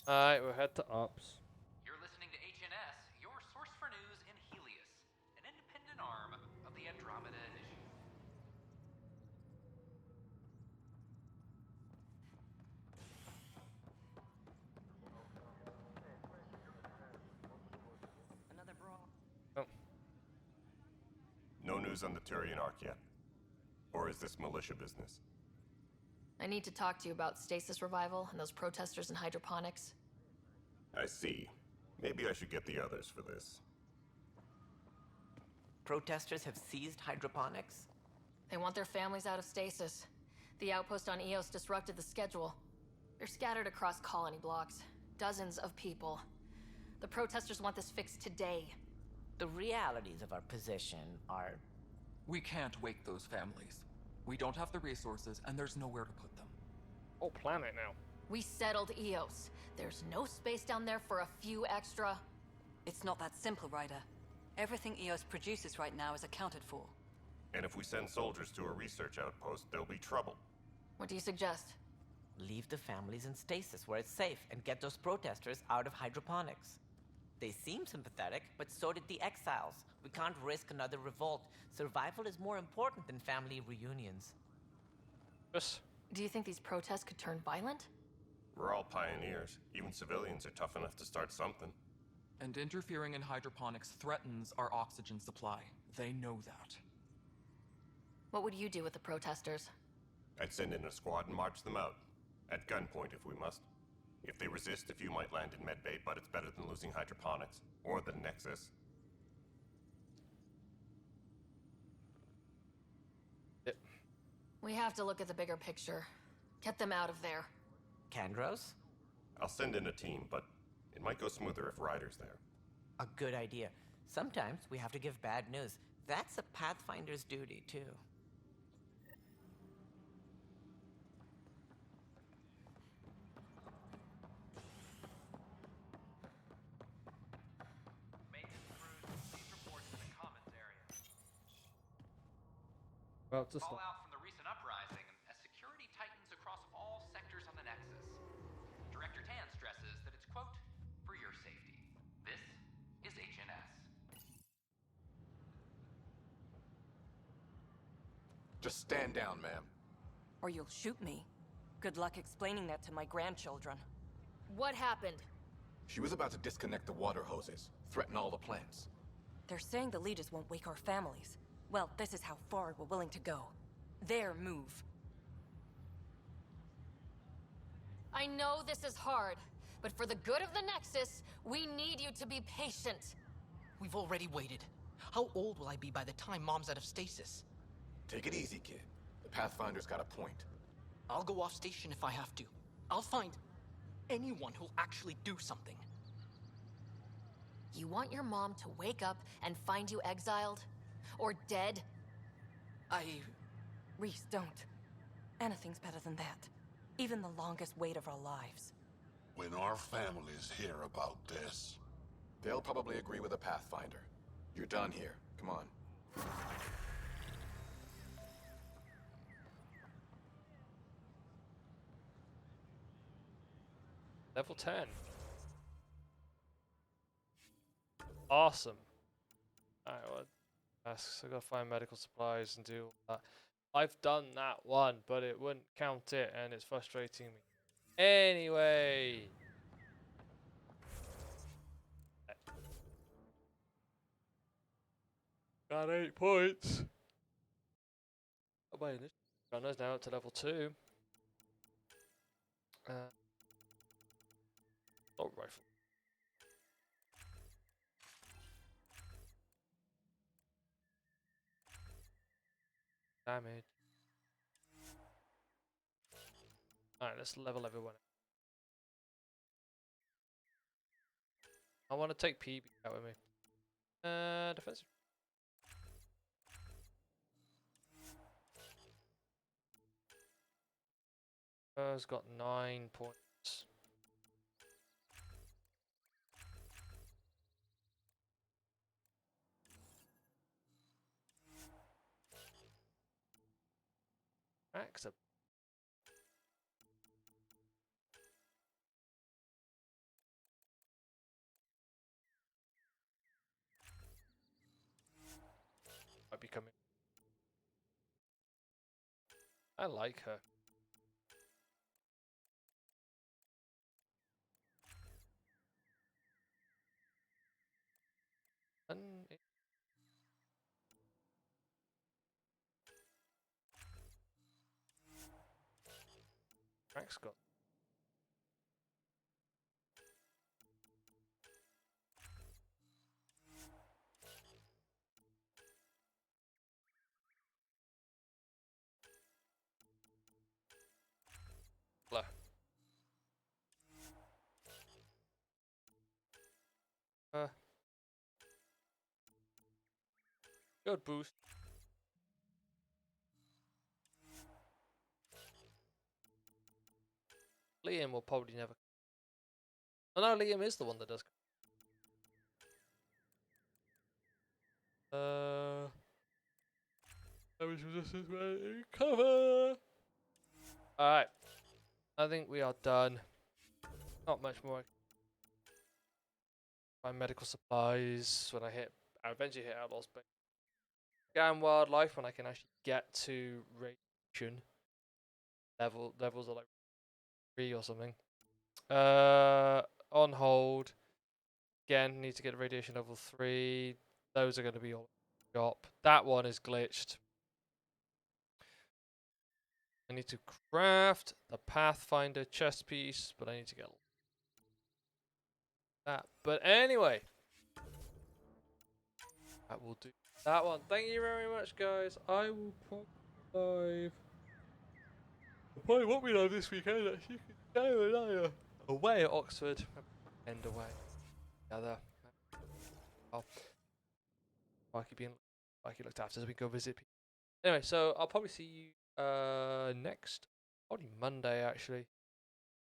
Alright, we'll head to ops. You're listening to HNS, your source for news in Helios, an independent arm of the Andromeda Initiative. Another brawl. Oh. No news on the Turian Ark yet? Or is this militia business? I need to talk to you about stasis revival and those protesters in hydroponics. I see. Maybe I should get the others for this. Protesters have seized hydroponics? They want their families out of stasis. The outpost on Eos disrupted the schedule. They're scattered across colony blocks. Dozens of people. The protesters want this fixed today. The realities of our position are... We can't wake those families. We don't have the resources, and there's nowhere to put them. Whole planet now. We settled Eos. There's no space down there for a few extra... It's not that simple, Ryder. Everything Eos produces right now is accounted for. And if we send soldiers to a research outpost, there'll be trouble. What do you suggest? Leave the families in stasis where it's safe and get those protesters out of hydroponics. They seem sympathetic, but so did the exiles. We can't risk another revolt. Survival is more important than family reunions. Yes. Do you think these protests could turn violent? We're all pioneers. Even civilians are tough enough to start something. And interfering in hydroponics threatens our oxygen supply. They know that. What would you do with the protesters? I'd send in a squad and march them out. At gunpoint if we must. If they resist, a few might land in medbay, but it's better than losing hydroponics. Or the Nexus. Yep. We have to look at the bigger picture. Get them out of there. Kandros? I'll send in a team, but it might go smoother if Ryder's there. A good idea. Sometimes we have to give bad news. That's a Pathfinder's duty, too. Well, just Fallout from the recent uprising as security tightens across all sectors on the Nexus. Director Tan stresses that it's, quote, for your safety. This is HNS. Just stand down, ma'am. Or you'll shoot me. Good luck explaining that to my grandchildren. What happened? She was about to disconnect the water hoses, threaten all the plants. They're saying the leaders won't wake our families. Well, this is how far we're willing to go. Their move. I know this is hard, but for the good of the Nexus, we need you to be patient. We've already waited. How old will I be by the time Mom's out of stasis? Take it easy, kid. The Pathfinder's got a point. I'll go off station if I have to. I'll find anyone who'll actually do something. You want your mom to wake up and find you exiled? Or dead? Reese, don't. Anything's better than that. Even the longest wait of our lives. When our families hear about this... They'll probably agree with a Pathfinder. You're done here. Come on. Level 10. Awesome. Alright, well, tasks. I gotta find medical supplies and do all that. I've done that one, but it wouldn't count it, and it's frustrating me. Anyway. Got 8 points. Oh, wait, this runner's now up to level 2. Oh, rifle. Damage. Alright, let's level everyone. I want to take PB out with me. Defensive. Has got 9 points. Max up. Might be coming. I like her. Max got. Blah. Good boost. Liam will probably never. Oh no, Liam is the one that does. Damage resistance, cover. Alright. I think we are done. Not much more. Find medical supplies when I eventually hit Outlaws, but scan wildlife when I can actually get to radiation levels are like 3 or something. On hold. Again, need to get radiation level 3. Those are going to be all shop. That one is glitched. I need to craft the Pathfinder chest piece, but I need to get that. But anyway, that will do that one. Thank you very much, guys. I will probably won't be live this weekend. Actually, go away at Oxford. End away. Other. Oh, Mikey looked after, so we go visit people. Anyway, so I'll probably see you next, probably Monday actually.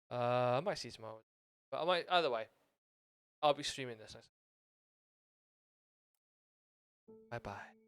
I might see you tomorrow, but I might either way. I'll be streaming this. Bye bye.